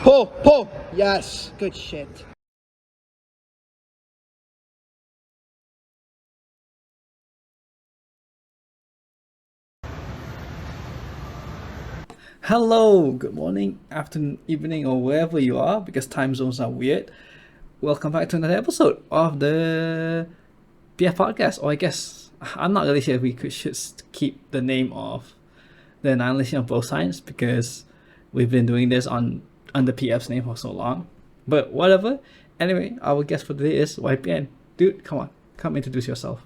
Pull. Yes. Good shit. Hello, good morning, afternoon, evening, or wherever you are, because time zones are weird. Welcome back to another episode of the PF podcast, or I guess I'm not really sure if we should keep the name of the annihilation of both sides because we've been doing this under PF's name for so long. But whatever. Anyway, our guest for today is YPN. Dude, come introduce yourself.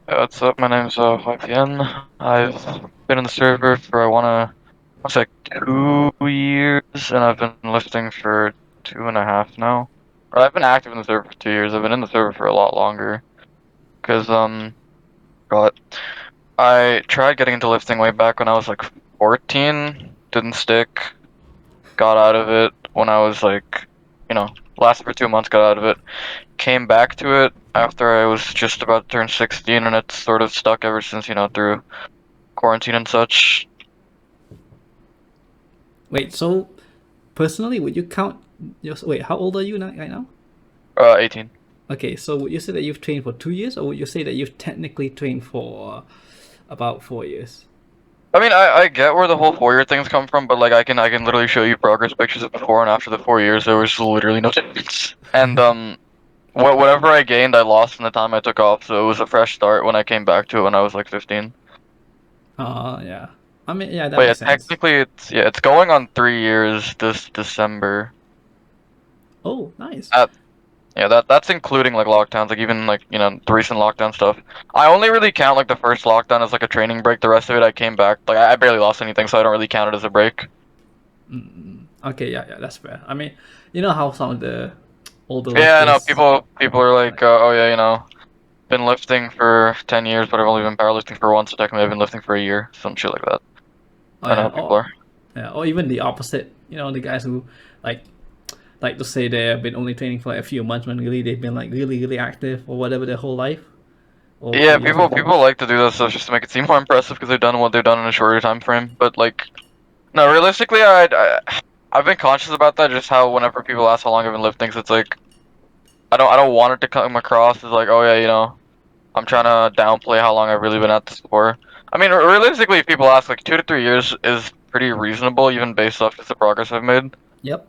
What's up? My name's YPN. I've been in the server for I want to say 2 years, and I've been lifting for 2.5 now. Or I've been active in the server for 2 years. I've been in the server for a lot longer, cause God, I tried getting into lifting way back when I was like 14. Didn't stick. Got out of it when I was like, lasted for 2 months. Got out of it. Came back to it after I was just about to turn 16, and it's sort of stuck ever since, through quarantine and such. Wait, so personally, would you count wait, how old are you right now? 18. Okay, so would you say that you've trained for 2 years, or would you say that you've technically trained for about 4 years? I mean, I get where the whole 4-year things come from, but like I can literally show you progress pictures of before and after the 4 years. There was literally no difference. And whatever I gained, I lost in the time I took off. So it was a fresh start when I came back to it when I was like 15. Yeah. I mean, yeah, that But yeah, makes sense. technically it's going on 3 years this December. Oh, nice. Yeah, that's including like lockdowns, like even like the recent lockdown stuff. I only really count like the first lockdown as like a training break. The rest of it, I came back. Like I barely lost anything, so I don't really count it as a break. Okay, yeah, that's fair. I mean, you know how some of the older Yeah, I know lifters, people are like, like, oh yeah, been lifting for 10 years, but I've only been powerlifting for one, so technically I've been lifting for a year, some shit like that. oh I know yeah, how people are. or even the opposite. You know, the guys who like like to say they have been only training for like a few months when really they've been like really active or whatever their whole life or a few Yeah, years people before. like to do that stuff just to make it seem more impressive because they've done what they've done in a shorter time frame. But like, no, realistically, I've been conscious about that. Just how whenever people ask how long I've been lifting, it's like I don't want it to come across as like, oh yeah, I'm trying to downplay how long I've really been at this for. I mean, realistically, if people ask, like 2 to 3 years is pretty reasonable, even based off just the progress I've made. Yep.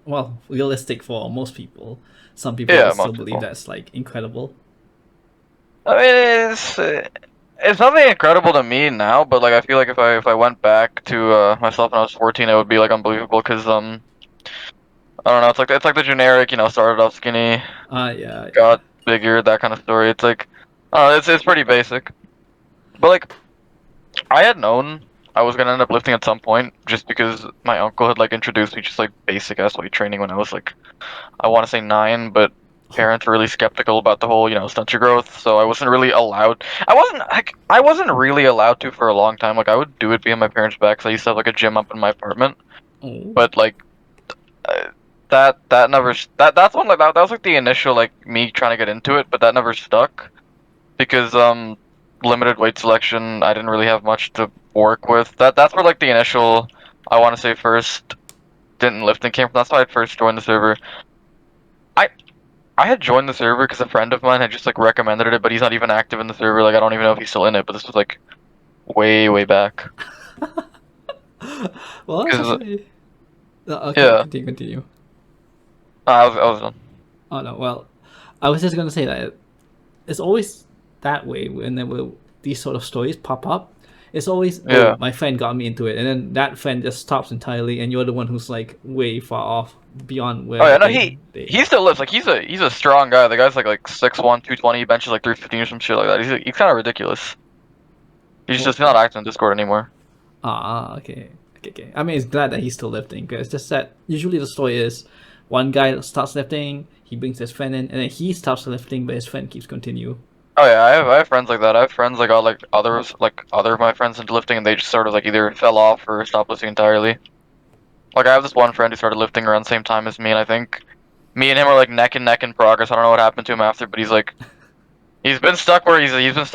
Well, realistic for most people. Some people Yeah, would still most believe people. that's like incredible. I mean, it's nothing incredible to me now, but like I feel like if I went back to myself when I was 14, it would be like unbelievable because I don't know, it's like the generic, started off skinny, Yeah. got bigger, that kind of story. It's like, it's pretty basic. But like I had known I was gonna end up lifting at some point, just because my uncle had like introduced me just like basic ass weight training when I was like, I want to say 9, but parents were really skeptical about the whole, stunt your growth, so I wasn't really allowed. I wasn't really allowed to for a long time. Like I would do it behind my parents' back, 'cause I used to have like a gym up in my apartment, Oh. but like uh, that never that's one like that was like the initial like me trying to get into it, but that never stuck because limited weight selection, I didn't really have much to work with. That's where like the initial, I want to say, first didn't lifting came from. That's why I first joined the server. I I had joined the server because a friend of mine had just like recommended it, but he's not even active in the server. Like I don't even know if he's still in it. But this was like way back. Well, that's Cause actually. Okay, yeah, continue. I was done. Oh no, well, I was just gonna say that it's always that way whenever these sort of stories pop up. It's always, oh, Yeah. my friend got me into it, and then that friend just stops entirely, and you're the one who's like way far off beyond Oh where yeah, no, they. he still lives. Like he's a strong guy. The guy's like 6'1", 220, benches like 315 or some shit like that. He's kind of ridiculous. He's Oh, just not active in Discord anymore. okay. I mean, it's glad that he's still lifting, because it's just that usually the story is one guy starts lifting, he brings his friend in, and then he stops lifting, but his friend keeps continue. Oh yeah, I have friends like that. I have friends like got like other of my friends into lifting, and they just sort of like either fell off or stopped lifting entirely. Like I have this one friend who started lifting around the same time as me, and I think me and him are like neck and neck in progress. I don't know what happened to him after, but he's been stuck where he's been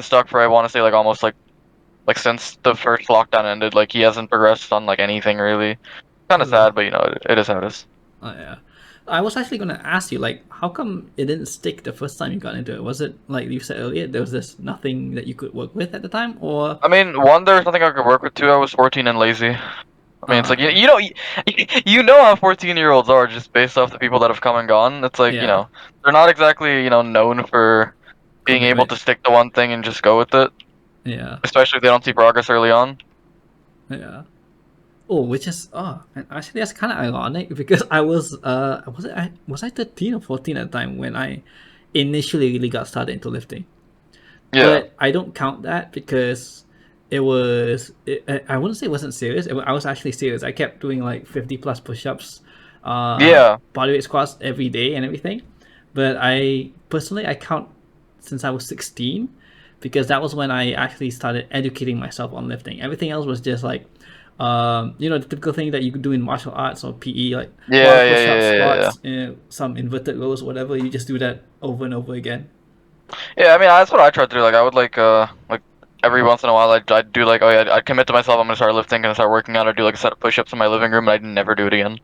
stuck for I want to say like almost like Like since the first lockdown ended, like he hasn't progressed on like anything really. Kind of True. sad, but you know, it is how it is. Oh yeah. I was actually gonna ask you, like, how come it didn't stick the first time you got into it? Was it like you said earlier, there was just nothing that you could work with at the time, or I mean, one, there's nothing I could work with. Two, I was 14 and lazy. I mean, it's like yeah, you know how 14-year-olds are just based off the people that have come and gone. It's like yeah, they're not exactly known for being able commitment, to stick to one thing and just go with it, yeah, especially if they don't see progress early on. yeah. Oh, which is and actually that's kind of ironic because I was I 13 or 14 at the time when I initially really got started into lifting. Yeah, But I don't count that because I wouldn't say it wasn't serious. I was actually serious. I kept doing like 50 plus push-ups, yeah, bodyweight squats every day and everything. But I personally I count since I was 16 because that was when I actually started educating myself on lifting. Everything else was just like the typical thing that you could do in martial arts or PE, like a lot yeah, of yeah, push-ups, yeah, yeah, yeah. squats, some inverted rows, whatever. You just do that over and over again. Yeah, I mean, that's what I tried to do. Like, I would like every once in a while, I'd do like, oh yeah, I'd commit to myself. I'm gonna start lifting, gonna start working out. I'd do like a set of push-ups in my living room, and I'd never do it again.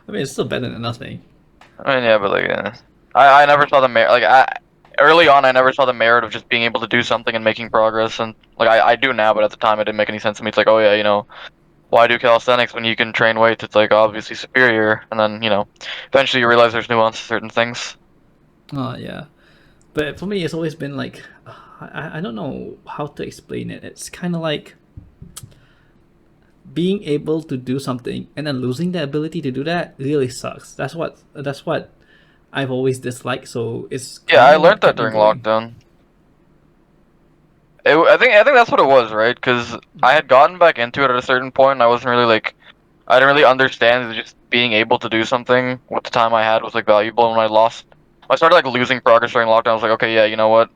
I mean, it's still better than nothing. I mean, yeah, but like, I never saw the merit. Like, early on, I never saw the merit of just being able to do something and making progress. And like, I do now, but at the time, it didn't make any sense to me. It's like, oh yeah, why do calisthenics when you can train weights? It's like obviously superior. And then eventually you realize there's nuance to certain things. Oh yeah, but for me, it's always been like I don't know how to explain it. It's kind of like being able to do something and then losing the ability to do that really sucks. That's what I've always disliked. So it's Yeah, kind I of what learned that kept me during going. lockdown. I think that's what it was, right? Because I had gotten back into it at a certain point, and I wasn't really like I didn't really understand that just being able to do something with the time I had was like valuable. And when I started like losing progress during lockdown. I was like, okay, yeah, you know what?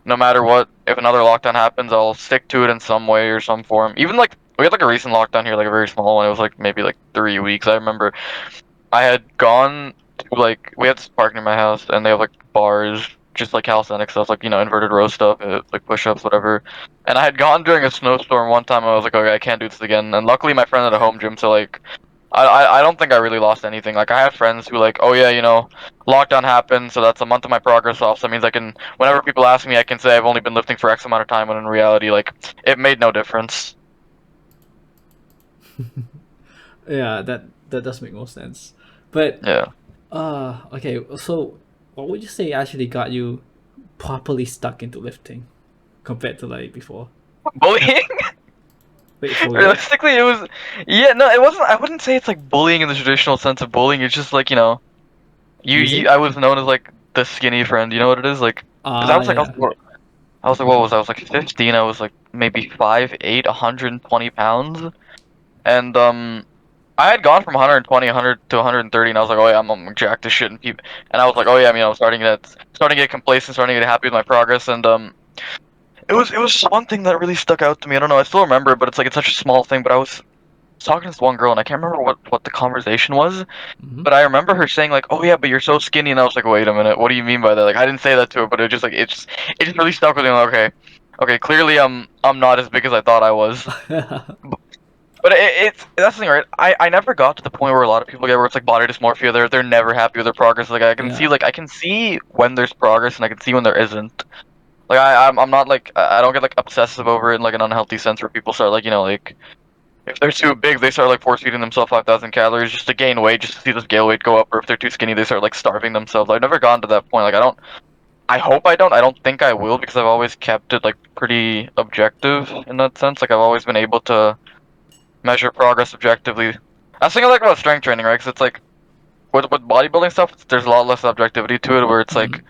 No matter what, if another lockdown happens, I'll stick to it in some way or some form. Even like we had like a recent lockdown here, like a very small one. It was like maybe like 3 weeks. I remember I had gone to like we had this park near my house, and they have like bars, just like calisthenics stuff, like inverted row stuff, like push-ups, whatever. And I had gone during a snowstorm one time. And I was like, okay, I can't do this again. And luckily, my friend had a home gym, so like I don't think I really lost anything. Like I have friends who like, oh yeah, lockdown happened, so that's a month of my progress off. So that means I can, whenever people ask me, I can say I've only been lifting for X amount of time, when in reality, like it made no difference. Yeah, that does make more sense. But Yeah. okay, so what would you say actually got you properly stuck into lifting compared to like before? Bullying? Wait, for real? Realistically, it was. Yeah, no, it wasn't. I wouldn't say it's like bullying in the traditional sense of bullying. It's just like Teasing? I was known as like the skinny friend. You know what it is? Like, because Yeah. I was like, what was I? I was like 15. I was like maybe 5'8", 120 pounds, and I had gone from 120, 100 to 130, and I was like, oh yeah, I'm jacked as shit, and people, and I was like, oh yeah, starting to get complacent, starting to get happy with my progress, and it was just one thing that really stuck out to me. I don't know, I still remember it, but it's like it's such a small thing. But I was talking to this one girl, and I can't remember what the conversation was, Mm-hmm. but I remember her saying like, "Oh yeah, but you're so skinny," and I was like, "Wait a minute, what do you mean by that?" Like I didn't say that to her, but it just really stuck with me. Like, okay, clearly I'm not as big as I thought I was. But it's that's the thing, right? I never got to the point where a lot of people get where it's like body dysmorphia. They're never happy with their progress. Yeah. Like I can see when there's progress, and I can see when there isn't. Like I'm not like I don't get like obsessive over it in like an unhealthy sense where people start like like if they're too big, they start like force feeding themselves 5,000 calories just to gain weight, just to see the scale weight go up. Or if they're too skinny, they start like starving themselves. I've never gotten to that point. Like I don't. I hope I don't. I don't think I will, because I've always kept it like pretty objective in that sense. Like I've always been able to measure progress objectively. That's the thing I like about strength training, right? Because it's like with bodybuilding stuff, there's a lot less objectivity to it, where it's Mm-hmm. like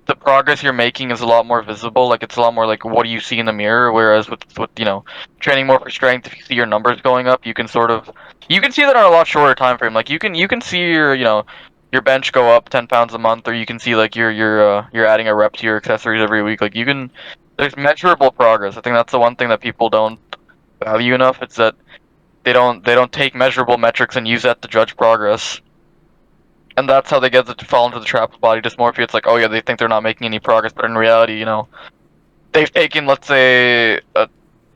the progress you're making is a lot more visible. Like it's a lot more like what do you see in the mirror. Whereas with training more for strength, if you see your numbers going up, you can see that on a lot shorter time frame. Like you can see your bench go up 10 pounds a month, or you can see like you're adding a rep to your accessories every week. Like there's measurable progress. I think that's the one thing that people don't value enough. It's that they don't take measurable metrics and use that to judge progress. And that's how they get to fall into the trap of body dysmorphia. It's like, oh yeah, they think they're not making any progress, but in reality, they've taken, let's say, a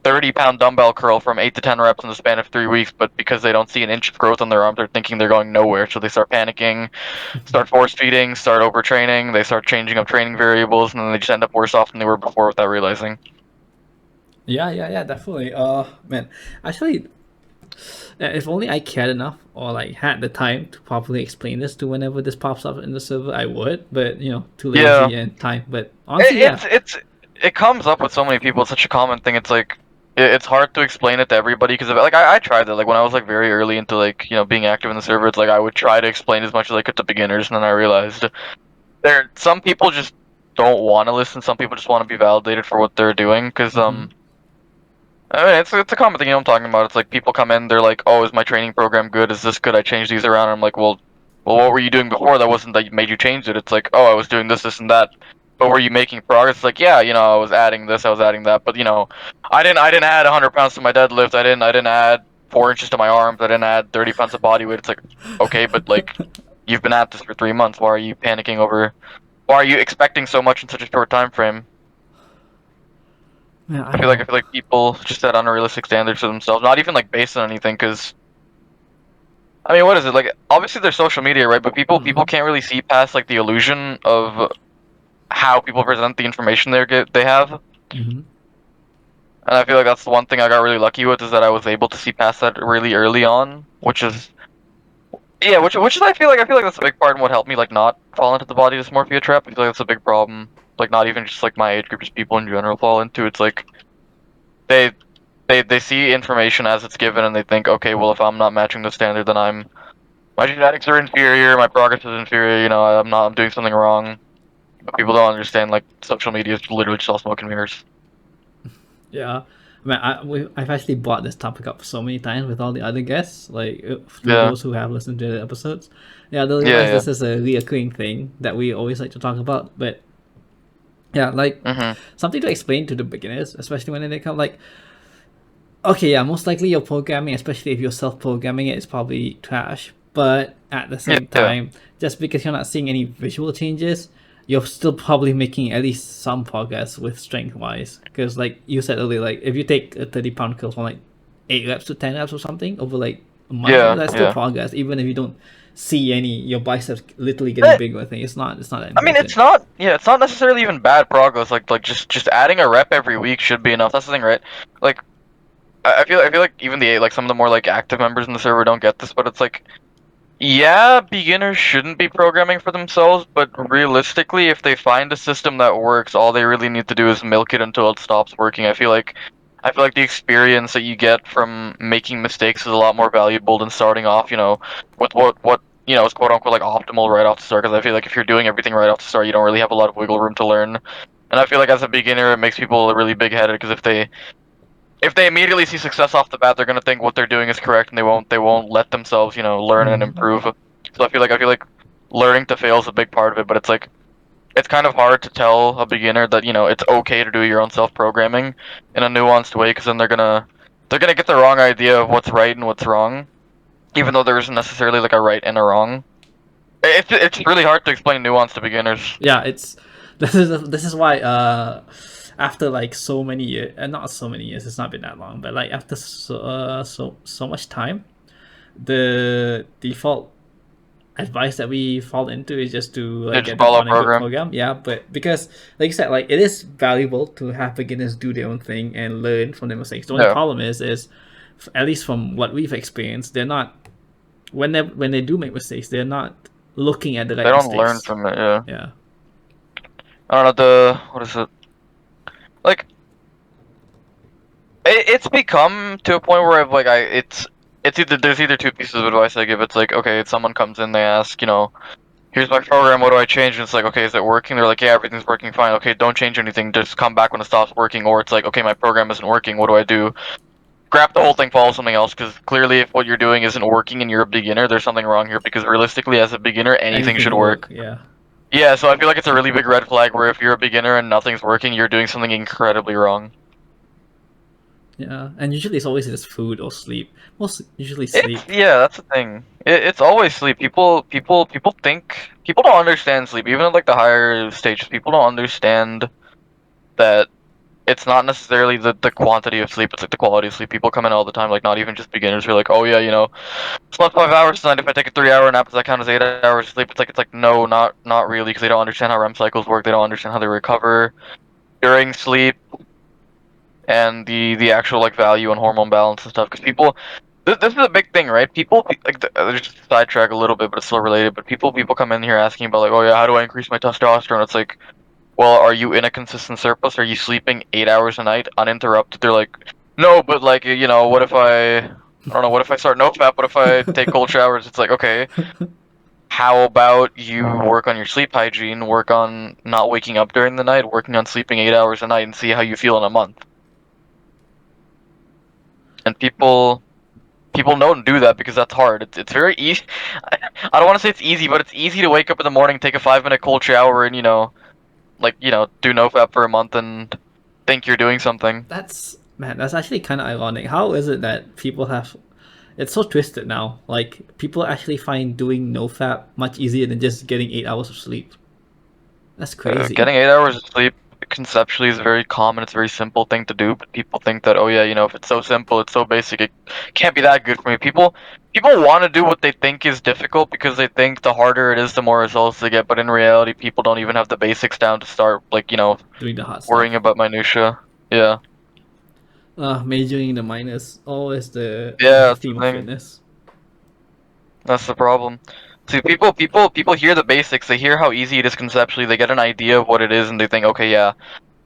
30-pound dumbbell curl from 8 to 10 reps in the span of 3 weeks, but because they don't see an inch of growth on their arm, they're thinking they're going nowhere. So they start panicking, start force feeding, start overtraining. They start changing up training variables, and then they just end up worse off than they were before without realizing. Yeah, definitely. Man, actually, if only I cared enough or like had the time to properly explain this to whenever this pops up in the server, I would. But too Yeah, lazy and time. But honestly, yeah. it comes up with so many people. It's such a common thing. It's like it's hard to explain it to everybody because like I tried that like when I was like very early into like being active in the server. It's like I would try to explain as much as I could to beginners, and then I realized some people just don't want to listen. Some people just want to be validated for what they're doing because I mean, it's a common thing, I'm talking about. It's like people come in, they're like, "Oh, is my training program good? Is this good? I changed these around." I'm like, "Well, what were you doing before? That wasn't that made you change it. It's like, oh, I was doing this, and that. But were you making progress?" It's like, yeah, I was adding this, I was adding that, but I didn't add 100 pounds to my deadlift. I didn't add 4 inches to my arms. I didn't add 30 pounds of body weight. It's like, okay, but like, you've been at this for 3 months. Why are you panicking over? Why are you expecting so much in such a short time frame? Man, I I don't feel like I know. feel like people just set unrealistic standards for themselves, not even like based on anything. Because I mean, what is it like? Obviously, there's social media, right? But people can't really see past like the illusion of how people present the information they have. Mm-hmm. And I feel like that's the one thing I got really lucky with is that I was able to see past that really early on, which is yeah, which is I feel like that's a big part in what helped me like not fall into the body dysmorphia trap. I feel like that's a big problem. Like not even just like my age group, just people in general fall into. It's like they they see information as it's given and they think, okay, well, if I'm not matching the standard, then my genetics are inferior, my progress is inferior. I'm doing something wrong. But people don't understand like social media is literally just all smoke and mirrors. Yeah. Man, I've actually brought this topic up so many times with all the other guests, like through Yeah, those who have listened to the episodes. Yeah, they'll yeah, realize yeah. this is a reoccurring thing that we always like to talk about. But yeah, like Mhm. something to explain to the beginners, especially when they come like, okay, yeah, most likely your programming, especially if you're self-programming it, is probably trash. But at the Yeah, same yeah. time, just because you're not seeing any visual changes, you're still probably making at least some progress with strength-wise. Because, like you said earlier, like if you take a 30-pound curl from like 8 reps to 10 reps or something over like a month, Yeah, that's still yeah. progress. Even if you don't see any, your biceps literally getting Eh, bigger. I think it's not that I mean, important. it's not necessarily even bad progress. Like just adding a rep every week should be enough. That's the thing, right? Like I feel like even like some of the more like active members in the server don't get this, but it's like yeah, beginners shouldn't be programming for themselves, but realistically, if they find a system that works, all they really need to do is milk it until it stops working. I feel like the experience that you get from making mistakes is a lot more valuable than starting off, with what is quote unquote like optimal right off the start. Because I feel like if you're doing everything right off the start, you don't really have a lot of wiggle room to learn. And I feel like as a beginner, it makes people really big headed because if they immediately see success off the bat, they're gonna think what they're doing is correct, and they won't let themselves, learn and Mm-hmm. improve. So I feel like learning to fail is a big part of it, but it's like it's kind of hard to tell a beginner that it's okay to do your own self programming in a nuanced way, because then they're gonna get the wrong idea of what's right and what's wrong, even though there isn't necessarily like a right and a wrong. It's really hard to explain nuance to beginners. Yeah, it's this is why after like so many years, and not so many years, it's not been that long, but like after so much time, the default advice that we fall into is just to They like just get them follow a on a good program. program. Yeah, but because like you said, like it is valuable to have beginners do their own thing and learn from their mistakes. The only Yeah, problem is at least from what we've experienced, they're not when they do make mistakes, they're not looking at the they right don't learn mistakes. from it. Yeah, Yeah. I don't know the what is it like. It's become to a point where I've like it's either there's either two pieces of advice I give. It's like, okay, if someone comes in, they ask, here's my program, what do I change? And it's like, okay, is it working? They're like, yeah, everything's working fine. Okay, don't change anything, just come back when it stops working. Or it's like, okay, my program isn't working, what do I do? Scrap the whole thing, follow something else, because clearly if what you're doing isn't working and you're a beginner, there's something wrong here, because realistically as a beginner anything Anything should will work. work. Yeah. Yeah, so I feel like it's a really big red flag where if you're a beginner and nothing's working, you're doing something incredibly wrong. Yeah, and usually it's always just food or sleep. Most usually It's sleep. yeah, that's the thing. It's always sleep. People think people don't understand sleep. Even at like the higher stages, people don't understand that. it's not necessarily the quantity of sleep, it's like the quality of sleep. People come in all the time, like not even just beginners who are like, oh yeah, slept 5 hours tonight. If I take a 3 hour nap, does that count as 8 hours of sleep? It's like no, not really, because they don't understand how REM cycles work. They don't understand how they recover during sleep and the actual like value and hormone balance and stuff. Because people, this is a big thing, right? People like just sidetrack a little bit, but it's still related. But people come in here asking about like, oh yeah, how do I increase my testosterone? It's like, well, are you in a consistent surplus? Are you sleeping 8 hours a night uninterrupted? They're like, no, but like, what if I don't know, what if I start no fap? What if I take cold showers? It's like, okay, how about you work on your sleep hygiene, work on not waking up during the night, working on sleeping 8 hours a night, and see how you feel in a month. And people don't do that because that's hard. It's very easy. I don't want to say it's easy, but it's easy to wake up in the morning, take a 5 minute cold shower, and do no fap for a month and think you're doing something. That's actually kind of ironic. How is it that people have? It's so twisted now. Like people actually find doing nofap much easier than just getting 8 hours of sleep. That's crazy. Getting 8 hours of sleep conceptually is a very common, it's a very simple thing to do, but people think that, oh yeah, if it's so simple, it's so basic, it can't be that good for me. People want to do what they think is difficult because they think the harder it is, the more results they get, but in reality, people don't even have the basics down to start, like, Doing the hard worrying stuff. about minutia. Yeah. Majoring in the minors. Always the Yeah, that's theme the of thing. fitness. That's the problem. See, people hear the basics, they hear how easy it is conceptually, they get an idea of what it is, and they think, okay, yeah,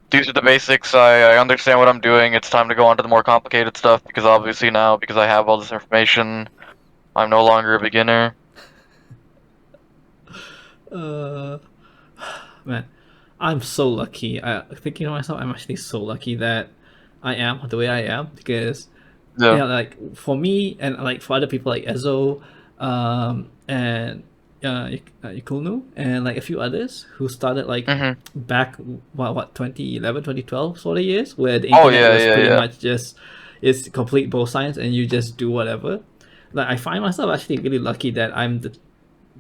these are the basics. I understand what I'm doing. It's time to go on to the more complicated stuff because obviously now, because I have all this information, I'm no longer a beginner. Uh, Man, I'm so lucky. Thinking to myself, I'm actually so lucky that I am the way I am because Yeah. like for me and like for other people like Ezo, and Ikulnu and like a few others who started like Mhm. back what 2011 2012 sort of years where the Oh internet yeah, was yeah, pretty yeah. much just it's complete both science and you just do whatever. Like I find myself actually really lucky that I'm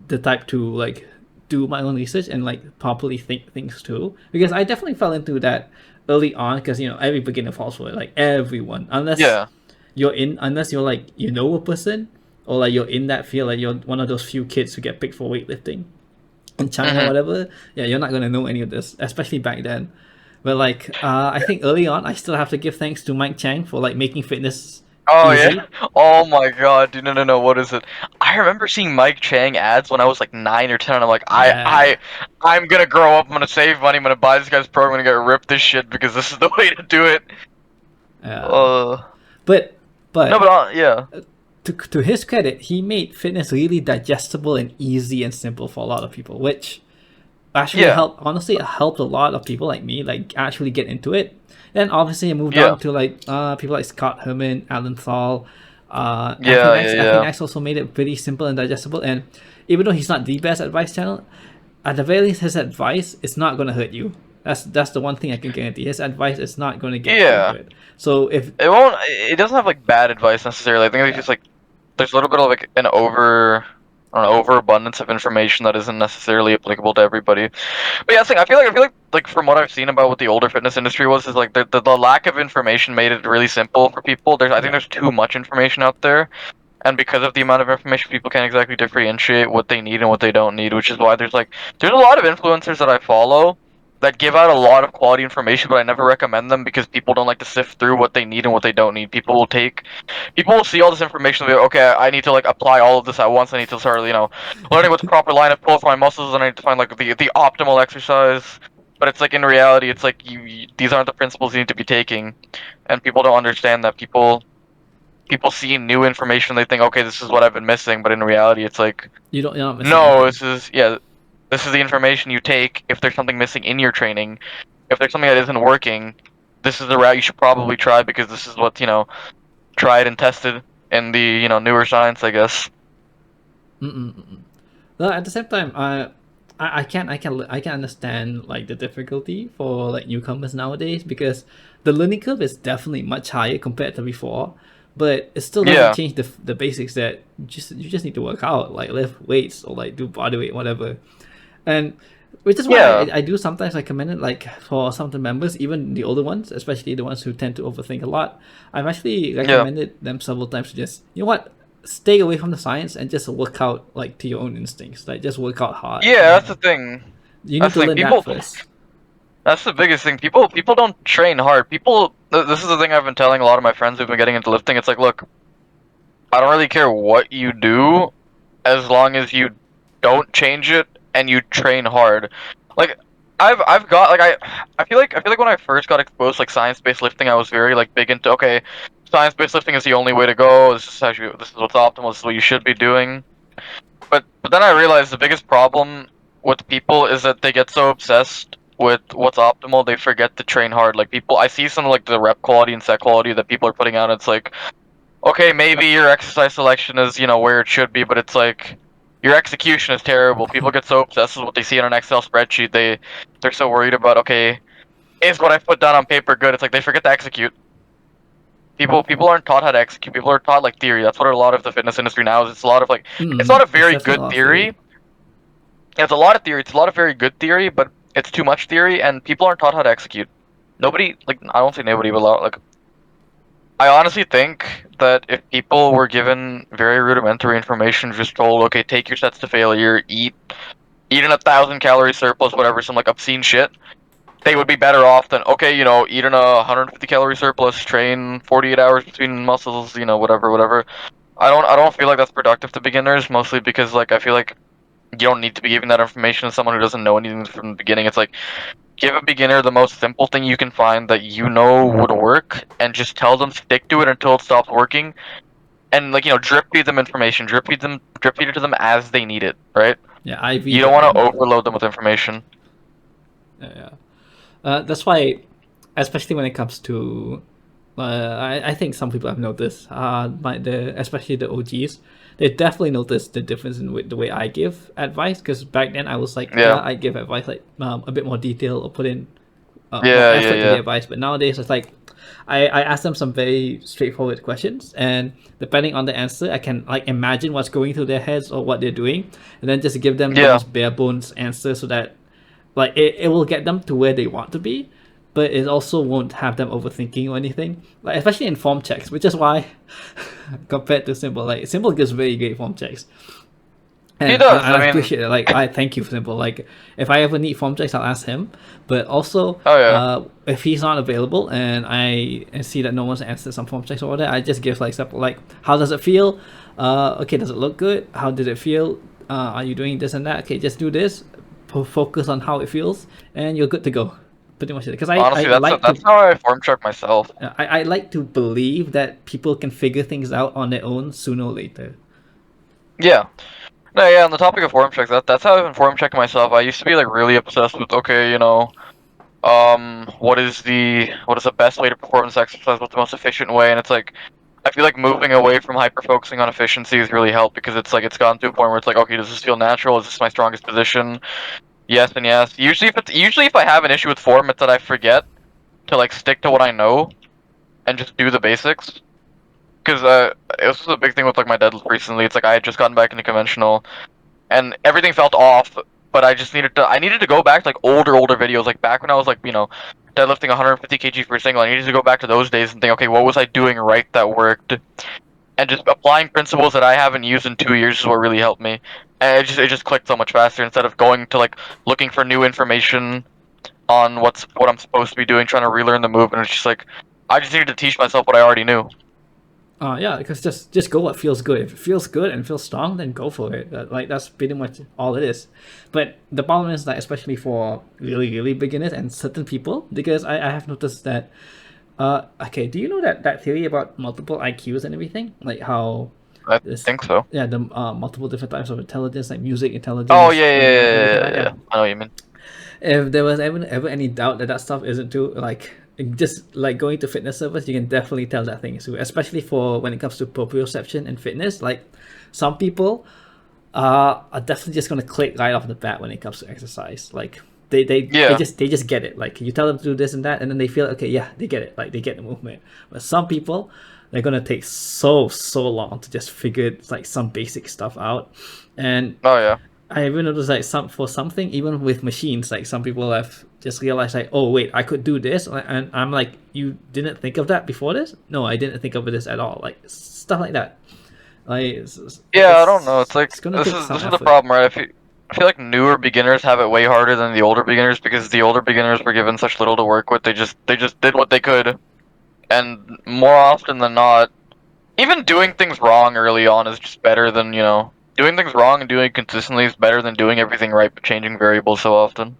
the type to like do my own research and like properly think things too because I definitely fell into that early on because every beginner falls for it, like everyone, Yeah. unless you're like a person or like you're in that field, like you're one of those few kids who get picked for weightlifting in China or Mhm. whatever. Yeah, you're not gonna know any of this, especially back then. But like I think early on I still have to give thanks to Mike Chang for like making fitness Oh yeah. easy. Oh my god, dude, no, no, no. What is it? I remember seeing Mike Chang ads when I was like 9 or 10. And I'm like, Yeah. I'm gonna grow up. I'm gonna save money. I'm gonna buy this guy's program. I'm gonna get ripped this shit because this is the way to do it. Yeah. Uh, but no, but but yeah, to his credit, he made fitness really digestible and easy and simple for a lot of people, which actually yeah, helped. Honestly, it helped a lot of people like me, like actually get into it. Then obviously, I moved yeah, on to like people like Scott Herman, Alan Thal, yeah, yeah, yeah. FNX also made it pretty simple and digestible. And even though he's not the best advice channel, at the very least, his advice is not gonna hurt you. That's the one thing I can guarantee. His advice is not gonna get you Yeah. hurt. So if It won't. It doesn't have like bad advice necessarily. I think it's yeah, just like there's a little bit of like an I don't know, overabundance of information that isn't necessarily applicable to everybody. But yeah, I feel like from what I've seen about what the older fitness industry was is like the lack of information made it really simple for people. I think yeah, there's too much information out there, and because of the amount of information, people can't exactly differentiate what they need and what they don't need, which is why there's a lot of influencers that I follow that give out a lot of quality information, but I never recommend them because people don't like to sift through what they need and what they don't need. People will see all this information and be like, okay, I need to like apply all of this at once. I need to start, learning what's the proper line of pull for my muscles, and I need to find like the optimal exercise. But it's like in reality, it's like these aren't the principles you need to be taking, and people don't understand that people see new information, they think, okay, this is what I've been missing, but in reality, it's like, you're not missing no, anything. this is the information you take if there's something missing in your training. If there's something that isn't working, this is the route you should probably try because this is what, tried and tested in the, newer science, I guess. Mm-mm-mm. No, at the same time, I can understand like the difficulty for like newcomers nowadays because the learning curve is definitely much higher compared to before, but it still doesn't Yeah. change the basics that you just need to work out, like lift weights or like do body weight, whatever. And Which is why Yeah, I do sometimes recommend it, like for some of the members, even the older ones, especially the ones who tend to overthink a lot. I've actually yeah, recommended them several times to just, you know what, stay away from the science and just work out like to your own instincts. Like just work out hard. yeah. That's the thing. You need That's to the thing. learn that People. first. That's the biggest thing. People don't train hard. This is the thing I've been telling a lot of my friends who've been getting into lifting. It's like, look, I don't really care what you do, as long as you don't change it and you train hard. Like I've got like I feel like when I first got exposed to, like, science-based lifting, I was very like big into, okay, science-based lifting is the only way to go. This is what's optimal. This is what you should be doing. But then I realized the biggest problem with people is that they get so obsessed with what's optimal, they forget to train hard. Like, people, I see some of, like, the rep quality and set quality that people are putting out. It's like, okay, maybe your exercise selection is, where it should be, but it's like your execution is terrible. People get so obsessed with what they see on an Excel spreadsheet. They're so worried about, okay, is what I put down on paper good? It's like they forget to execute. People aren't taught how to execute. People are taught, like, theory. That's what a lot of the fitness industry now is. It's a lot of, like, it's not a It's very definitely a good lot of theory. theory. It's a lot of theory. It's a lot of very good theory, but it's too much theory, and people aren't taught how to execute. Nobody, like, I don't say nobody, but like, I honestly think that if people were given very rudimentary information, just told, okay, take your sets to failure, eat in 1,000 calorie surplus, whatever, some like obscene shit, they would be better off than, okay, eat in a 150 calorie surplus, train 48 hours between muscles, whatever. I don't feel like that's productive to beginners, mostly because, like, I feel like you don't need to be giving that information to someone who doesn't know anything from the beginning. It's like, give a beginner the most simple thing you can find that would work, and just tell them stick to it until it stops working. And, like, drip feed them information, drip feed it to them as they need it, right? Yeah, IV You don't drip want to them. overload them with information. Yeah. That's why, especially when it comes to, I think some people have noticed, especially the OGs, they definitely noticed the difference in the way I give advice. Because back then I was like, yeah, Yeah, I give advice like a bit more detail or put in more yeah, yeah, effort to the yeah, advice. But nowadays it's like, I ask them some very straightforward questions, and depending on the answer, I can like imagine what's going through their heads or what they're doing, and then just give them the yeah. most bare bones answer so that like it will get them to where they want to be, but it also won't have them overthinking or anything, like especially in form checks, which is why compared to Simple, like Simple gives very great form checks, He and does. I I mean, appreciate it. Like I thank you, Simple. Like if I ever need form checks, I'll ask him. But also, oh yeah, if he's not available and I see that no one's answered some form checks or whatever, I just give like simple like, how does it feel? Okay, does it look good? How did it feel? Are you doing this and that? Okay, just do this. Focus on how it feels, and you're good to go. Pretty much it. Because I honestly, like that's to how I form check myself. I like to believe that people can figure things out on their own sooner or later. Yeah. No, yeah. On the topic of form checks, that's how I've been form checking myself. I used to be, like, really obsessed with, okay, what is the best way to perform this exercise? What's the most efficient way? And it's like, I feel like moving away from hyper focusing on efficiency has really helped, because it's like it's gotten to a point where it's like, okay, does this feel natural? Is this my strongest position? Yes and yes. Usually if I have an issue with form, it's that I forget to, like, stick to what I know and just do the basics. Because this was a big thing with, like, my deadlift recently. It's like I had just gotten back into conventional, and everything felt off, but I needed to go back to, like, older videos, like back when I was, like, deadlifting 150 kg for a single. I needed to go back to those days and think, okay, what was I doing right that worked? And just applying principles that I haven't used in 2 years is what really helped me. And it just clicked so much faster, instead of going to, like, looking for new information on what I'm supposed to be doing, trying to relearn the move, and it's just like, I just needed to teach myself what I already knew. Yeah, because just go what feels good. If it feels good and feels strong, then go for it. Like that's pretty much all it is. But the problem is that especially for really beginners and certain people, because I have noticed that. Okay, do you know that theory about multiple IQs and everything? Like how I this, think so. yeah, the multiple different types of intelligence, like music Oh, intelligence, yeah, yeah, reading, yeah, everything yeah, like yeah, that. yeah. I know what you mean. If there was ever any doubt that stuff isn't true, like just like going to fitness servers, you can definitely tell that thing is true. Especially for when it comes to proprioception and fitness, like some people are definitely just gonna click right off the bat when it comes to exercise. Like Yeah. they just get it. Like you tell them to do this and that, and then they feel okay, yeah, they get it. Like they get the movement. But some people, they're gonna take so long to just figure like some basic stuff out, and Oh, yeah. I even noticed like something even with machines, like some people have just realized like, oh wait, I could do this, and I'm like, you didn't think of that before this? No, I didn't think of this at all. Like stuff like that. Like Yeah, I don't know. It's like it's gonna take some this is the effort. problem, right? I feel like newer beginners have it way harder than the older beginners because the older beginners were given such little to work with. They just did what they could, and more often than not, even doing things wrong early on is just better than doing things wrong and doing it consistently is better than doing everything right but changing variables so often.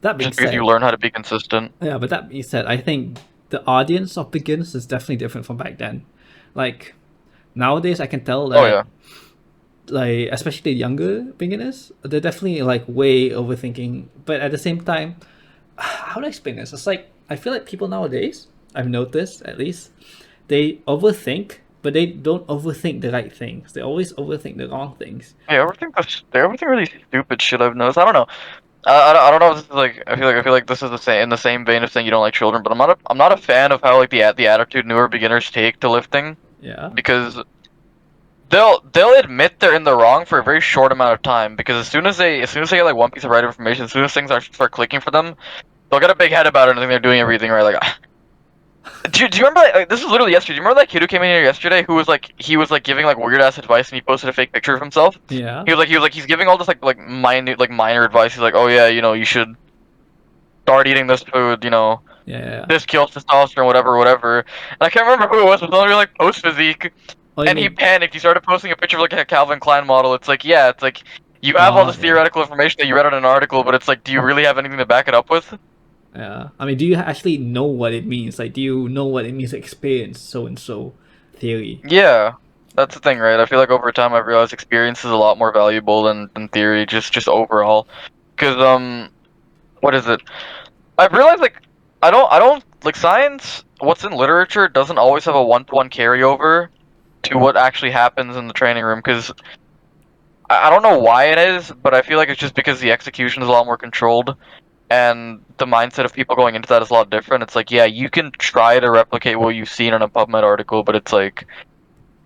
That being Just because you said, learn how to be consistent. yeah, but that being said, I think the audience of beginners is definitely different from back then. Like nowadays, I can tell Oh that yeah. like especially the younger beginners, they're definitely like way overthinking. But at the same time, how do I explain this? It's like I feel like people nowadays, I've noticed at least, they overthink, but they don't overthink the right things. They always overthink the wrong things. Yeah, everything really stupid shit I've noticed. I don't know. I don't know if this is like I feel like this is the same in the same vein of saying you don't like children, but I'm not a fan of how like the attitude newer beginners take to lifting Yeah. because they'll admit they're in the wrong for a very short amount of time because as soon as they get like one piece of right information, as soon as things start clicking for them, they'll get a big head about it and think they're doing everything right. Like, do you remember this was literally yesterday? Do you remember that kid who came in here yesterday who was like he was like giving like weird ass advice and he posted a fake picture of himself? Yeah. He's giving all this like minor advice. He's like, oh yeah, you should start eating this food, Yeah. Yeah. this kills testosterone, whatever. And I can't remember who it was, but somebody like post physique, Oh, you and he mean? panicked. He started posting a picture of like a Calvin Klein model. It's like, yeah, it's like you have all Oh, this yeah. theoretical information that you read in an article, but it's like, do you really have anything to back it up with? Yeah. I mean, do you actually know what it means? Like, do you know what it means to experience so and so theory? Yeah, that's the thing, right? I feel like over time I've realized experience is a lot more valuable than theory, just overall. Because what is it? I've realized like I don't like science. What's in literature doesn't always have a one-to-one carryover to what actually happens in the training room. Because I don't know why it is, but I feel like it's just because the execution is a lot more controlled, and the mindset of people going into that is a lot different. It's like, yeah, you can try to replicate what you've seen in a PubMed article, but it's like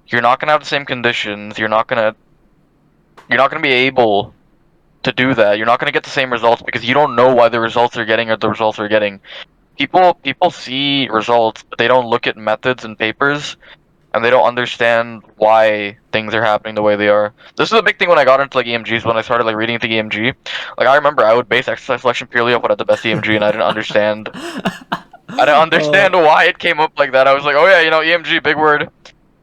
you're not gonna have the same conditions. You're not gonna be able to do that. You're not gonna get the same results because you don't know why the results are getting or the results are getting. People see results, but they don't look at methods and papers, and they don't understand why things are happening the way they are. This is a big thing when I got into like EMGs. When I started like reading into EMG, like I remember I would base exercise selection purely off what had the best EMG, and I didn't understand. I didn't understand Oh, why it came up like that. I was like, oh yeah, EMG, big word.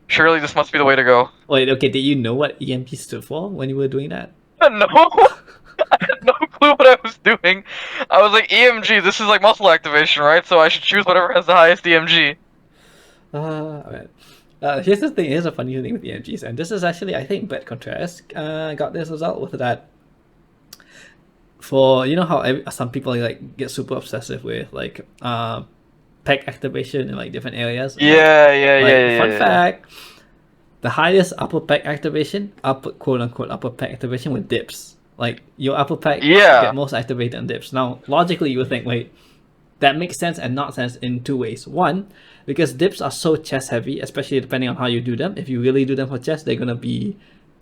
Surely this must be the way to go. wait. Okay. Did you know what EMP stood for when you were doing that? No, I had no clue what I was doing. I was like, EMG, this is like muscle activation, right? So I should choose whatever has the highest EMG. Alright. Here's the thing. Here's a funny thing with EMGs, and this is actually, I think, bad contrast. Got this result with that. For how some people like get super obsessive with like pec activation in like different areas. Yeah, yeah, yeah, Like yeah, fun yeah, yeah. fact, the highest upper pec activation, upper quote unquote upper pec activation with dips. Like your upper pec get Yeah, most activated on dips. Now logically you would think, wait, that makes sense and not sense in two ways. One, because dips are so chest heavy, especially depending on how you do them. If you really do them for chest, there's gonna be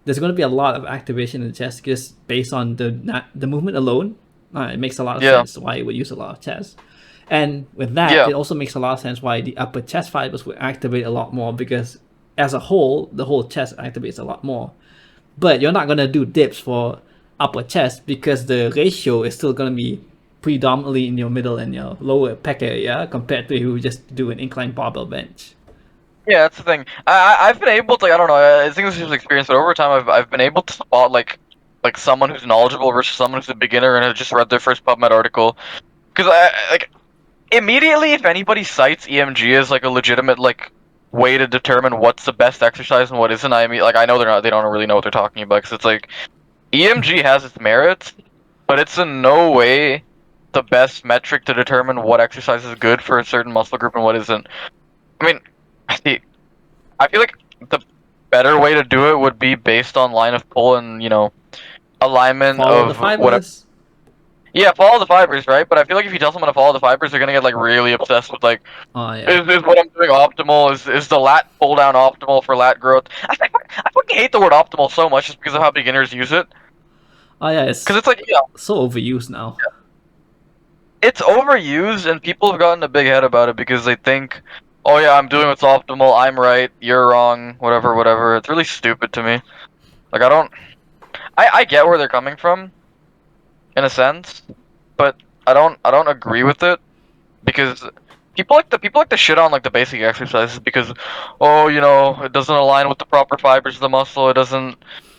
a lot of activation in the chest just based on the movement alone. It makes a lot of yeah, sense why it would use a lot of chest. And with that, yeah, it also makes a lot of sense why the upper chest fibers would activate a lot more because as a whole, the whole chest activates a lot more. But you're not gonna do dips for upper chest because the ratio is still gonna be predominantly in your middle and your lower pec area compared to if you just do an incline barbell bench. yeah. That's the thing. I've been able to like, I don't know. I think this is just experience, but over time I've been able to spot like someone who's knowledgeable versus someone who's a beginner and has just read their first PubMed article. Because I like immediately if anybody cites EMG as like a legitimate like way to determine what's the best exercise and what isn't, I mean like I know they don't really know what they're talking about because it's like EMG has its merits, but it's in no way the best metric to determine what exercise is good for a certain muscle group and what isn't. I mean, see, I feel like the better way to do it would be based on line of pull and alignment Follow the of whatever. fibers. Yeah, follow the fibers, right? But I feel like if you tell someone to follow the fibers, they're gonna get like really obsessed with like, Oh yeah. is what I'm doing optimal? Is the lat pull down optimal for lat growth? I fucking hate the word optimal so much just because of how beginners use it. Oh yeah, Because it's it's like, so overused now. it's overused and people have gotten a big head about it because they think, oh yeah, I'm doing what's optimal, I'm right, you're wrong, whatever, whatever. It's really stupid to me. Like I get where they're coming from in a sense, but I don't agree with it because people like to shit on like the basic exercises because, oh, it doesn't align with the proper fibers of the muscle. It doesn't.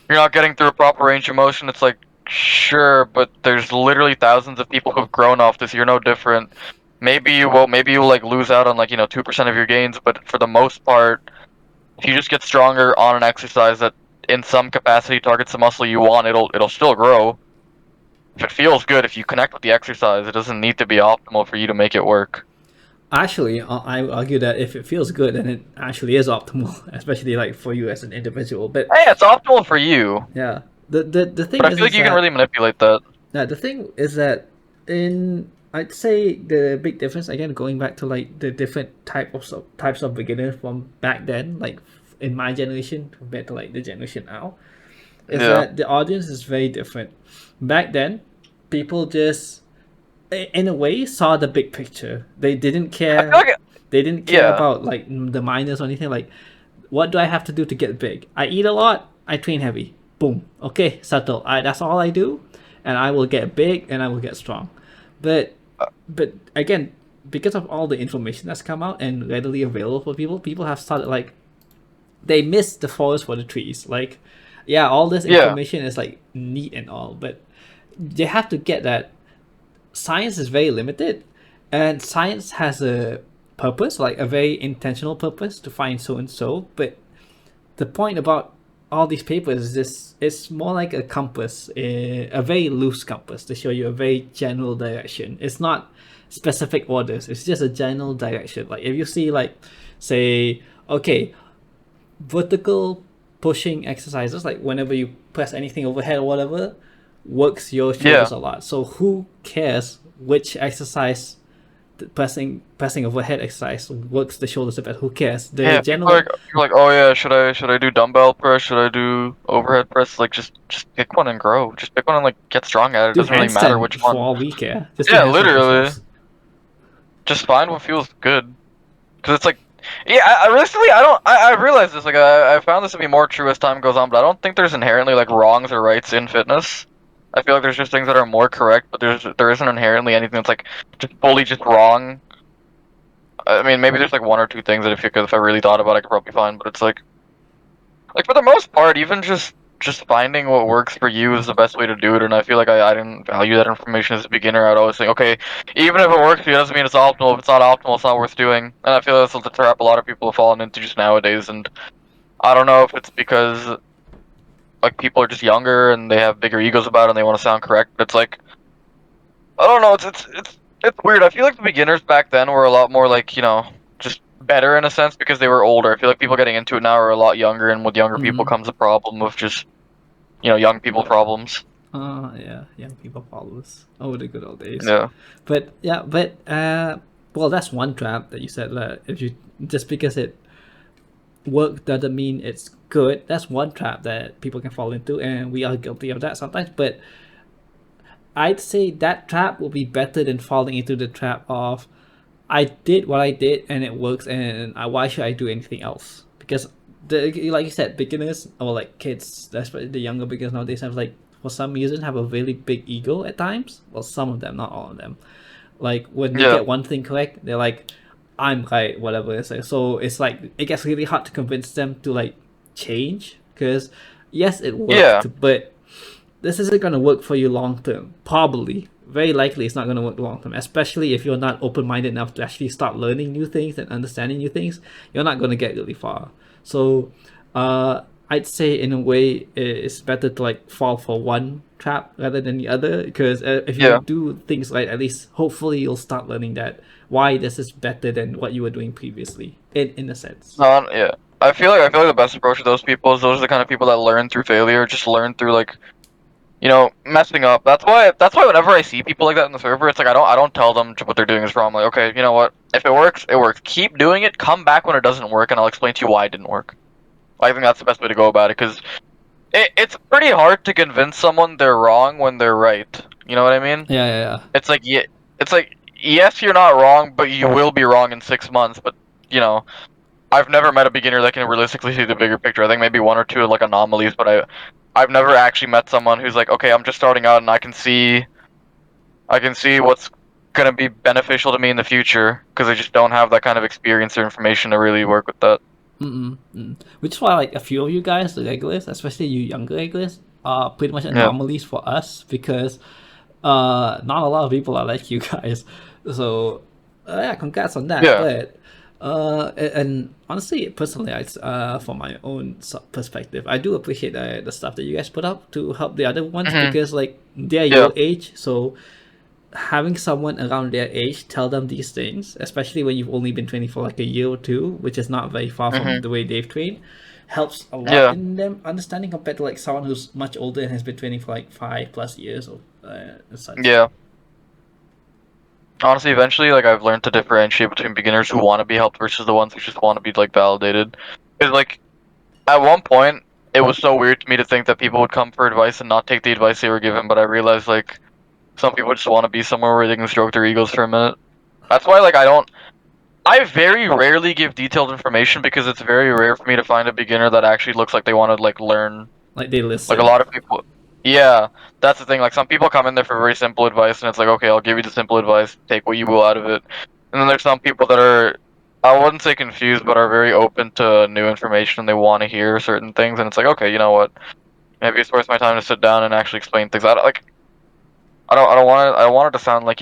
You're not getting through a proper range of motion. It's like, sure, but there's literally thousands of people who've grown off this. You're no different. Maybe you will. Maybe you'll like lose out on like 2% of your gains, but for the most part, if you just get stronger on an exercise that in some capacity targets the muscle you want, it'll still grow. If it feels good, if you connect with the exercise, it doesn't need to be optimal for you to make it work. Actually, I argue that if it feels good, then it actually is optimal, especially like for you as an individual. But Hey, it's optimal for you, yeah, the but thing I feel like is you can that really manipulate that. the thing is that in I'd say the big difference again going back to like the different types of beginners from back then, like in my generation compared to like the generation now, is Yeah. that the audience is very different. Back then, people just in a way saw the big picture. They didn't I feel care. like, They didn't care yeah, about like the minors or anything. Like, what do I have to do to get big? I eat a lot. I train heavy. Boom. Okay, settle. That's all I do, and I will get big and I will get strong. But but again, because of all the information that's come out and readily available for people, people have started like they miss the forest for the trees. Like, yeah, all this yeah, information is like neat and all, but they have to get that science is very limited, and science has a purpose, like a very intentional purpose to find so and so. But the point about all these papers is this: it's more like a compass, a very loose compass to show you a very general direction. It's not specific orders. It's just a general direction. Like if you see, like, say, okay, vertical pushing exercises, like whenever you press anything overhead or whatever, works your yeah. shoulders a lot. So who cares which exercise, pressing overhead exercise works the shoulders the best? Who cares? The Yeah, general people are like, oh yeah, should I do dumbbell press? Should I do overhead press? Like, just pick one and grow. Just pick one and like get strong at it. It do doesn't really matter handstand which for one. all we care. Just do Yeah, handstand literally. push-ups. Just find what feels good. Cause it's like, yeah, I realistically, I realize this. Like, I found this to be more true as time goes on, but I don't think there's inherently like wrongs or rights in fitness. I feel like there's just things that are more correct, but there isn't inherently anything that's like just fully just wrong. I mean, maybe there's like one or two things that if I really thought about it, I could probably find, but it's like for the most part, even just finding what works for you is the best way to do it. And I feel like I didn't value that information as a beginner. I'd always think, okay, even if it works for you, doesn't mean it's optimal. If it's not optimal, it's not worth doing. And I feel that's the trap a lot of people have fallen into just nowadays. And I don't know if it's because like people are just younger and they have bigger egos about it and they want to sound correct. But it's like I don't know. It's weird. I feel like the beginners back then were a lot more like just better in a sense because they were older. I feel like people getting into it now are a lot younger, and with younger people Mm-hmm. comes a problem of just young people problems. Yeah, young people followers. Oh, the good old days. Yeah. But yeah, but well, that's one trap that you said. If you just because it work doesn't mean it's good. That's one trap that people can fall into, and we are guilty of that sometimes. But I'd say that trap will be better than falling into the trap of I did what I did and it works, and why should I do anything else? Because like you said, beginners or like kids, especially the younger beginners nowadays, have like for some reason have a really big ego at times. Well, some of them, not all of them. Like when they Yeah. get one thing correct, they're like, I'm right, whatever. So it's like it gets really hard to convince them to like change because yes, it Yeah. worked, but this isn't gonna work for you long term. Probably, very likely, it's not gonna work long term. Especially if you're not open minded enough to actually start learning new things and understanding new things, you're not gonna get really far. So, I'd say in a way it's better to like fall for one trap rather than the other because if you Yeah. do things right, at least hopefully you'll start learning that why this is better than what you were doing previously. In a sense. No. Yeah. I feel like the best approach to those people is those are the kind of people that learn through failure, just learn through like messing up. That's why whenever I see people like that in the server, it's like I don't tell them what they're doing is wrong. I'm like, okay, you know what? If it works, it works. Keep doing it. Come back when it doesn't work, and I'll explain to you why it didn't work. I think that's the best way to go about it, because it's pretty hard to convince someone they're wrong when they're right. You know what I mean? Yeah, yeah, yeah. It's like it's like yes, you're not wrong, but you will be wrong in 6 months. But you know, I've never met a beginner that can realistically see the bigger picture. I think maybe one or two like anomalies, but I've never actually met someone who's like, okay, I'm just starting out and I can see what's gonna be beneficial to me in the future because I just don't have that kind of experience or information to really work with that. Which is why like a few of you guys, the regulars, especially you younger regulars, are pretty much Yeah. anomalies for us because not a lot of people are like you guys. So yeah, congrats on that. Yeah. But and honestly, personally, from my own perspective, I do appreciate the stuff that you guys put up to help the other ones Hmm. because like they're Yeah. your age, so having someone around their age tell them these things, especially when you've only been training for like a year or two, which is not very far from Hmm. the way they've trained, helps a lot Yeah. in them understanding compared to like someone who's much older and has been training for like 5+ years or such. Yeah. Honestly, eventually, like I've learned to differentiate between beginners who want to be helped versus the ones who just want to be like validated. Because like at one point, it was so weird to me to think that people would come for advice and not take the advice they were given. But I realized like some people just want to be somewhere where they can stroke their egos for a minute. That's why like I very rarely give detailed information because it's very rare for me to find a beginner that actually looks like they want to like learn. Like they Like a listen. lot of people, yeah, that's the thing. Like some people come in there for very simple advice, and it's like, okay, I'll give you the simple advice, take what you will out of it. And then there's some people that are, I wouldn't say confused, but are very open to new information. And they want to hear certain things, and it's like, okay, you know what? Maybe it's worth my time to sit down and actually explain things. I don't want it to sound like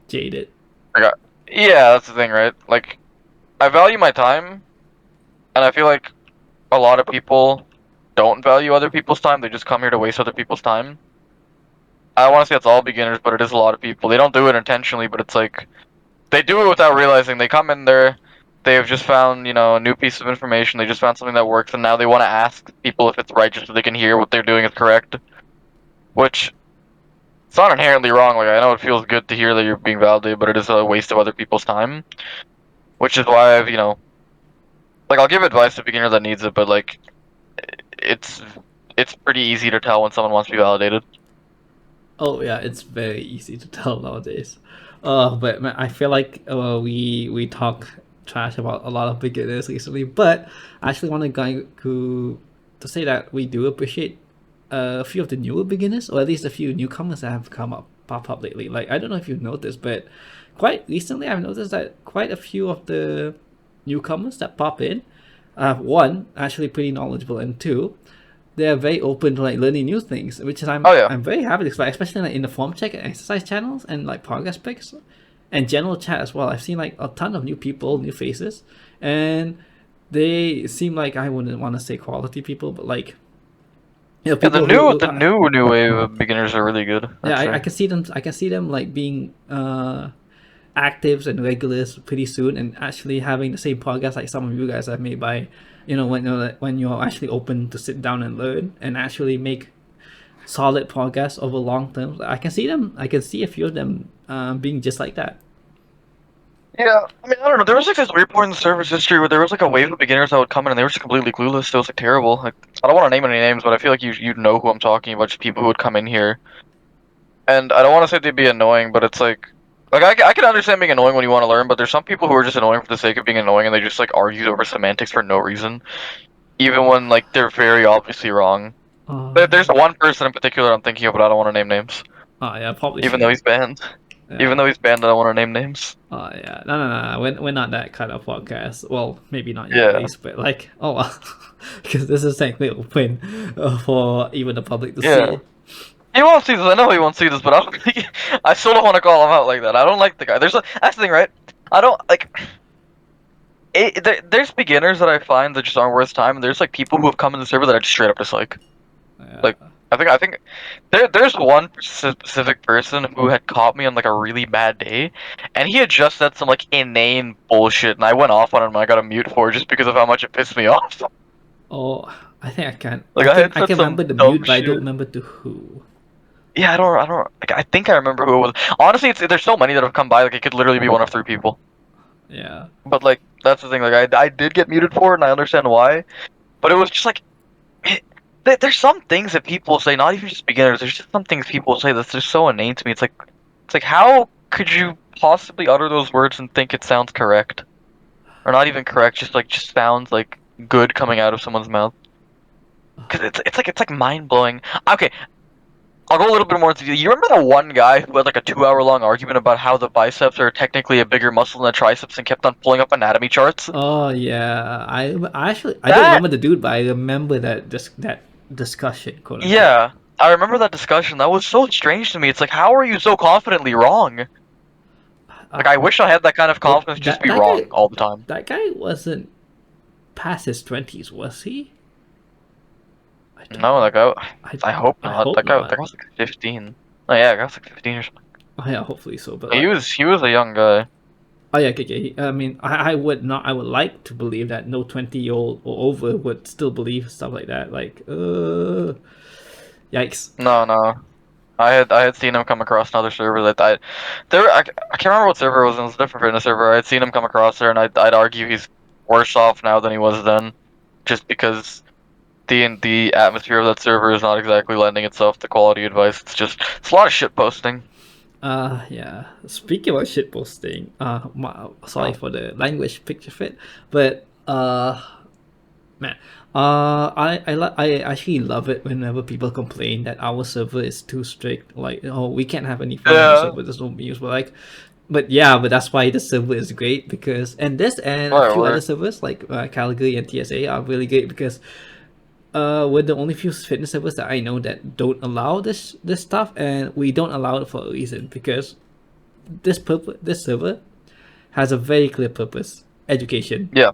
Jaded. I got, yeah, that's the thing, right? Like I value my time, and I feel like a lot of people don't value other people's time. They just come here to waste other people's time. I don't want to say it's all beginners, but it is a lot of people. They don't do it intentionally, but it's like they do it without realizing. They come in there, they have just found, a new piece of information. They just found something that works, and now they want to ask people if it's right just so they can hear what they're doing is correct. Which it's not inherently wrong. Like I know it feels good to hear that you're being validated, but it is a waste of other people's time. Which is why like I'll give advice to a beginner that needs it, but like it's it's pretty easy to tell when someone wants to be validated. Oh yeah, it's very easy to tell nowadays. But man, I feel like we talk trash about a lot of beginners recently, but I actually want to go to say that we do appreciate a few of the newer beginners, or at least a few newcomers that have pop up lately. Like I don't know if you've noticed, but quite recently I've noticed that quite a few of the newcomers that pop in, one actually pretty knowledgeable, and two they're very open to like learning new things, which is Oh yeah. I'm very happy to explore, especially like in the form check and exercise channels and like progress pics and general chat as well. I've seen like a ton of new people, new faces, and they seem like I wouldn't want to say quality people, but like Yeah, the people new who the new wave of beginners are really good, yeah, I'd say. I can see them. I can see them like being actives and regulars pretty soon, and actually having the same podcast like some of you guys have made by, when you're actually open to sit down and learn and actually make solid podcasts over long term. I can see them. I can see a few of them being just like that. Yeah, I mean, I don't know. There was like this weird point in the server's history where there was like a wave of beginners that would come in and they were just completely clueless. It was like terrible. Like, I don't want to name any names, but I feel like you know who I'm talking about. Just people who would come in here, and I don't want to say they'd be annoying, but it's like I can understand being annoying when you want to learn, but there's some people who are just annoying for the sake of being annoying, and they just like argue over semantics for no reason, even when like they're very obviously wrong. There's Uh, one person in particular I'm thinking of, but I don't want to name names, oh yeah, probably even though shouldn't. he's banned. Even Yeah. though he's banned, I don't want to name names. Oh yeah. No, no, no. We're not that kind of podcast. Well, maybe not yet at Yeah, least, but like, oh well, because this is technically open for even the public to yeah. see. He won't see this. I know he won't see this, but I don't think I still don't want to call him out like that. I don't like the guy. That's the thing, right? I don't like. There's beginners that I find that just aren't worth time, and there's like people who have come in the server that I just straight up dislike. Yeah. Like, I think there's one specific person who had caught me on like a really bad day, and he had just said some like inane bullshit, and I went off on him. And I got a mute for it just because of how much it pissed me off. Oh, I think I can. Like I had I said can some remember the dumb mute, but I don't shit. remember to who. Yeah, I don't. Like, I think I remember who it was. Honestly, there's so many that have come by. Like it could literally be one of three people. Yeah. But like that's the thing. Like I did get muted for it, and I understand why. But it was just like it, there's some things that people say, not even just beginners. There's just some things people say that's just so inane to me. It's like how could you possibly utter those words and think it sounds correct, or not even correct? Just sounds like good coming out of someone's mouth. Cause it's like mind blowing. Okay, I'll go a little bit more into detail. You remember the one guy who had like a 2 hour long argument about how the biceps are technically a bigger muscle than the triceps and kept on pulling up anatomy charts? Oh yeah. I actually I don't That remember the dude, but I remember that discussion, quote unquote. Yeah, I remember that discussion. That was so strange to me. It's like, how are you so confidently wrong? Like, I wish I had that kind of But confidence just to be wrong all the time. that guy wasn't past his 20s, was he? I don't. No, that guy. I I hope I not. hope That not. guy was like 15. Oh yeah, that guy was like 15 or something. Oh yeah, hopefully so. But He like, was he was a young guy. oh yeah, okay. I mean, I would not. I would like to believe that no 20-year-old or over would still believe stuff like that. Like, yikes. No, no. I had seen him come across another server that I can't remember what server it was. It was a different fitness server. I had seen him come across there, and I'd argue he's worse off now than he was then, just because the atmosphere of that server is not exactly lending itself to quality advice. It's a lot of shit posting. Yeah. Speaking about shit posting, sorry Oh. for the language picture fit, but man, I actually love it whenever people complain that our server is too strict. Like, oh, we can't have any fun on the Yeah. server. There's no memes. But like, but yeah, but that's why the server is great because and this and a Right, few other right. servers like Calgary and TSA are really great because we're the only few fitness servers that I know that don't allow this stuff, and we don't allow it for a reason because this server has a very clear purpose: education, Yeah.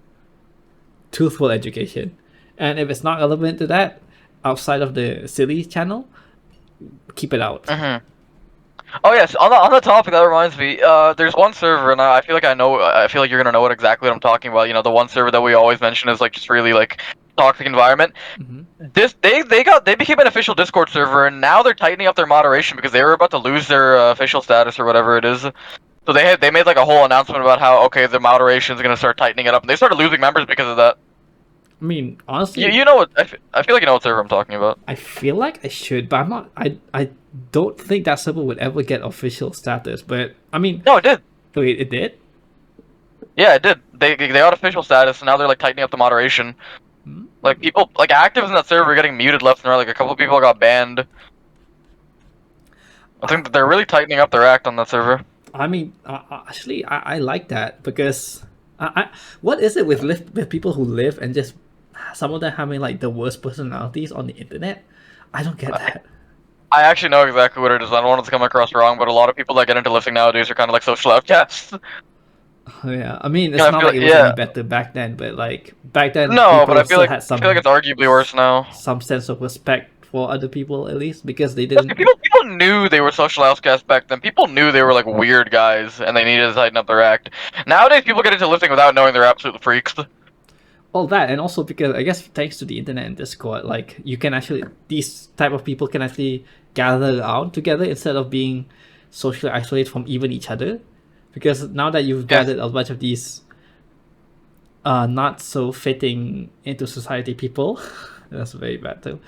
truthful education. And if it's not relevant to that, outside of the silly channel, keep it out. Mhm. Oh yes. On the topic, that reminds me. There's one server, and I feel like I know. I feel like you're gonna know what exactly what I'm talking about. You know, the one server that we always mention is like just really like toxic environment. Hmm. This they became an official Discord server, and now they're tightening up their moderation because they were about to lose their official status or whatever it is. So they made like a whole announcement about how okay the moderation is gonna start tightening it up, and they started losing members because of that. I mean, You honestly, you know what I feel like you know what server I'm talking about. I feel like I should, but I'm not. I don't think that server would ever get official status. But I mean, No, it did. wait, it did. Yeah, it did. They got official status, and now they're like tightening up the moderation. Hmm? Like people, like actives in that server are getting muted left and right. Like a couple people got banned. I think that they're really tightening up their act on that server. I mean, actually, I like that because what is it with with people who live and just some of them having like the worst personalities on the internet? I don't get that. I actually know exactly what it is. I don't want it to come across wrong, but a lot of people that get into lifting nowadays are kind of like social outcasts. Yeah, I mean, And it's I not feel like like, it was any yeah, better back then, but like back then, no, but people still had I feel like it's arguably worse now. some sense of respect for other people at least because they That's didn't. 'cause people knew they were social outcasts back then. People knew they were like weird guys, and they needed to tighten up their act. Nowadays, people get into lifting without knowing they're absolute freaks. All that, and also because I guess thanks to the internet and Discord, like you can actually these type of people can actually gather around together instead of being socially isolated from even each other. Because now that you've Yes. gathered a bunch of these not so fitting into society people, that's a very bad term,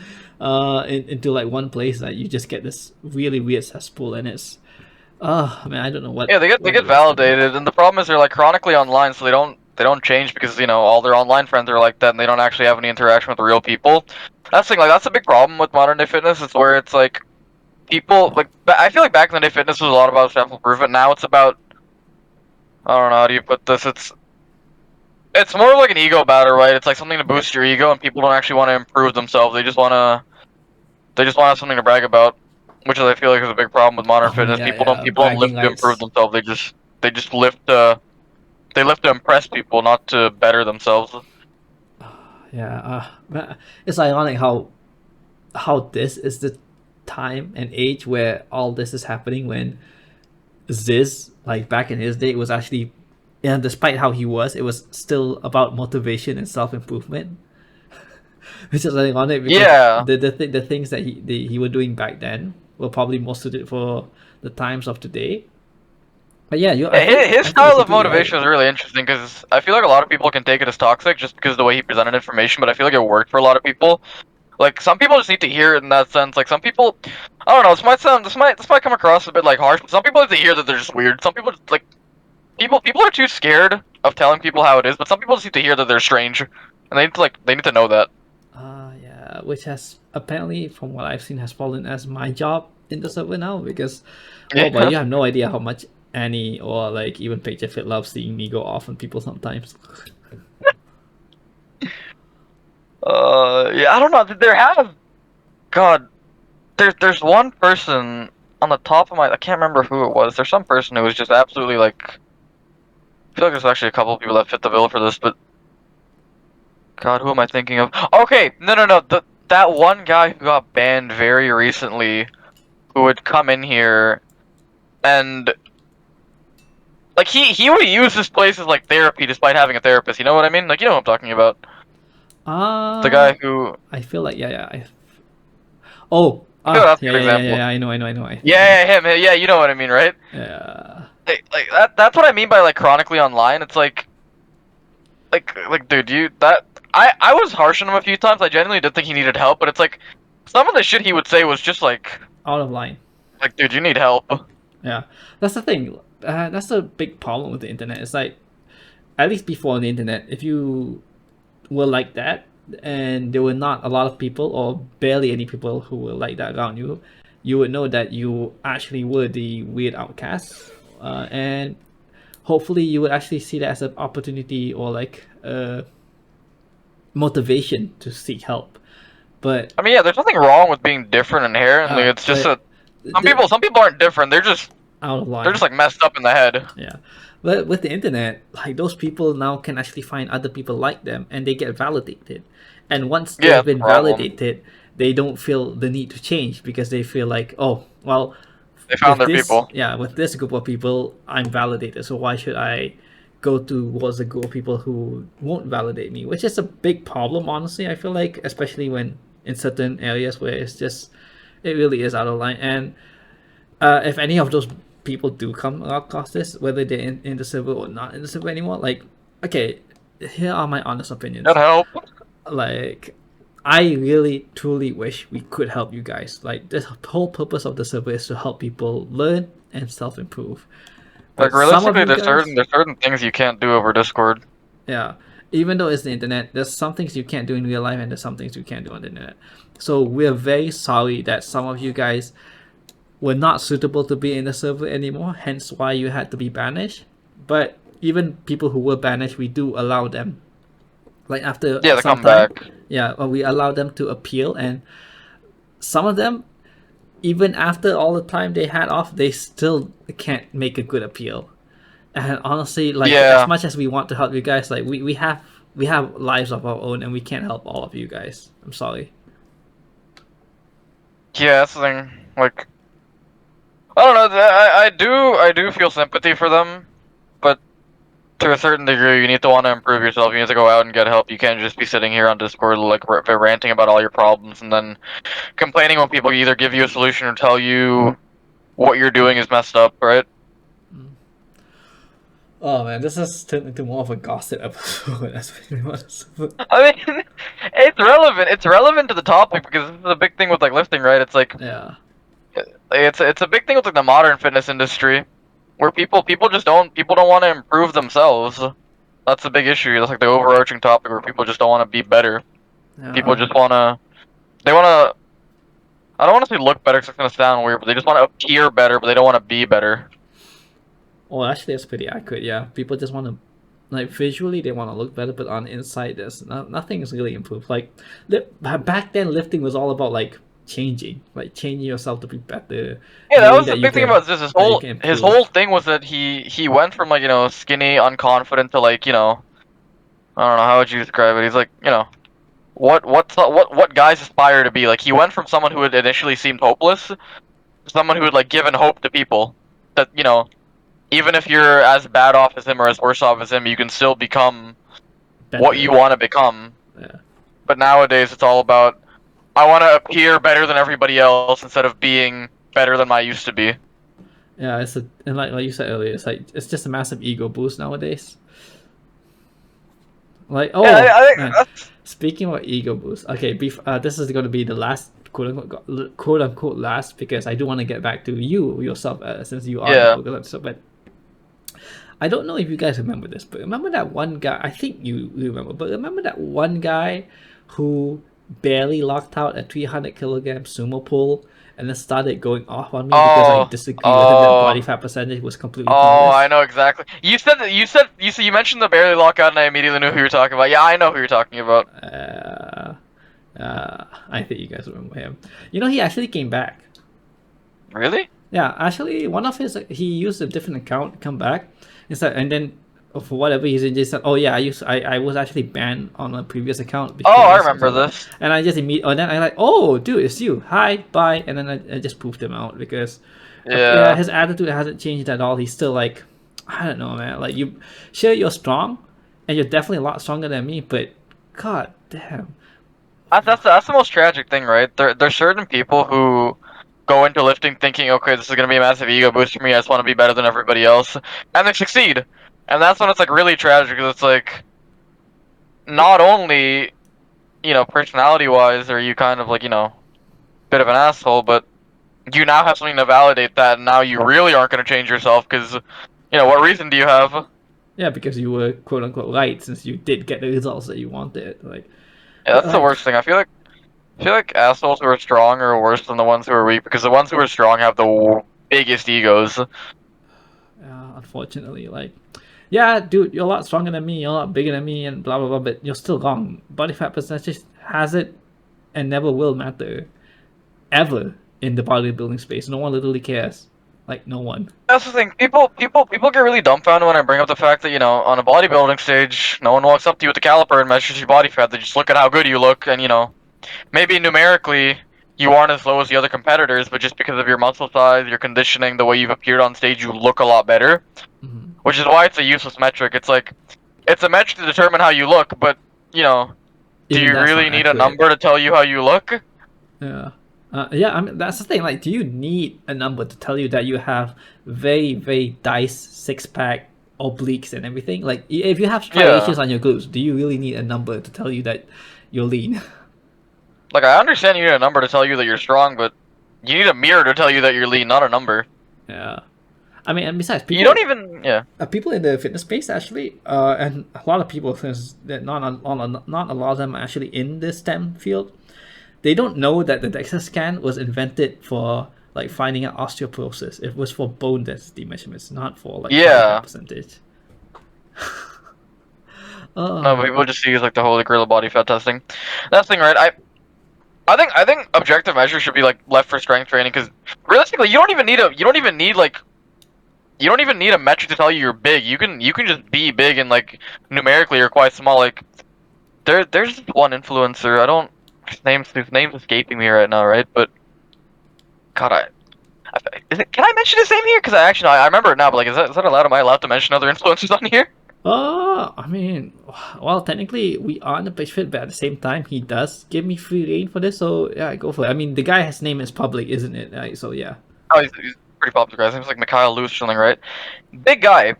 into like one place that you just get this really weird cesspool, and it's man, I don't know Yeah, they what the get rest to do. validated, and the problem is they're like chronically online, so they don't change because you know all their online friends are like that, and they don't actually have any interaction with real people. That's the thing, like that's a big problem with modern day fitness. It's where it's like people like I feel like back in the day fitness was a lot about self improvement. Now it's about I don't know how do you put this. It's more like an ego battle, right? It's like something to boost your ego, and people don't actually want to improve themselves. They just want to have something to brag about, which is I feel like is a big problem with modern Oh fitness. yeah, yeah, People don't bragging lift to improve rights. themselves. They just lift they lift to impress people, not to better themselves. Yeah, it's ironic how this is the time and age where all this is happening when Ziz, like back in his day, it was actually, and despite how he was, it was still about motivation and self improvement. which is ironic because Yeah. the things that he were doing back then were probably more suited for the times of today. But yeah, Yeah, his I think you're style of completely right. motivation was really interesting because I feel like a lot of people can take it as toxic just because of the way he presented information, but I feel like it worked for a lot of people. Like some people just need to hear it in that sense. Like some people, I don't know. This might come across a bit like harsh, but some people need to hear that they're just weird. Some people just, like people are too scared of telling people how it is, but some people just need to hear that they're strange, and they need to know that. Yeah, which has apparently, from what I've seen, has fallen as my job in the server now because, well, but Yeah. you have no idea how much Annie or like even Picturefit loves seeing me go off on people sometimes. Yeah. I don't know. There have God. There's one person on the top of my. I can't remember who it was. There's some person who was just absolutely like. I feel like there's actually a couple of people that fit the bill for this, but God, who am I thinking of? Okay, no. That one guy who got banned very recently, who would come in here and like he would use this place as like therapy despite having a therapist. You know what I mean? Like you know what I'm talking about. The Uh guy who. I feel like yeah. Oh I feel that's a yeah good example. I know Yeah, him. Yeah, you know what I mean, right? yeah. Like that's what I mean by like chronically online. It's like dude, you that I was harsh on him a few times. I genuinely did think he needed help, but it's like some of the shit he would say was just Out of line. like dude, you need help. Yeah, that's the thing. That's the big problem with the internet. It's like at least before the internet, if you were like that, and there were not a lot of people or barely any people who were like that around you, you would know that you actually were the weird outcast, and hopefully you would actually see that as an opportunity or like a motivation to seek help. But I mean, yeah, there's nothing wrong with being different inherently. It's just but that some people aren't different. out of They're line. just like messed up in the head. Yeah. But with the internet, like those people now can actually find other people like them and they get validated. And once Yeah, they've that's the been problem. validated, they don't feel the need to change because they feel like, oh, well, They found their people. with this group of people, I'm validated. So why should I go towards a group of people who won't validate me? Which is a big problem, honestly. I feel like, especially when in certain areas where it really is out of line. And if any of those people do come across this, whether they're in the server or not in the server anymore, like, okay, here are my honest That opinions. help. Like, I really truly wish we could help you guys. Like, the whole purpose of the server is to help people learn and self improve. Like But some of realistically, you guys, there's certain things you can't do over Discord. yeah, even though it's the internet, there's some things you can't do in real life and there's some things you can't do on the internet. So we're very sorry that some of you guys were not suitable to be in the server anymore, hence why you had to be banished. But even people who were banished, we do allow them, like after Yeah, they some come time, back. yeah, we allow them to appeal, and some of them, even after all the time they had off, they still can't make a good appeal. And honestly, like as Yeah, much as we want to help you guys, like we have lives of our own, and we can't help all of you guys. I'm sorry. yeah, that's the thing. Like I don't know. I do feel sympathy for them, but to a certain degree, you need to want to improve yourself. You need to go out and get help. You can't just be sitting here on Discord like ranting about all your problems and then complaining when people either give you a solution or tell you what you're doing is messed up, right? Oh man, this has turned into more of a gossip episode. That's really honest. I mean, it's relevant. It's relevant to the topic because this is a big thing with like lifting, right? It's like Yeah. it's a big thing with like the modern fitness industry where people don't want to improve themselves. That's the big issue. That's like the overarching topic where people just don't want to be better. People Yeah. just they want to. I don't want to say look better because it's gonna sound weird, but they just want to appear better, but they don't want to be better. Oh, actually, that's pretty accurate. Yeah, people just want to, like, visually they want to look better, but on the inside, nothing is really improved. Like, back then, lifting was all about like changing yourself to be better, Yeah, that knowing was the big thing about this. that you can His improve. whole thing was that he went from like skinny, unconfident to like I don't know how would you describe it. He's like what guys aspire to be. Like he went from someone who had initially seemed hopeless to someone who had like given hope to people that even if you're as bad off as him or as worse off as him, you can still become what Better. you want to become. Yeah. But nowadays, it's all about I want to appear better than everybody else instead of being better than I used to be. Yeah, and like you said earlier, it's just a massive ego boost nowadays. Like, Yeah, oh I think man, that's speaking about ego boost, okay, this is going to be the last quote unquote last, because I do want to get back to you yourself, since you are the yeah. focus episode. But I don't know if you guys remember this, but remember that one guy? I think you remember, but remember that one guy who barely locked out a 300 kilogram sumo pull and then started going off on me because I Oh, disagree with him that body oh, fat percentage was completely oh! I pointless. know exactly. You mentioned the barely lockout, and I immediately knew who you were talking about. Yeah, I know who you're talking about. Uh, I think you guys remember him. You know, he actually came back. Really? Yeah, actually, one of his he used a different account to come back instead, and then for whatever reason, just said, "Oh yeah, I was actually banned on a previous account Oh, I because remember blah, blah, blah." this. And I just immediately, oh, then I like, "Oh, dude, it's you. Hi, bye," and then I just poofed him out because, yeah, Yeah. his attitude hasn't changed at all. He's still like, I don't know, man. Like sure you're strong, and you're definitely a lot stronger than me, but god damn. That's the most tragic thing, right? There's certain people who go into lifting thinking, okay, this is gonna be a massive ego boost for me. I just want to be better than everybody else, and they succeed. And that's when it's like really tragic because it's like not only personality wise are you kind of like bit of an asshole, but you now have something to validate that, and now you really aren't going to change yourself because what reason do you have? Yeah, because you were quote unquote right, since you did get the results that you wanted. Like, Yeah, but that's the like, worst thing. I feel like assholes who are strong are worse than the ones who are weak because the ones who are strong have the biggest egos. unfortunately, like, yeah, dude, you're a lot stronger than me, you're a lot bigger than me, and blah blah blah. But you're still wrong. Body fat percentage has it and never will matter ever in the bodybuilding space. No one literally cares. Like, no one. That's the thing. People get really dumbfounded when I bring up the fact that on a bodybuilding stage, no one walks up to you with a caliper and measures your body fat. They just look at how good you look, and maybe numerically you aren't as low as the other competitors, but just because of your muscle size, your conditioning, the way you've appeared on stage, you look a lot better. Mm-hmm. Which is why it's a useless metric. It's like it's a metric to determine how you look, but do Even you that's not really need a accurate. number to tell you how you look? Yeah. Yeah, I mean that's the thing. Like, do you need a number to tell you that you have very, very nice six pack, obliques, and everything? Like, if you have Yeah. striations on your glutes, do you really need a number to tell you that you're lean? Like I understand you need a number to tell you that you're strong, but you need a mirror to tell you that you're lean, not a number. Yeah. I mean, and besides, You don't even yeah. people in the fitness space actually, and a lot of people, since that not a lot of them are actually in the STEM field, they don't know that the DEXA scan was invented for like finding out osteoporosis. It was for bone density measurements, not for like body fat Yeah. percentage. No, but Oh, people just use like the holy grail of body fat testing. That's the thing, right? I think objective measures should be like left for strength training because realistically, you don't even need a metric to tell you you're big. You can just be big and like numerically you're quite small. Like there's one influencer. I don't his name's escaping me right now, right? But God, can I mention his name here? Because I remember it now. But like, is that allowed? Am I allowed to mention other influencers on here? I mean, well, technically we are in the pitch fit, but at the same time, he does give me free reign for this, so yeah, go for it. I mean, the guy's name is public, isn't it? Right, so yeah. Oh, he's a pretty popular guy. His name's like Mikhail Lewis something, right? Big guy.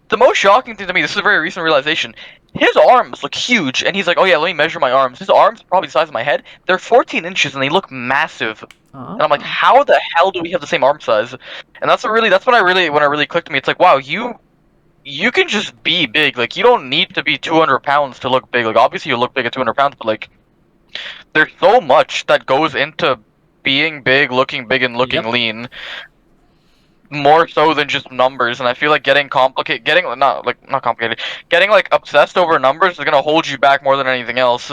The most shocking thing to me, this is a very recent realization. His arms look huge, and he's like, "Oh yeah, let me measure my arms." His arms are probably the size of my head. They're 14 inches, and they look massive. And I'm like, Ah, how the hell do we have the same arm size? And that's when I really clicked to me. It's like, wow, you can just be big. Like you don't need to be 200 pounds to look big. Like obviously you look big at 200 pounds, but like there's so much that goes into being big, and looking yep. lean more so than just numbers. And I feel like not complicated, getting like obsessed over numbers is gonna hold you back more than anything else.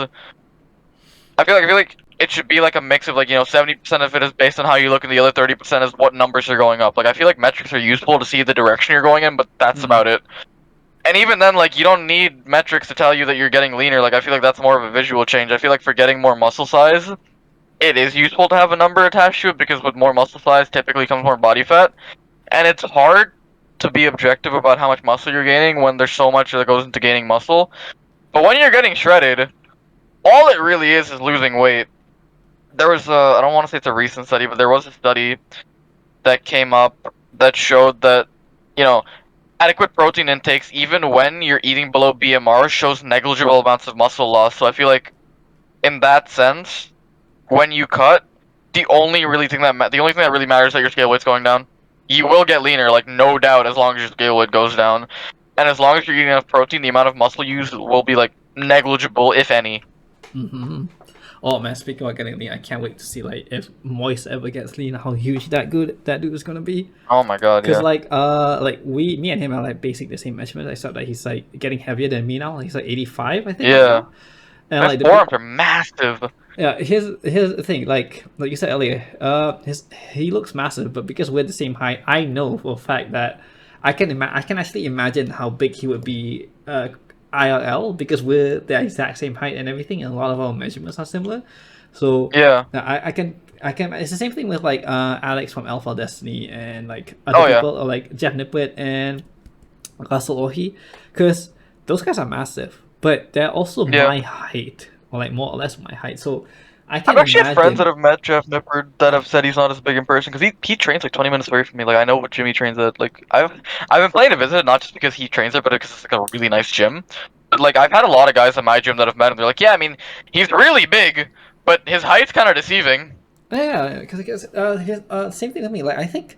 I feel like it should be like a mix of like 70% of it is based on how you look, and the other 30% is what numbers are going up. Like I feel like metrics are useful to see the direction you're going in, but that's Mm, about it. And even then, like you don't need metrics to tell you that you're getting leaner. Like I feel like that's more of a visual change. I feel like for getting more muscle size, it is useful to have a number attached to it because with more muscle size typically comes more body fat. And it's hard to be objective about how much muscle you're gaining when there's so much that goes into gaining muscle. But when you're getting shredded, all it really is losing weight. There was I don't want to say it's a recent study, but there was a study that came up that showed that, you know, adequate protein intakes, even when you're eating below BMR, shows negligible amounts of muscle loss. So I feel like, in that sense, when you cut, the only thing that really matters is that your scale weight's going down. You will get leaner, like no doubt, as long as your scale weight goes down, and as long as you're eating enough protein, the amount of muscle used will be like negligible, if any. Mm-hmm. Oh man, speaking about getting lean, I can't wait to see like if Moist ever gets lean, how huge that dude is gonna be. Oh my god, Cause yeah. like me and him are like basically the same measurement. I saw that he's like getting heavier than me now. He's like 85, I think, right Yeah. now. And My like forearms are massive. yeah, here's the thing. Like you said earlier, he looks massive, but because we're the same height, I know for a fact that I can actually imagine how big he would be IRL because we're the exact same height and everything, and a lot of our measurements are similar. So Yeah. I can. It's the same thing with like Alex from Alpha Destiny and like other Oh yeah. people, or like Jeff Nippert and Russell Ohi, because those guys are massive, but they're also Yeah. my height, or like more or less my height. So I I've can actually had friends that imagine. have met Jeff Nippard that have said he's not as big in person because he trains like 20 minutes away from me. Like I know what gym he trains at. Like I've been planning to visit it, not just because he trains it, but because it's like a really nice gym. But like I've had a lot of guys at my gym that have met him. They're like, yeah, I mean, he's really big, but his height's kind of deceiving. Yeah, because same thing with me. Like I think,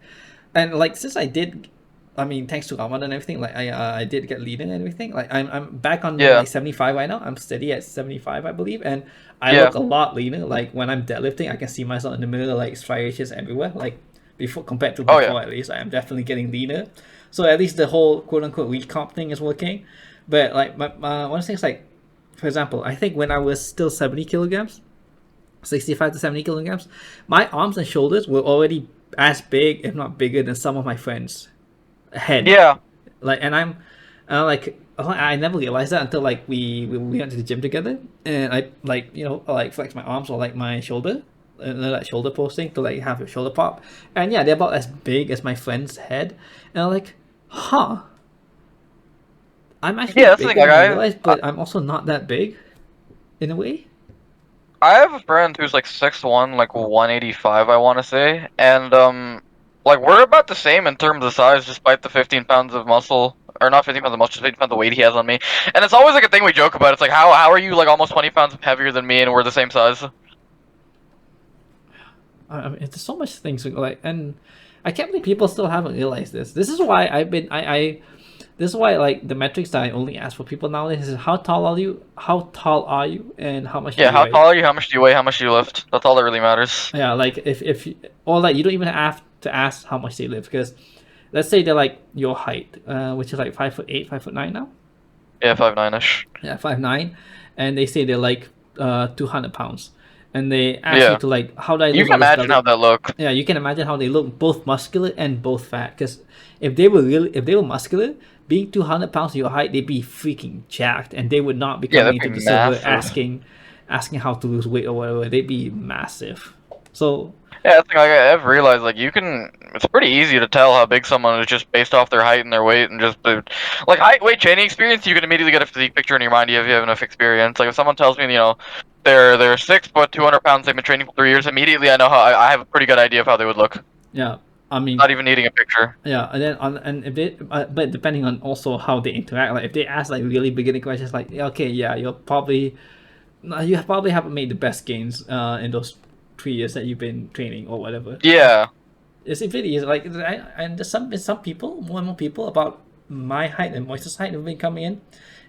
and like since I did, I mean, thanks to Ramadan and everything, like I did get leaner and everything. Like I'm back on Yeah. like 75 right now. I'm steady at 75, I believe, and I Yeah. look a lot leaner. Like when I'm deadlifting, I can see myself in the mirror, like striations everywhere. Like before, compared to Oh yeah. before, at least I am definitely getting leaner. So at least the whole quote unquote recomp thing is working. But like my one thing is like, for example, I think when I was still 70 kilograms, 65 to 70 kilograms, my arms and shoulders were already as big, if not bigger, than some of my friends' head. Yeah. Like, and like, I never realized that until like we went to the gym together, and I like like flex my arms or like my shoulder, like shoulder posting to like have your shoulder pop, and yeah, they're about as big as my friend's head, and I'm like, huh, I'm actually Yeah. That's the thing. bigger Like than I realized, but I'm also not that big, in a way. I have a friend who's like 6'1", like 185, I want to say, and like we're about the same in terms of size, despite the 15 pounds of muscle, or not 15 pounds of muscle, just 15 pounds of weight he has on me. And it's always like a thing we joke about. It's like, how are you like almost 20 pounds heavier than me, and we're the same size? I mean, there's so much things like, and I can't believe people still haven't realized this. This is why I've been I this is why like the metrics that I only ask for people nowadays is how tall are you, and how much do Yeah, you how weigh. tall are you? How much do you weigh? How much do you lift? That's all that really matters. Yeah, like if or like you don't even have to ask how much they live, because let's say they're like your height, which is like 5'8", 5'9" now. Yeah, 5'9"-ish. Yeah, 5'9", and they say they're like 200 pounds, and they ask you Yeah, to like how do I you lose can all this imagine belly. how that look. Yeah, you can imagine how they look both muscular and both fat. Because if they were muscular, being 200 pounds of your height, they'd be freaking jacked, and they would not be Yeah, coming that'd into be the server massive. asking how to lose weight or whatever. They'd be massive. So Yeah, that's the thing. I've realized like you can. It's pretty easy to tell how big someone is just based off their height and their weight, and just like height, weight, training experience. You can immediately get a physique picture in your mind if you have enough experience. Like if someone tells me, they're 6 foot, 200 pounds, they've been training for 3 years. Immediately, I know how I have a pretty good idea of how they would look. yeah, I mean Not even needing a picture. yeah, and then and if they but depending on also how they interact, like if they ask like really beginning questions, like yeah, okay, yeah, you probably haven't made the best gains in those 3 years that you've been training or whatever. Yeah, It really is like, and there's some people, more and more people about my height and Moise's height have been coming in,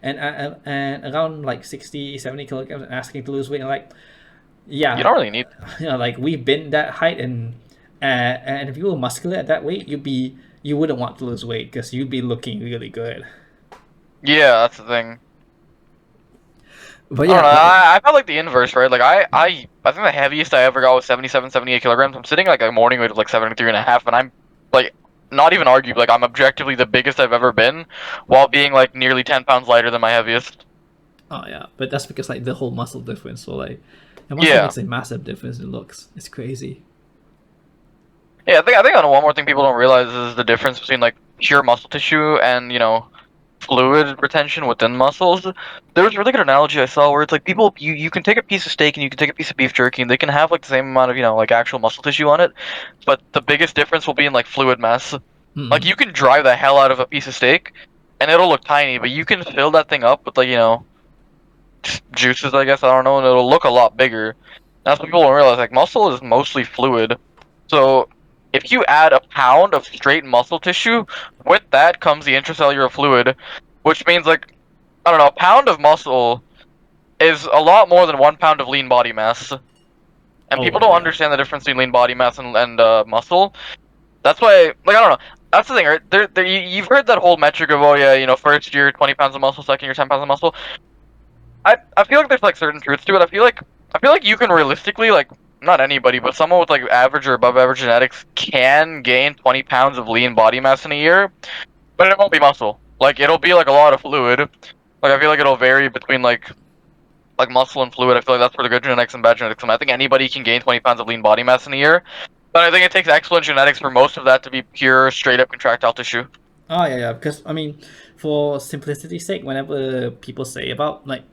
and around like 60, 70 kilograms and asking to lose weight. And like, you yeah, don't really need. like we've been that height, and if you were muscular at that weight, you wouldn't want to lose weight because you'd be looking really good. Yeah, that's the thing. But I don't know. yeah, I felt like the inverse, right? Like I think the heaviest I ever got was 77, 78 kilograms. I'm sitting like a morning weight of like 73 and a half, and I'm like not even arguably like I'm objectively the biggest I've ever been, while being like nearly 10 pounds lighter than my heaviest. oh yeah, but that's because like the whole muscle difference. So like, the muscle Yeah, makes a massive difference in looks. It's crazy. yeah. I think one more thing people don't realize is the difference between like pure muscle tissue and fluid retention within muscles. There was a really good analogy I saw where it's like people you can take a piece of steak and you can take a piece of beef jerky and they can have like the same amount of like actual muscle tissue on it, but the biggest difference will be in like fluid mass. Like Mm-hmm. you can dry the hell out of a piece of steak and it'll look tiny, but you can fill that thing up with like juices, I guess, I don't know, and it'll look a lot bigger. That's what people don't realize. Like muscle is mostly fluid, so if you add a pound of straight muscle tissue, with that comes the intracellular fluid, which means like I don't know, a pound of muscle is a lot more than 1 pound of lean body mass, and people Oh don't yeah. understand the difference between lean body mass and muscle. That's why, like I don't know. That's the thing, right? You've heard that whole metric of, oh yeah, first year 20 pounds of muscle, second year 10 pounds of muscle. I feel like there's like certain truths to it. I feel like you can realistically, like, not anybody, but someone with like average or above average genetics can gain 20 pounds of lean body mass in a year, but it won't be muscle. Like it'll be like a lot of fluid. Like I feel like it'll vary between like muscle and fluid. I feel like that's where the good genetics and bad genetics come. I think anybody can gain 20 pounds of lean body mass in a year, but I think it takes excellent genetics for most of that to be pure, straight up contractile tissue. Oh yeah, yeah. Because I mean, for simplicity's sake, whenever people say about like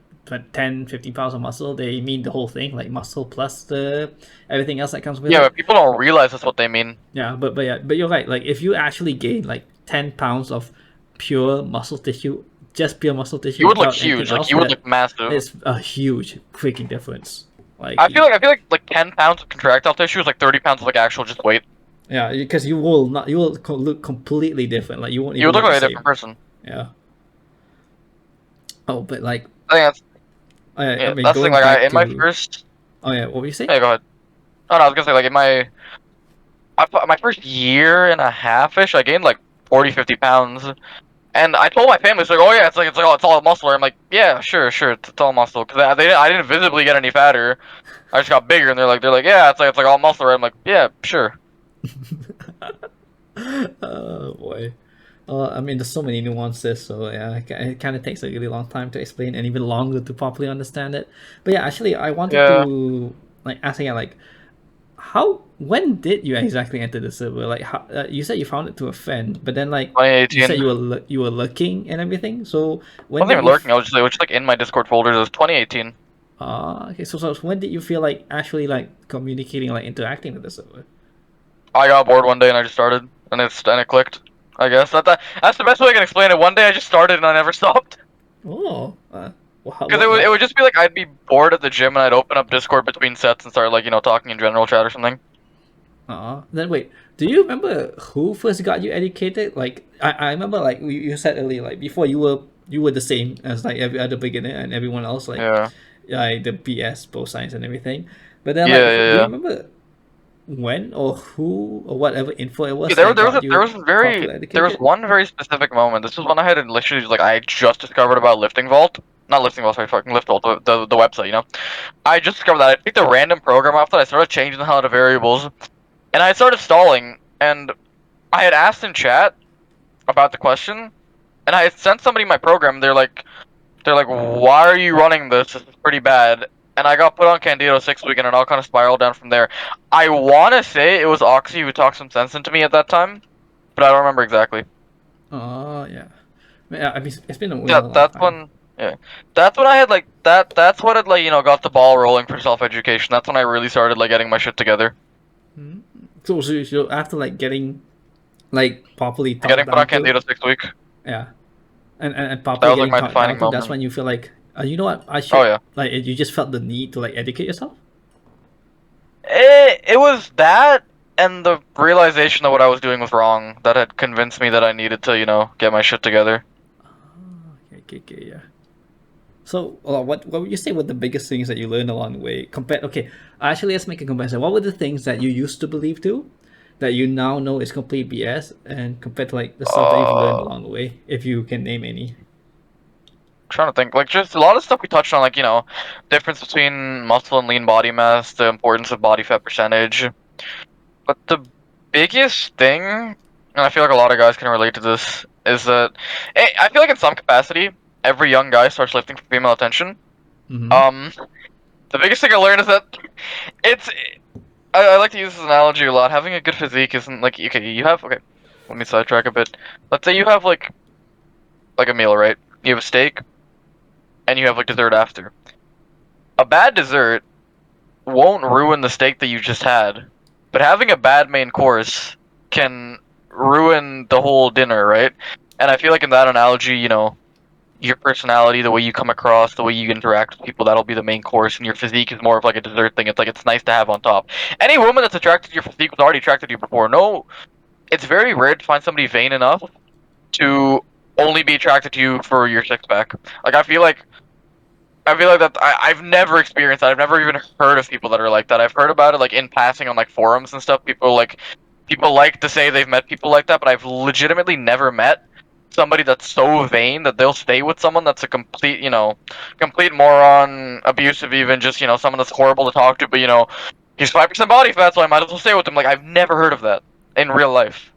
10, 15 pounds of muscle, they mean the whole thing, like muscle plus the everything else that comes with Yeah, it. but people don't realize that's what they mean. Yeah, but yeah, but you're right. Like if you actually gain like 10 pounds of pure muscle tissue, just pure muscle tissue You would look without anything huge. Like else, you would that look massive. is a huge freaking difference. Like I feel like 10 pounds of contractile tissue is like 30 pounds of like actual just weight. yeah, because you will not, you will look completely different. Like you won't You would even look look the like a different same. person. Yeah. Oh, but like I think that's I yeah. mean, That's the thing. going Like back in my to first. oh yeah, what were you saying? Yeah, go ahead. Oh no, I was gonna say like in my first year and a half ish, I gained like 40, 50 pounds. And I told my family, it's like, oh yeah, it's all muscle. I'm like, yeah, sure, it's all muscle. Cause I didn't visibly get any fatter. I just got bigger, and they're like, yeah, it's like all muscle. I'm like, yeah, sure. Oh boy. I mean, there's so many nuances, so yeah, it kind of takes a really long time to explain and even longer to properly understand it. But yeah, actually, I wanted Yeah, to like ask again, like, when did you exactly enter the server? Like, how, you said you found it to a friend, but then like you 2018. said I you were looking and everything. So when wasn't did even you? lurking. I was just like in my Discord folders. It was 2018. Okay. So when did you feel like actually like communicating, like interacting with the server? I got bored one day and I just started, and it clicked. I guess that's the best way I can explain it. One day I just started and I never stopped. Oh, Because it would what? it would just be like I'd be bored at the gym and I'd open up Discord between sets and start like talking in general chat or something. Then wait, do you remember who first got you educated? Like I remember like you said earlier, like before you were the same as like every other beginner and everyone else, Yeah. like the BS, both science and everything. But then like Yeah, yeah, do you yeah. remember when or who or whatever info it Yeah, was there, that there was got a, there you was a very properly there was educated? one very specific moment. This was when I had literally like I just discovered about lifting vault, not lifting vault, sorry, fucking lift vault, the website. I just discovered that I picked a random program off that. I started changing the hell out of variables, and I started stalling. And I had asked in chat about the question, and I had sent somebody my program. They're like, why are you running this? This is pretty bad. And I got put on Candido 6 week, and it all kind of spiraled down from there. I want to say it was Oxy who talked some sense into me at that time, but I don't remember exactly. Oh yeah. Yeah, I mean it's been a Yeah, real long that's time. when. Yeah, that's when I had like that. That's what it like got the ball rolling for self education. That's when I really started like getting my shit together. So after like getting like properly talked Getting put on down to, Candido 6 week. yeah, and That properly was like getting my talked down defining to, that's moment. when you feel like, you know what, I Oh should yeah. like you just felt the need to like educate yourself. It was that and the realization that what I was doing was wrong that had convinced me that I needed to get my shit together. Okay, yeah. So what would you say were the biggest things that you learned along the way compared? Okay, actually let's make a comparison. What were the things that you used to believe to that you now know is complete BS, and compared to like the stuff that you've learned Uh, along the way, if you can name any? Trying to think like just a lot of stuff we touched on like difference between muscle and lean body mass, the importance of body fat percentage. But the biggest thing, and I feel like a lot of guys can relate to this, is that I feel like in some capacity, every young guy starts lifting for female attention. Mm-hmm. Um, the biggest thing I learned is that it's. I like to use this analogy a lot. Having a good physique isn't like okay. You have okay. Let me sidetrack a bit. Let's say you have like like a meal, right? You have a steak, and you have like dessert after. A bad dessert won't ruin the steak that you just had, but having a bad main course can ruin the whole dinner, right? And I feel like in that analogy, your personality, the way you come across, the way you interact with people, that'll be the main course, and your physique is more of like a dessert thing. It's like it's nice to have on top. Any woman that's attracted to your physique was already attracted to you before. No, it's very rare to find somebody vain enough to only be attracted to you for your six pack. Like I feel like that I've never experienced that. I've never even heard of people that are like that. I've heard about it like in passing on like forums and stuff. People like to say they've met people like that, but I've legitimately never met somebody that's so vain that they'll stay with someone that's a complete moron, abusive, even just someone that's horrible to talk to. But he's 5% body fat, so I might as well stay with him. Like I've never heard of that in real life.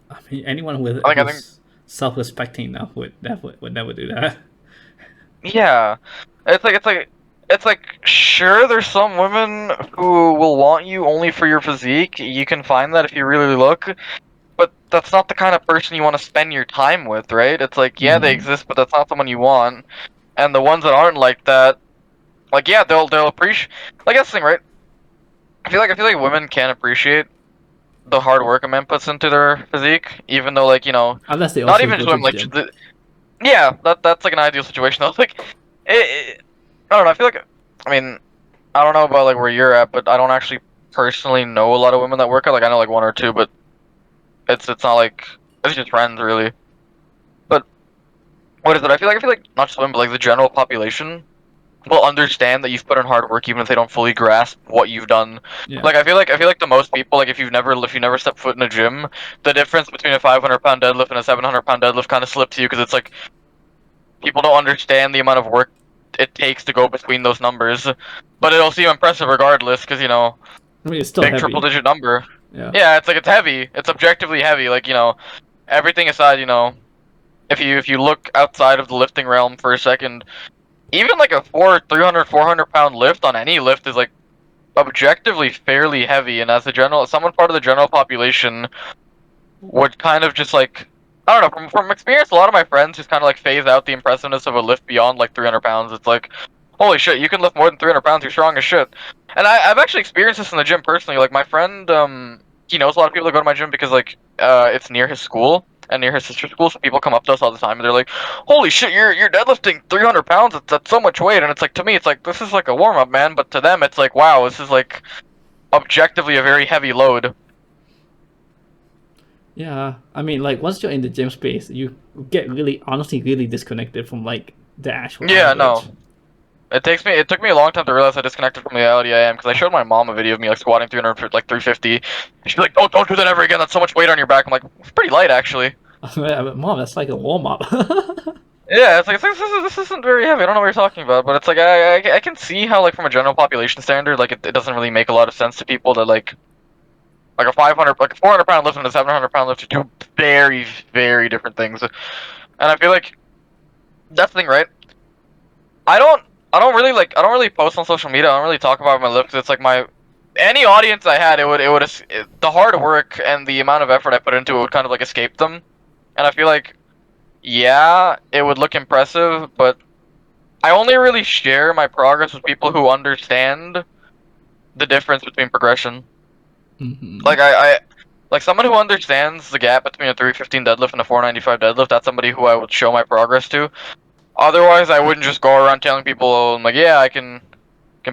I mean, anyone with I think who's self-respecting enough would never do that. yeah, it's like sure there's some women who will want you only for your physique. You can find that if you really look, but that's not the kind of person you want to spend your time with, right? It's like yeah, they exist, but that's not someone you want. And the ones that aren't like that, like yeah, they'll appreciate. Like that's the thing, right? I feel like women can't appreciate the hard work a man puts into their physique, even though like Unless they not also even go just to women the like gym. yeah, that's like an ideal situation though. Like I don't know. I feel like I mean I don't know about like where you're at, but I don't actually personally know a lot of women that work out. Like I know like one or two, but it's not like it's just friends really. But what is it? I feel like not just women, but like the general population will understand that you've put in hard work, even if they don't fully grasp what you've done. Yeah. Like I feel like the most people, like if you never step foot in a gym, the difference between a 500-pound deadlift and a 700-pound deadlift kind of slips you because it's like people don't understand the amount of work it takes to go between those numbers. But it'll seem impressive regardless, because I mean, it's still big triple heavy. digit number. Yeah. Yeah, it's like it's heavy. It's objectively heavy. Like everything aside, if you look outside of the lifting realm for a second, even like a 400 pound lift on any lift is like objectively fairly heavy. And as someone part of the general population would kind of just like I don't know from experience. A lot of my friends just kind of like phase out the impressiveness of a lift beyond like 300 pounds. It's like, holy shit, you can lift more than 300 pounds. You're strong as shit. And I've actually experienced this in the gym personally. Like my friend, he knows a lot of people that go to my gym because like it's near his school and near his sister's school, so people come up to us all the time and they're like, "Holy shit, you're deadlifting 300 pounds. That's so much weight." And it's like to me, it's like this is like a warm up, man. But to them, it's like, wow, this is like objectively a very heavy load. Yeah. I mean, like once you're in the gym space, you get really, honestly, really disconnected from like the actual Yeah, average. no. It took me a long time to realize I disconnected from the reality I am because I showed my mom a video of me like squatting 300 for like 350. And she's like, "Don't do that ever again. That's so much weight on your back." I'm like, "It's pretty light actually." Mom, that's like a warm up. Yeah, it's like this isn't very heavy. I don't know what you're talking about, but it's like I can see how like from a general population standard, like it doesn't really make a lot of sense to people that like a 500 like a 400-pound lift and a 700-pound lift are two very very different things. And I feel like that's the thing, right? I don't I don't really post on social media. I don't really talk about my lift 'cause it's like my any audience I had, the hard work and the amount of effort I put into it would kind of like escape them. And I feel like yeah, it would look impressive, but I only really share my progress with people who understand the difference between progression. Hmm. Like I like someone who understands the gap between a 315 deadlift and a 495 deadlift. That's somebody who I would show my progress to. Otherwise, I wouldn't just go around telling people, oh, I'm like, yeah, I can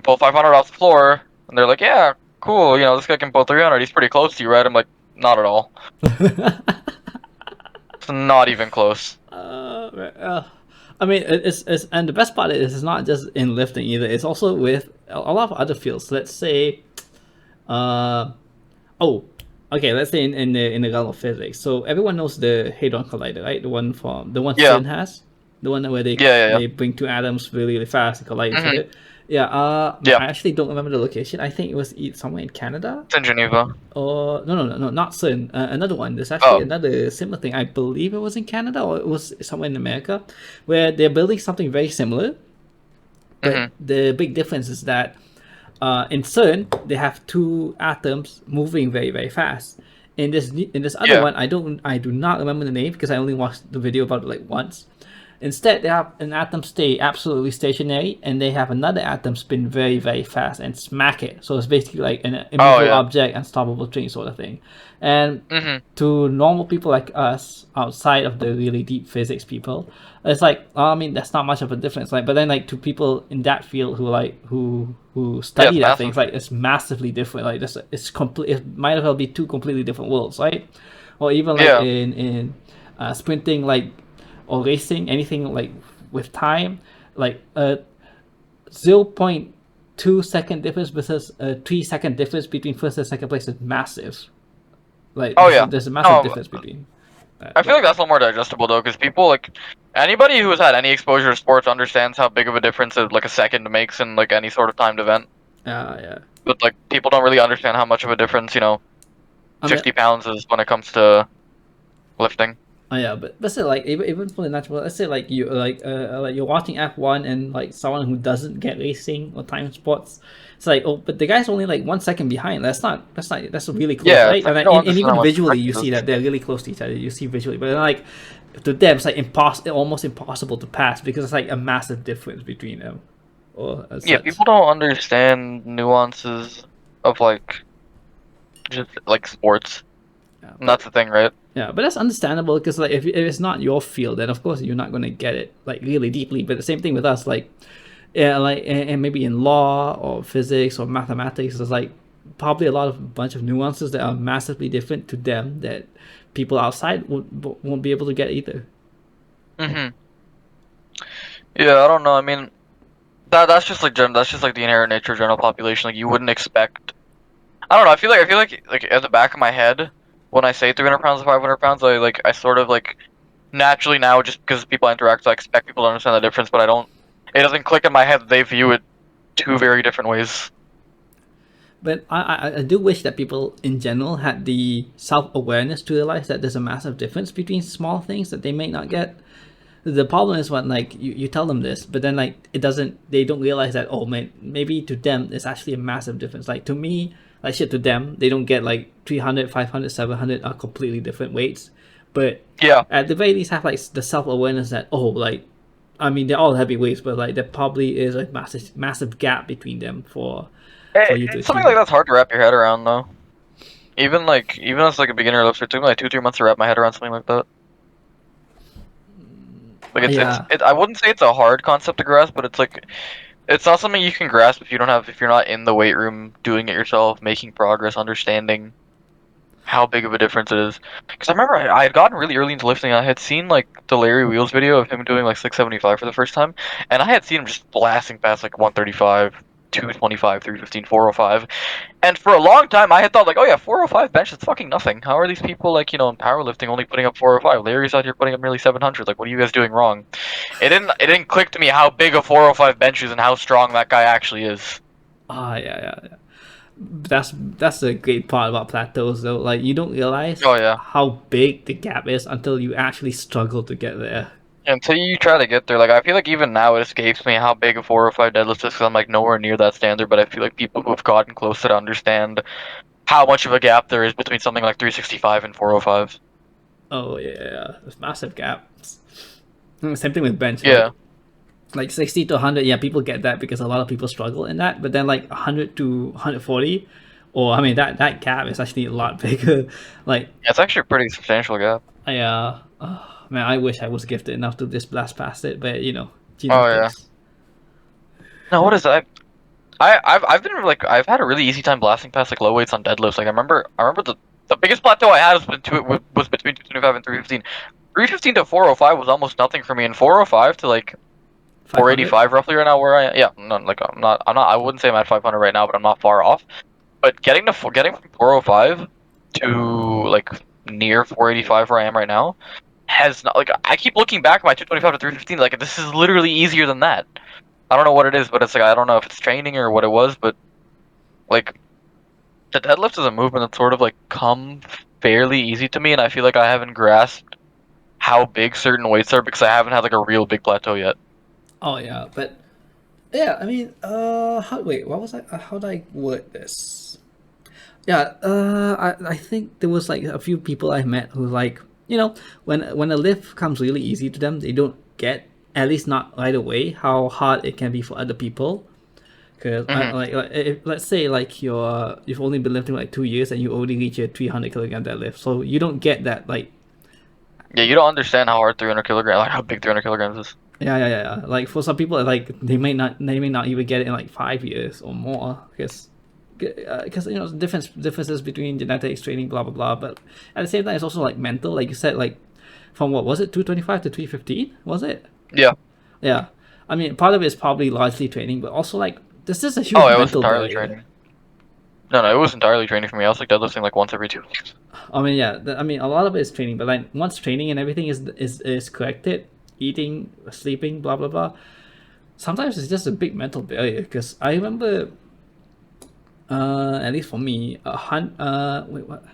pull 500 off the floor, and they're like, yeah, cool, this guy can pull 300. He's pretty close to you, right? I'm like, not at all. It's not even close. I mean, it's and the best part is it's not just in lifting either. It's also with a lot of other fields. Let's say, uh, oh, okay. Let's say in the realm of physics. So everyone knows the Hadron Collider, right? The one Yeah, CERN has, the one where they yeah, yeah, yeah. they bring two atoms really really fast and collide each Mhm. other. Yeah. Yeah, I actually don't remember the location. I think it was somewhere in Canada. it's in Geneva. Or no, not CERN. Another one. There's actually Oh. another similar thing. I believe it was in Canada or it was somewhere in America, where they're building something very similar. But Mhm. the big difference is that in CERN they have two atoms moving very very fast. in this other Yeah. one, I do not remember the name because I only watched the video about it like once. Instead, they have an atom stay absolutely stationary, and they have another atom spin very, very fast and smack it. So it's basically like an Oh immovable yeah. object, unstoppable train sort of thing. And Mhm. to normal people like us, outside of the really deep physics people, it's like, I mean, that's not much of a difference. Like, but then like to people in that field who Yeah, study it's that thing, massive. it's like it's massively different. Like this, it's complete. It might as well be two completely different worlds, right? Or even like Yeah. in sprinting, like or racing, anything like with time, like a 0.2 second difference versus a 3 second difference between first and second place is massive. Like Oh yeah. there's a massive No, difference between that. I feel But like that's a little more digestible though, because people like anybody who has had any exposure to sports understands how big of a difference like a second makes in like any sort of timed event. yeah, But like people don't really understand how much of a difference I mean, 50 pounds is when it comes to lifting. yeah, but still, like even for the natural, let's say like you're watching F1 and like someone who doesn't get racing or time sports, it's like, oh, but the guy's only like 1 second behind. That's really close, Yeah, right? it's like And, you don't and understand even how much visually, you perspective see is. that they're really close to each other. You see visually, but then, like to them, it's like almost impossible to pass because it's like a massive difference between them, or as Yeah, such. people don't understand nuances of like just like sports. Yeah, And that's the thing, right? yeah, but that's understandable because like if it's not your field, then of course you're not gonna get it like really deeply. But the same thing with us, like yeah, like and maybe in law or physics or mathematics, there's like probably a lot of bunch of nuances that are massively different to them that people outside won't be able to get either. Mhm. Yeah, I don't know. I mean, that's just like that's just like the inherent nature of general population. Like you wouldn't expect. I don't know. I feel like at the back of my head when I say 300 pounds to 500 pounds, I sort of like naturally now just because people I interact, with, I expect people to understand the difference, but I don't. It doesn't click in my head that they view it two very different ways. But I do wish that people in general had the self awareness to realize that there's a massive difference between small things that they may not get. The problem is when like you tell them this, but then like it doesn't, they don't realize that, oh man, maybe to them it's actually a massive difference. Like to me, like shit, to them they don't get like 300, 500, 700 are completely different weights, but Yeah. at the very least have like the self-awareness that, oh, like I mean they're all heavy weights, but like there probably is a massive gap between them for you to It's something achieve like it. that's hard to wrap your head around though. Even as like a beginner lifter, it took me like 2-3 months to wrap my head around something like that. Like Yeah. I wouldn't say it's a hard concept to grasp, but it's like it's not something you can grasp if you're not in the weight room doing it yourself, making progress, understanding how big of a difference it is. Because I remember I had gotten really early into lifting. I had seen like the Larry Wheels video of him doing like 675 for the first time, and I had seen him just blasting past like 135, 225, 315, 405. And for a long time, I had thought like, oh yeah, 405 bench, that's fucking nothing. How are these people like in powerlifting only putting up 405? Larry's out here putting up nearly 700. Like, what are you guys doing wrong? It didn't click to me how big a 405 bench is and how strong that guy actually is. Yeah. That's a great part about plateaus though. Like you don't realize Oh yeah. how big the gap is until you actually struggle to get there. Until you try to get there, like I feel like even now it escapes me how big a 405 deadlift is because I'm like nowhere near that standard. But I feel like people who have gotten closer to understand how much of a gap there is between something like 365 and 405. Oh yeah, there's massive gaps. Same thing with bench, Yeah. like 60 to 100. Yeah, people get that because a lot of people struggle in that. But then like 100 to 140, or I mean that gap is actually a lot bigger. Like Yeah, it's actually a pretty substantial gap. man, I wish I was gifted enough to just blast past it, but Oh yeah. genetics. No, what is that? I've been like I've had a really easy time blasting past like low weights on deadlifts. Like I remember the biggest plateau I had was between 225 and 315. 315 to 405 was almost nothing for me, and 405 to like 500. 485 roughly right now where I am. Yeah, no, like I wouldn't say I'm at 500 right now, but I'm not far off. But getting from 405 to like near 485 where I am right now has not like I keep looking back at my 225 to 315 like this is literally easier than that. I don't know what it is, but it's like I don't know if it's training or what it was, but like the deadlift is a movement that's sort of like come fairly easy to me, and I feel like I haven't grasped how big certain weights are because I haven't had like a real big plateau yet. Oh yeah, but yeah, I mean, wait, what was I? How did I word this? Yeah, I think there was like a few people I met who like, when a lift comes really easy to them, they don't get, at least not right away, how hard it can be for other people. Because Hmm. like if, let's say like you've only been lifting like 2 years and you only reach a 300 kilogram deadlift, so you don't get that like. Yeah, you don't understand how hard 300 kilograms, like how big 300 kilograms is. Yeah. Like for some people, like they may not even get it in like 5 years or more, because differences between genetics, training, blah blah blah. But at the same time, it's also like mental, like you said, like from what was it, 225 to 315, was it? Yeah. Yeah, I mean, part of it is probably largely training, but also like there's just a Oh, huge it was mental entirely barrier. training. No, it was entirely training for me. I was like deadlifting like once every 2 weeks. I mean, yeah, I mean, a lot of it is training, but like once training and everything is corrected, eating, sleeping, blah blah blah. Sometimes it's just a big mental barrier because I remember, at least for me, wait, what?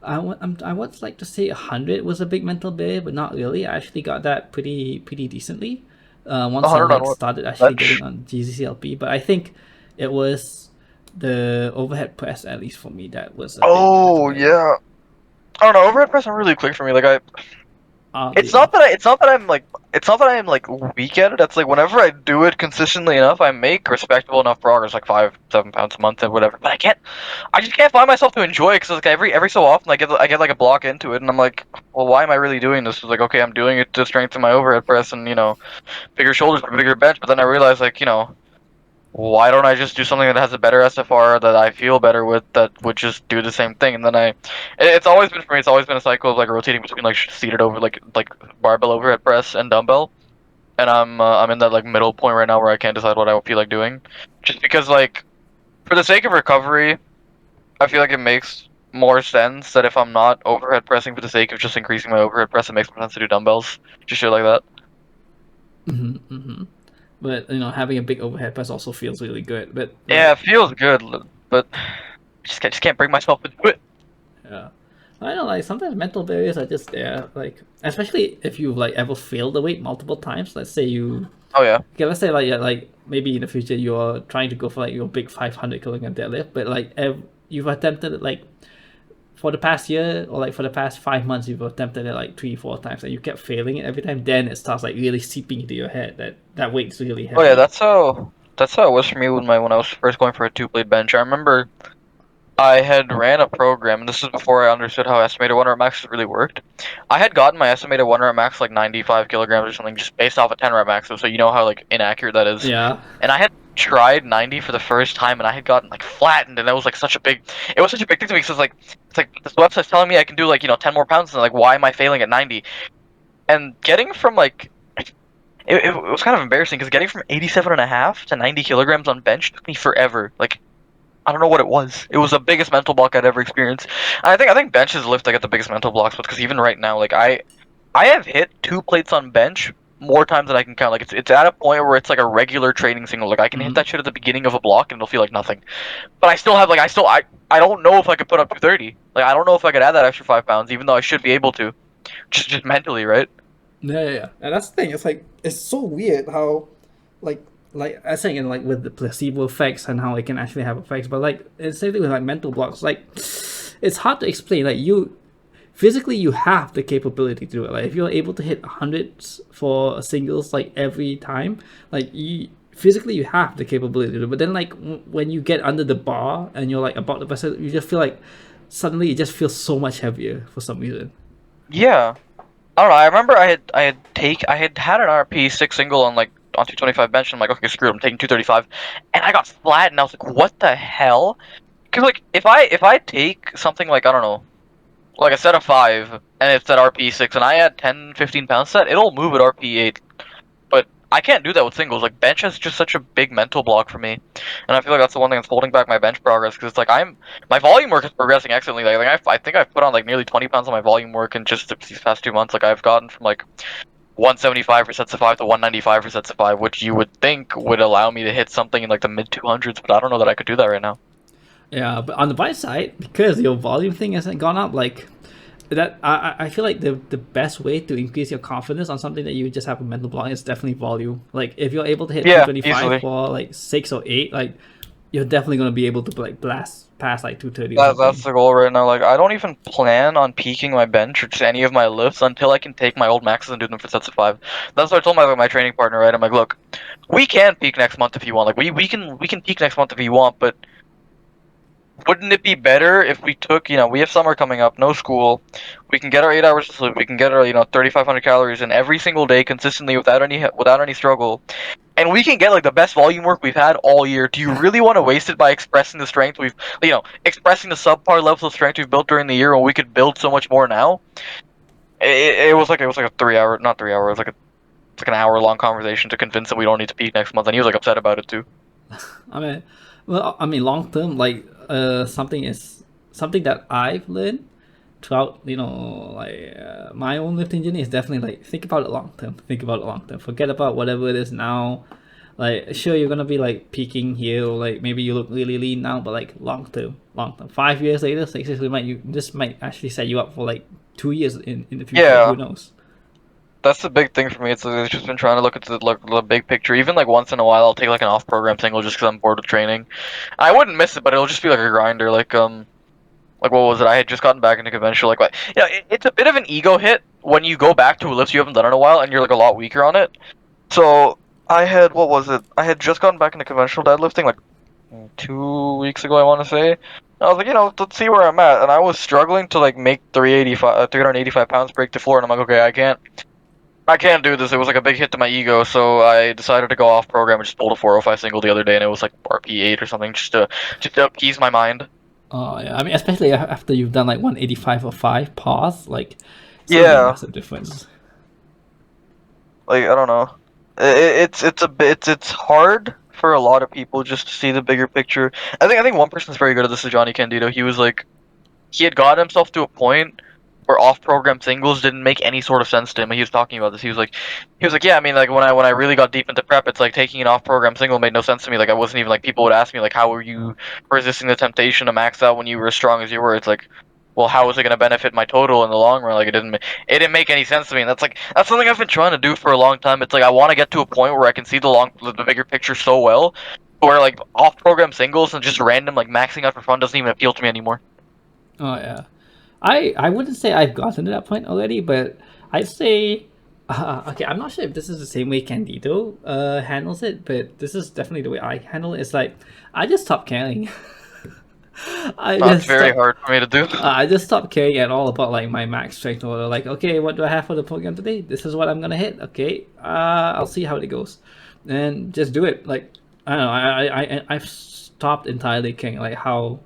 I would like to say 100 was a big mental barrier, but not really. I actually got that pretty decently. Once I 100 on like what? started actually getting Bench? on GCCLP, but I think it was the overhead press, at least for me, that was a big mental Oh barrier. yeah. I don't know. Overhead press don't really click for me. Like Oddly enough. it's not that I'm like weak at it. It's like whenever I do it consistently enough, I make respectable enough progress, like 5, 7 pounds a month and whatever. But I just can't find myself to enjoy it because like every so often I get like a block into it, and I'm like, well, why am I really doing this? It's like, okay, I'm doing it to strengthen my overhead press and bigger shoulders, bigger bench. But then I realize like why don't I just do something that has a better SFR that I feel better with that would just do the same thing? And then it's always been for me. It's always been a cycle of like rotating between like seated over like barbell overhead press and dumbbell. And I'm in that like middle point right now where I can't decide what I feel like doing, just because like for the sake of recovery, I feel like it makes more sense that if I'm not overhead pressing for the sake of just increasing my overhead press, it makes more sense to do dumbbells, just shit like that. But having a big overhead press also feels really good. But Yeah, like, it feels good, but just can't bring myself to do it. yeah, I know, like sometimes mental barriers are just there. Like especially if you've like ever failed the weight multiple times. Let's say you, Oh yeah. okay, let's say like yeah, like maybe in the future you're trying to go for like your big 500 kilogram deadlift, but like you've attempted it like for the past year or like for the past 5 months you've attempted it like 3 4 times and you kept failing it every time. Then it starts like really seeping into your head that that weight's really Oh yeah, heavy. that's how it was for me when I was first going for a 2 plate bench. I remember I had ran a program, and this is before I understood how estimated 1 rep max really worked. I had gotten my estimated 1 rep max like 95 kilograms or something, just based off a 10 rep max. So you know how like inaccurate that is. Yeah. And I had tried 90 for the first time, and I had gotten like flattened, and that was like it was such a big thing to me. Because it's like this website's telling me I can do like 10 more pounds, and like why am I failing at 90? And getting from like it was kind of embarrassing because getting from 87 and a half to 90 kilograms on bench took me forever. Like I don't know what it was. It was the biggest mental block I'd ever experienced. And I think bench is the lift I get the biggest mental blocks with because even right now, like I have hit 2 plates on bench more times than I can count. Like it's at a point where it's like a regular training single. Like I can hit that shit at the beginning of a block and it'll feel like nothing. But I still have like I don't know if I could put up 230. Like I don't know if I could add that extra 5 pounds, even though I should be able to. Just mentally, right? Yeah. And that's the thing. It's like it's so weird how, like, I was saying, like with the placebo effects and how it can actually have effects. But like it's same thing with like mental blocks. Like it's hard to explain. Like you physically you have the capability to do it. Like if you're able to hit hundreds for singles like every time, like you physically you have the capability to do it. But then like when you get under the bar and you're like about to press it, you just feel like suddenly it just feels so much heavier for some reason. Yeah. I don't know. I remember I had an RP 6 single on 225 bench. And I'm like, okay, screw it. I'm taking 235, and I got flat, and I was like, what the hell? Because like if I take something like I don't know, like a set of 5, and it's at RP 6, and I add 10, 15 pounds set, it'll move at RP 8. But I can't do that with singles. Like bench is just such a big mental block for me, and I feel like that's the one thing that's holding back my bench progress. Because it's like my volume work is progressing excellently. I think I've put on like nearly 20 pounds on my volume work in just these past 2 months. Like I've gotten from like 175 for sets of 5 to 195 for sets of 5, which you would think would allow me to hit something in like the mid 200s, but I don't know that I could do that right now. Yeah, but on the bright side, because your volume thing hasn't gone up, like that, I feel like the best way to increase your confidence on something that you just have a mental block is definitely volume. Like if you're able to hit Yeah, 225 easily. for like 6 or 8, like you're definitely gonna be able to like blast past like 230 or That's something. the goal right now. Like, I don't even plan on peaking my bench or just any of my lifts until I can take my old maxes and do them for sets of 5. That's what I told my training partner, right? I'm like, look, we can peak next month if you want. Like, we can peak next month if you want, but wouldn't it be better if we took, we have summer coming up, no school, we can get our 8 hours of sleep, we can get our 3,500 calories in every single day consistently without any struggle, and we can get like the best volume work we've had all year. Do you really want to waste it by expressing the strength expressing the subpar levels of strength we've built during the year when we could build so much more now? It was like a 3 hour, not 3 hour, it was like an hour long conversation to convince him we don't need to peak next month, and he was like upset about it too. I mean, well, I mean, long term, like something that I've learned throughout, like my own lifting journey is definitely like think about it long term. Think about it long term. Forget about whatever it is now. Like, sure, you're gonna be like peaking here, or like maybe you look really lean now, but like long term. 5 years later, 6 years later, this might actually set you up for like 2 years in the future. Who Yeah. knows? That's the big thing for me. It's just been trying to look at the big picture. Even like once in a while, I'll take like an off-program single just because I'm bored with training. I wouldn't miss it, but it'll just be like a grinder. Like what was it? I had just gotten back into conventional. It's a bit of an ego hit when you go back to a lift you haven't done in a while and you're like a lot weaker on it. So I had what was it? I had just gotten back into conventional deadlifting like 2 weeks ago, I want to say. I was like, let's see where I'm at, and I was struggling to like make 385 pounds break the floor, and I'm like, okay, I can't do this. It was like a big hit to my ego, so I decided to go off program and just pulled a 405 single the other day, and it was like RP8 or something, just to appease my mind. Oh yeah, I mean, especially after you've done like 185 or 5 pause, like it's gonna be a Yeah, massive difference. like I don't know. It's a bit it's hard for a lot of people just to see the bigger picture. I think one person's very good at this is Johnny Candido. He was like he had got himself to a point where off-program singles didn't make any sort of sense to him. He was talking about this. He was like, yeah, I mean, like when I really got deep into prep, it's like taking an off-program single made no sense to me. Like I wasn't even like people would ask me like, how were you resisting the temptation to max out when you were as strong as you were? It's like, well, how was it going to benefit my total in the long run? Like it didn't make any sense to me. And that's something I've been trying to do for a long time. It's like I want to get to a point where I can see the bigger picture so well, where like off-program singles and just random like maxing out for fun doesn't even appeal to me anymore. Oh yeah, I wouldn't say I've gotten to that point already, but I'd say okay. I'm not sure if this is the same way Candido handles it, but this is definitely the way I handle it. It's like I just stopped caring. I That's just very stopped. hard for me to do. I just stopped caring at all about like my max strength or like okay, what do I have for the program today? This is what I'm gonna hit. Okay, I'll see how it goes, and just do it. Like I don't know. I've stopped entirely caring like how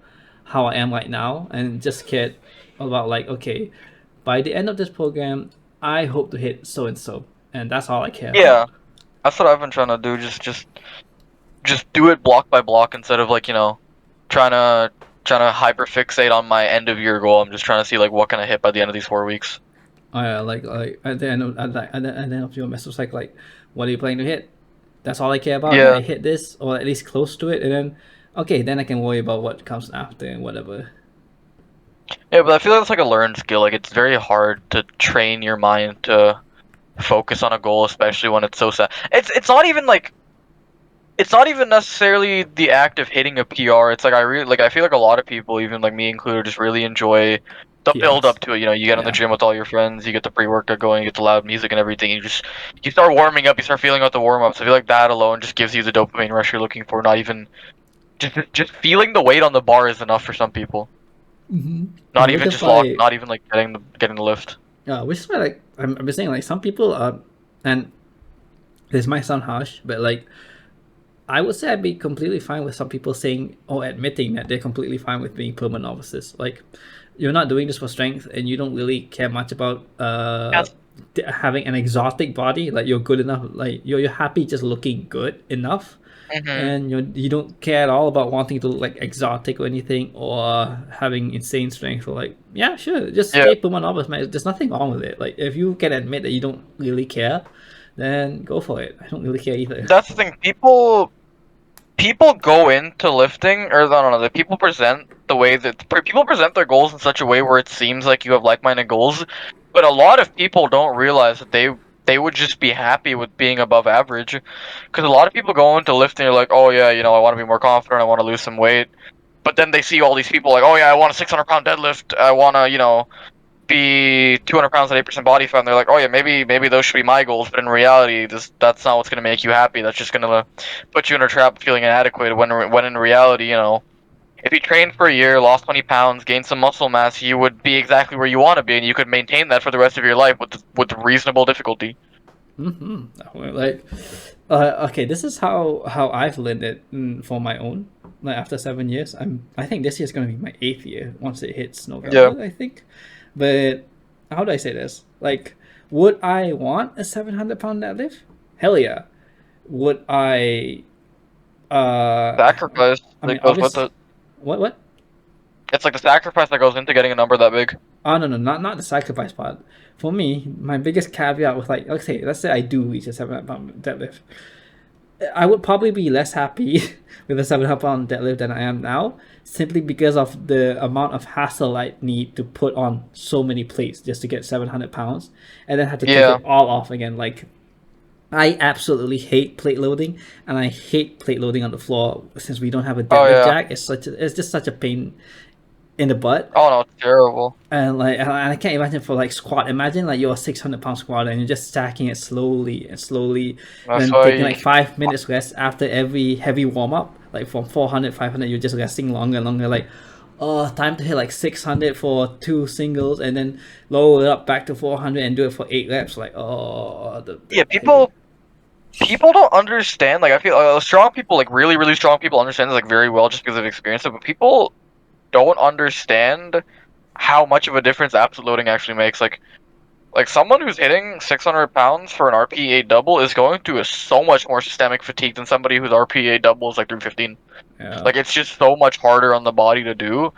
I am right now, and just cared about like okay, by the end of this program, I hope to hit so and so, and that's all I care about. Yeah, that's what I've been trying to do. Just do it block by block instead of like trying to trying to hyper fixate on my end of year goal. I'm just trying to see like what can I hit by the end of these 4 weeks. Like at the end of at the end of your message, like what are you planning to hit? That's all I care about. That Yeah, I hit this or at least close to it, and then okay, then I can worry about what comes after and whatever. yeah, but I feel like it's like a learned skill. Like it's very hard to train your mind to focus on a goal, especially when it's so sad. It's not even necessarily the act of hitting a PR. It's like I feel like a lot of people, even like me included, just really enjoy the build PRs. up to it. You get in the Yeah. gym with all your friends, you get the pre-workout going, you get the loud music and everything. You start warming up, you start feeling out the warm ups. I feel like that alone just gives you the dopamine rush you're looking for. Not even just feeling the weight on the bar is enough for some people. Not Which even is just lock, why, not even like getting the lift. which is why like I'm saying like some people are, and this might sound harsh, but like I would say I'd be completely fine with some people saying or admitting that they're completely fine with being permanent novices. Like, you're not doing this for strength, and you don't really care much about Yes. having an exotic body. Like, you're good enough. Like, you're happy just looking good enough, Mhm. and you don't care at all about wanting to look like exotic or anything, or having insane strength. Or like, yeah, sure, just Yeah. stay permanent novice, man. There's nothing wrong with it. Like, if you can admit that you don't really care, then go for it. I don't really care either. That's the thing. People go into lifting, or I don't know, that people present the way that people present their goals in such a way where it seems like you have like-minded goals, but a lot of people don't realize that they would just be happy with being above average. Because a lot of people go into lifting, they're like, oh yeah, I want to be more confident, I want to lose some weight. But then they see all these people like, oh yeah, I want a 600-pound deadlift, I want to, be 200 pounds at 8% body fat, and they're like, oh yeah, maybe those should be my goals. But in reality, that's not what's gonna make you happy. That's just gonna put you in a trap of feeling inadequate. When in reality, if you trained for a year, lost 20 pounds, gained some muscle mass, you would be exactly where you want to be, and you could maintain that for the rest of your life with reasonable difficulty. Like, okay, this is how I've learned it for my own. Like after 7 years, I think this year is gonna be my 8th year once it hits Yeah. November, I think. But how do I say this? Like, would I want a 700 pound deadlift? Hell yeah. Would I? Sacrifice I mean, that goes with obviously, it. what? It's like the sacrifice that goes into getting a number that big. Oh no, not the sacrifice part. For me, my biggest caveat was like, okay, let's say I do reach a 700 pound deadlift. I would probably be less happy with a 700 pound deadlift than I am now, simply because of the amount of hassle I need to put on so many plates just to get 700 pounds, and then have to take Yeah. it all off again. Like, I absolutely hate plate loading, and I hate plate loading on the floor since we don't have a Oh deadlift yeah. jack. It's just such a pain in the butt. Oh no, it's terrible. And I can't imagine for like squat. Imagine like you're a 600 pound squat and you're just stacking it slowly and slowly, That's and taking why. like 5 minutes rest after every heavy warm up. Like from 400, 500, you're just resting longer and longer. Like, oh, time to hit like 600 for 2 singles, and then lower it up back to 400 and do it for 8 reps. Like, oh, the Yeah, pain. people don't understand. Like I feel strong people, like really really strong people, understand this like very well just because they've experienced it. But people don't understand how much of a difference absolute loading actually makes. Like someone who's hitting 600 pounds for an RPA double is going through so much more systemic fatigue than somebody whose RPA double is like 315. Yeah. Like it's just so much harder on the body to do.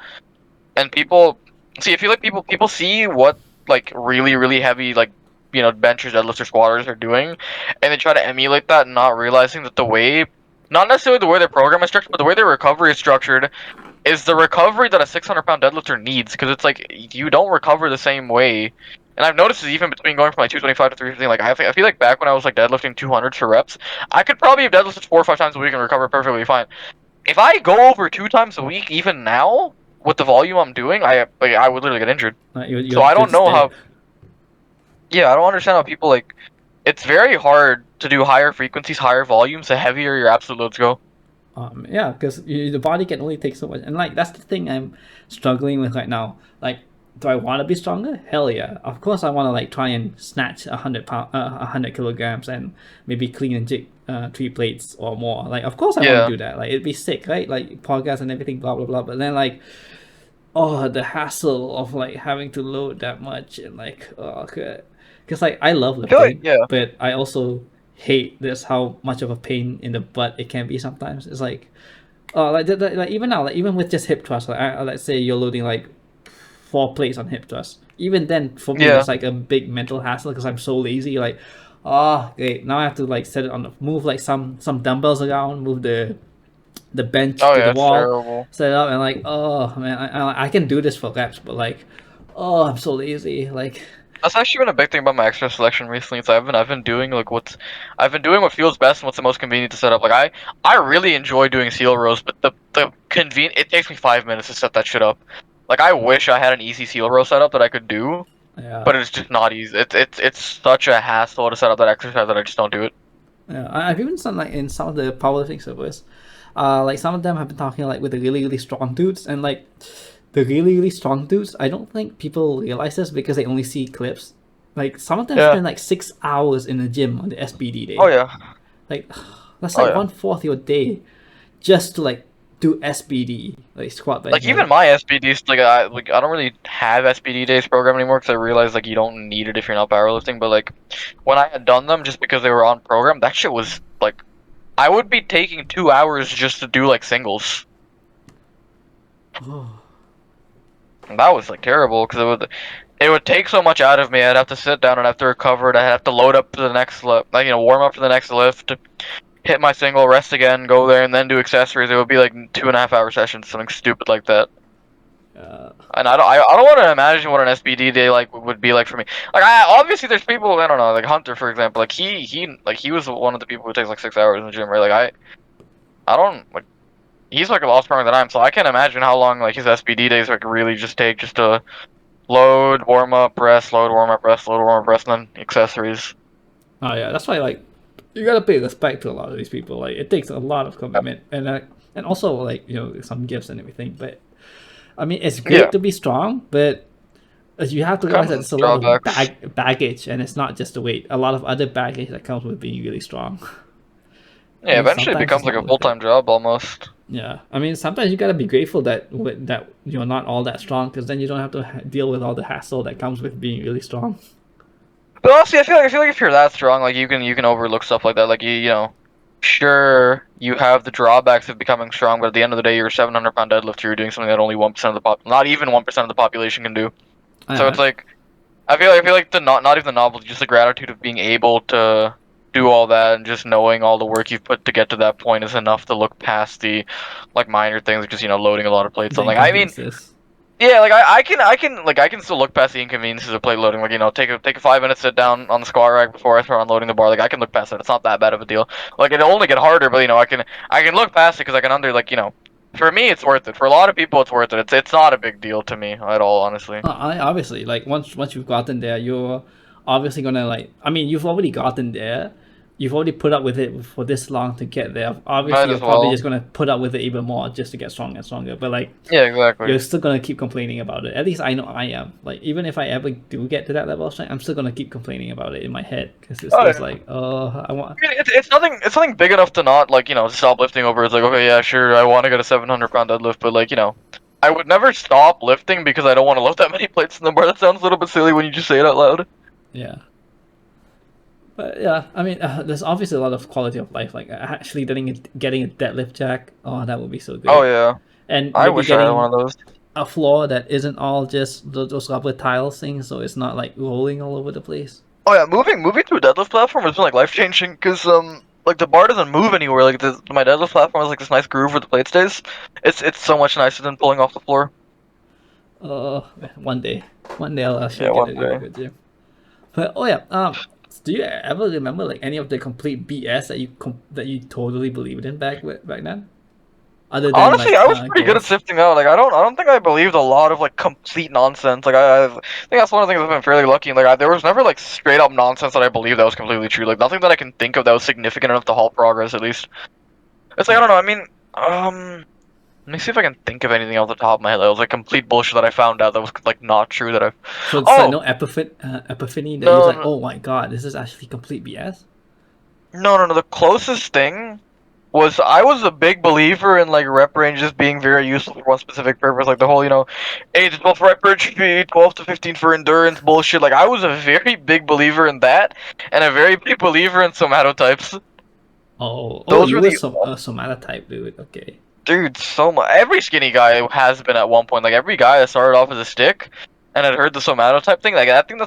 And people see, I feel like people see what like really really heavy like benchers, deadlifters, or squatters are doing, and they try to emulate that, not realizing that the way, not necessarily the way their program is structured, but the way their recovery is structured is the recovery that a 600-pound deadlifter needs, because it's like you don't recover the same way. And I've noticed this even between going from like 225 to 315. Like I feel like back when I was like deadlifting 200 for reps, I could probably have deadlifted 4 or 5 times a week and recover perfectly fine. If I go over 2 times a week, even now with the volume I'm doing, I would literally get injured. So I You're don't just know dead. how. Yeah, I don't understand how people like. It's very hard to do higher frequencies, higher volumes, the heavier your absolute loads go. Yeah, because the body can only take so much, and like that's the thing I'm struggling with right now. Like, do I want to be stronger? Hell yeah! Of course, I want to like try and snatch 100 pound, 100 kilograms, and maybe clean and jig 3 plates or more. Like, of course, I want to Yeah. do that. Like, it'd be sick, right? Like podcast and everything, blah blah blah. But then like, oh, the hassle of like having to load that much and like, oh, okay. Because like I love I feel like lifting, yeah. but I also hate this how much of a pain in the butt it can be sometimes. It's like, oh, like even now, like even with just hip thrust, like let's say you're loading like 4 plates on hip thrust. Even then, for me, Yeah. it's like a big mental hassle because I'm so lazy. Like, oh, great, now I have to like set it on the move like some dumbbells around, move the bench Oh to the yeah, it's wall, terrible. set it up, and like, oh man, I can do this for reps, but like, oh, I'm so lazy. Like, That's actually been a big thing about my exercise selection recently. Is I've been doing like I've been doing what feels best and what's the most convenient to set up. Like I really enjoy doing seal rows, but the convenient, it takes me 5 minutes to set that shit up. Like I wish I had an easy seal row setup that I could do, yeah, but it's just not easy. It's such a hassle to set up that exercise that I just don't do it. yeah. I've even seen like in some of the powerlifting servers, like some of them have been talking like with the really strong dudes, and like the really strong dudes. I don't think people realize this because they only see clips. Like some of them Yeah. spend like 6 hours in the gym on the SBD Oh day. yeah. Like that's Oh like yeah. 1/4 your day just to like do SBD, like squat bench Like even deadlift. my SPDs, like I don't really have SPD days programmed anymore because I realized like you don't need it if you're not powerlifting. But like when I had done them just because they were on program, that shit was like I would be taking 2 hours just to do like singles. Oh, And that was like terrible because it would take so much out of me. I'd have to sit down and have to recover it. I'd have to load up to the next lift, like warm up to the next lift, hit my single, rest again, go there, and then do accessories. It would be like 2.5 hour sessions, something stupid like that. And I don't want to imagine what an SBD day like would be like for me. Like obviously there's people I don't know like Hunter for example like he was one of the people who takes like 6 hours in the gym right like I don't like he's like a lot stronger than I am so I can't imagine how long like his SBD days like really just take just to load warm up rest load warm up rest load warm up rest and then accessories. Oh yeah, that's why like you gotta pay respect to a lot of these people. Like it takes a lot of commitment and also like some gifts and everything. But I mean, it's great Yeah, to be strong, but you have to realize comes that with it's a lot of drawbacks. baggage, and it's not just the weight. A lot of other baggage that comes with being really strong, Yeah, and eventually it sometimes it's becomes like not a worth it. full-time job almost. Yeah, I mean, sometimes you gotta be grateful that that you're not all that strong, because then you don't have to deal with all the hassle that comes with being really strong. But honestly, I feel like if you're that strong, like you can overlook stuff like that. Like sure you have the drawbacks of becoming strong, but at the end of the day, you're a 700-pound deadlifter. You're doing something that only 1% of the not even 1% of the population can do. So I, it's like I feel like the not even the novelty, just the gratitude of being able to do all that and just knowing all the work you've put to get to that point is enough to look past the like minor things, like just loading a lot of plates the on. Like I mean, inconveniences. yeah, like I can still look past the inconveniences of plate loading. Like take a 5 minute sit down on the squat rack before I start unloading the bar. Like I can look past it. It's not that bad of a deal. Like it'll only get harder, but I can look past it because I can for me it's worth it. For a lot of people it's worth it. It's not a big deal to me at all, honestly. I obviously like once you've gotten there, you're obviously gonna like. I mean, you've already gotten there. You've already put up with it for this long to get there. Obviously, Might you're as probably well. just gonna put up with it even more just to get stronger and stronger. But like, Yeah, exactly. you're still gonna keep complaining about it. At least I know I am. Like, even if I ever do get to that level of strength, I'm still gonna keep complaining about it in my head because it's Oh just yeah. like, oh, I want. I mean, it's nothing big enough to not stop lifting over. It's like okay, yeah, sure, I want to get a 700-pound deadlift, but I would never stop lifting because I don't want to lift that many plates in the bar. That sounds a little bit silly when you just say it out loud. Yeah. But yeah, I mean, there's obviously a lot of quality of life, like actually getting a deadlift jack. Oh, that would be so Oh great. yeah, And I maybe wish I had one getting of those. a floor that isn't all just those rubber tiles things, so it's not like rolling all over the place. Oh yeah, moving to a deadlift platform has been like life changing because like the bar doesn't move anywhere. Like my deadlift platform has like this nice groove where the plate stays. It's so much nicer than pulling off the floor. One day, I'll actually Yeah, get one a really day. good gym. But oh yeah, do you ever remember like any of the complete BS that that you totally believed in back then, other than Honestly, like I was pretty good at goals? sifting out. Like, I don't think I believed a lot of like complete nonsense. Like, I think that's one of the things I've been fairly lucky in. Like, there was never like straight up nonsense that I believed that was completely true. Like, nothing that I can think of that was significant enough to halt progress. At least, it's like I don't know. I mean, let me see if I can think of anything off the top of my head. That was like complete bullshit that I found out that was like not true. That I've. So it's like Oh no epiphany that you're no, like, no, oh my god, this is actually complete BS. no, no, no. The closest thing was I was a big believer in like rep ranges being very useful for one specific purpose, like the whole 8 to 12 for hypertrophy, 12 to 15 for endurance bullshit. Like I was a very big believer in that, and a very big believer in somatotypes. Oh, Those you were were the a somata type, dude. Okay. dude so much. Every skinny guy has been at one point. Like every guy that started off as a stick and had heard the somatotype thing. Like I think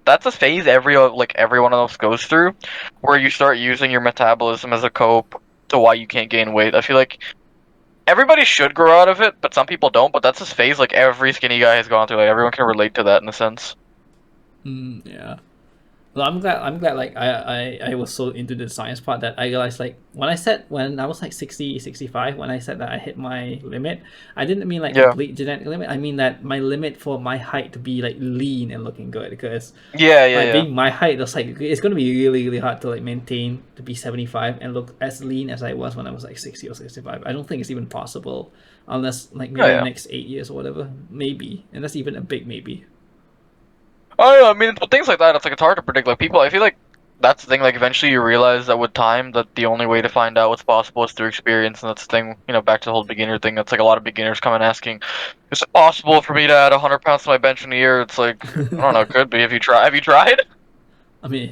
that's a phase every one of us goes through, where you start using your metabolism as a cope to why you can't gain weight. I feel like everybody should grow out of it, but some people don't. But that's a phase like every skinny guy has gone through. Like everyone can relate to that in a sense. Yeah. Well, I'm glad. Like I was so into the science part that I realized like when I was like 60, 65, when I said that I hit my limit, I didn't mean like Yeah, complete genetic limit. I mean that my limit for my height to be like lean and looking good, because yeah, yeah, like yeah, being my height, it's like it's gonna be really hard to like maintain to be 75 and look as lean as I was when I was like 60 or 65. I don't think it's even possible unless like oh maybe the yeah. next 8 years or whatever, maybe, and that's even a big maybe. Oh yeah. I mean, with things like that, it's hard to predict. Like people, I feel like that's the thing. Like eventually, you realize that with time, that the only way to find out what's possible is through experience, and that's the thing. Back to the whole beginner thing. That's like a lot of beginners come in asking, "Is it possible for me to add 100 pounds to my bench in a year?" It's like I don't know. It could be. Have you tried? Have you tried? I mean,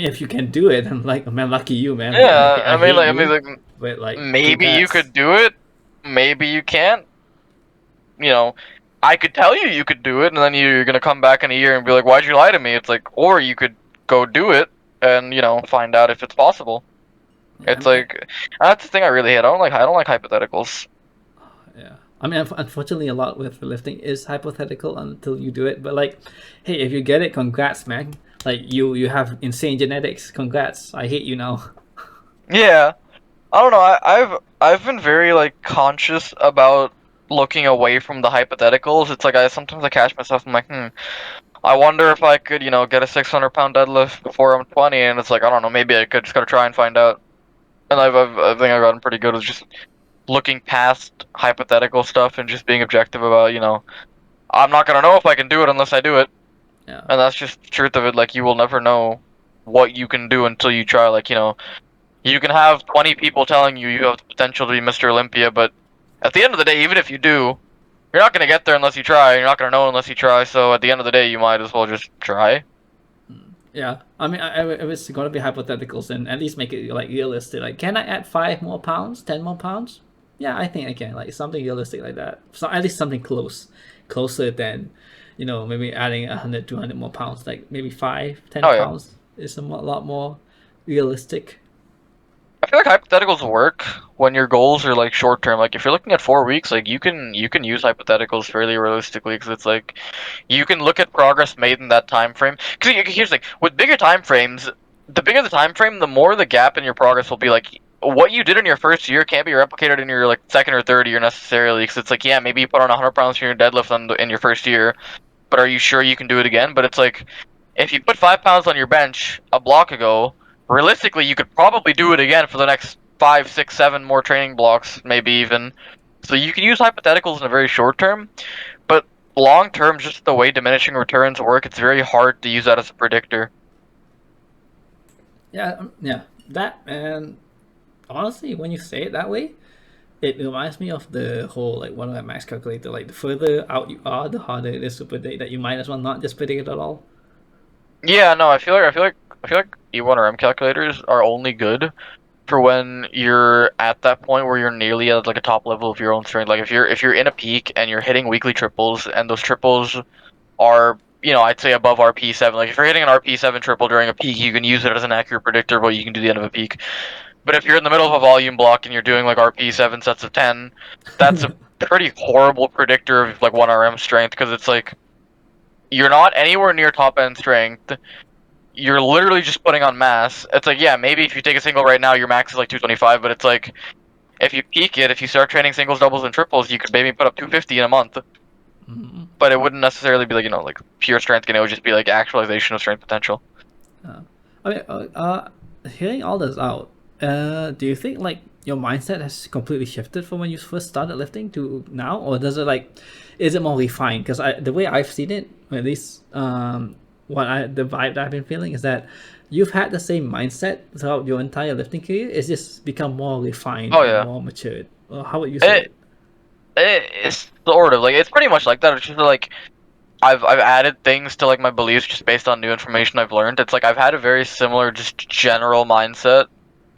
if you can do it, I'm like, man, lucky you, man. Like, Yeah. I I mean, hate like, you, but like, dude, maybe you that's could do it. Maybe you can't. you know, I could tell you could do it, and then you're gonna come back in a year and be like, "Why'd you lie to me?" It's like, or you could go do it and find out if it's possible. yeah, It's like that's the thing I really hate. I don't like hypotheticals. yeah. I mean, unfortunately, a lot with lifting is hypothetical until you do it. But like, hey, if you get it, congrats, man. Like you have insane genetics. Congrats. I hate you now. Yeah, I don't know. I've been very like conscious about looking away from the hypotheticals. It's like I sometimes I catch myself. I'm like, I wonder if I could, get a 600-pound deadlift before I'm 20, and it's like I don't know. Maybe I could. Just gotta try and find out. And I think I've gotten pretty good at just looking past hypothetical stuff and just being objective about, I'm not gonna know if I can do it unless I do it. Yeah. And that's just the truth of it. Like, you will never know what you can do until you try. Like, you can have 20 people telling you you have the potential to be Mr. Olympia, but at the end of the day, even if you do, you're not gonna get there unless you try. You're not gonna know unless you try. So at the end of the day, you might as well just try. Yeah, I mean, if it's gonna be hypotheticals, then at least make it like realistic. Like, can I add 5 more pounds, 10 more pounds? Yeah, I think I can. Like something realistic like that. So at least something closer than, maybe adding 100, 200 more pounds. Like maybe five, ten Oh yeah. pounds is lot more realistic. I feel like hypotheticals work when your goals are like short term. Like if you're looking at 4 weeks, like you can use hypotheticals fairly realistically because it's like you can look at progress made in that time frame. Because here's the thing, with bigger time frames, the bigger the time frame, the more the gap in your progress will be. Like what you did in your first year can't be replicated in your like second or third year necessarily. Because it's like yeah, maybe you put on 100 pounds for your deadlift in your first year, but are you sure you can do it again? But it's like if you put 5 pounds on your bench a block ago, realistically you could probably do it again for the next 5, 6, 7 more training blocks, maybe even. So you can use hypotheticals in a very short term, but long term, just the way diminishing returns work, it's very hard to use that as a predictor. Yeah, yeah. That, and honestly, when you say it that way, it reminds me of the whole like one of that max calculator. Like the further out you are, the harder it is to predict. That you might as well not just predict it at all. Yeah, no, I feel like E1 or M calculators are only good for when you're at that point where you're nearly at like a top level of your own strength. Like if you're in a peak and you're hitting weekly triples and those triples are, I'd say above RP7. Like if you're hitting an RP7 triple during a peak, you can use it as an accurate predictor of what you can do at the end of a peak. But if you're in the middle of a volume block and you're doing like RP7 sets of 10, that's a pretty horrible predictor of like 1RM strength because it's like you're not anywhere near top end strength. You're literally just putting on mass. It's like, yeah, maybe if you take a single right now, your max is like 225, but it's like if you peak it, if you start training singles, doubles, and triples, you could maybe put up 250 in a month. But it wouldn't necessarily be like, like pure strength gain. It would just be like actualization of strength potential. I mean, hearing all this out, do you think like your mindset has completely shifted from when you first started lifting to now, or does it like, is it more refined? Because the way I've seen it, or at least the vibe that I've been feeling is that you've had the same mindset throughout your entire lifting career. It's just become more refined Oh and yeah. more matured. How would you say it? It's sort of like it's pretty much like that. It's just like I've added things to like my beliefs just based on new information I've learned. It's like I've had a very similar just general mindset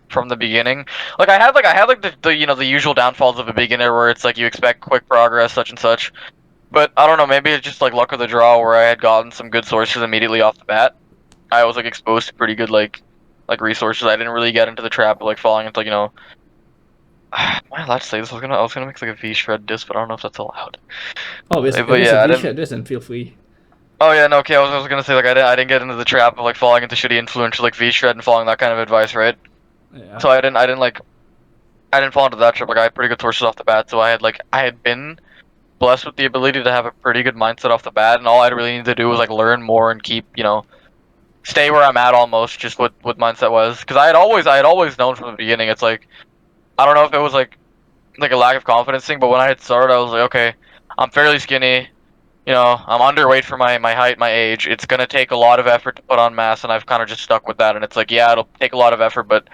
from the beginning. Like I had like the usual downfalls of a beginner where it's like you expect quick progress, such and such. But I don't know, maybe it's just like luck of the draw where I had gotten some good sources immediately off the bat. I was like exposed to pretty good like resources. I didn't really get into the trap of like falling into am I allowed to say this? I was gonna make like a V shred disc, but I don't know if that's allowed. Oh, if But it's a yeah, I V didn't. share, then feel free. Oh yeah, no, okay. I was gonna say like I didn't get into the trap of like falling into shitty influential like V shred and following that kind of advice, right? Yeah. So I didn't fall into that trap. Like I had pretty good sources off the bat, so I had been blessed with the ability to have a pretty good mindset off the bat, and all I really needed to do was like learn more and keep stay where I'm at almost just what mindset was because I had always known from the beginning. It's like I don't know if it was like a lack of confidence thing, but when I had started, I was like, okay, I'm fairly skinny. I'm underweight for my height, my age. It's gonna take a lot of effort to put on mass, and I've kind of just stuck with that. And it's like, yeah, it'll take a lot of effort, but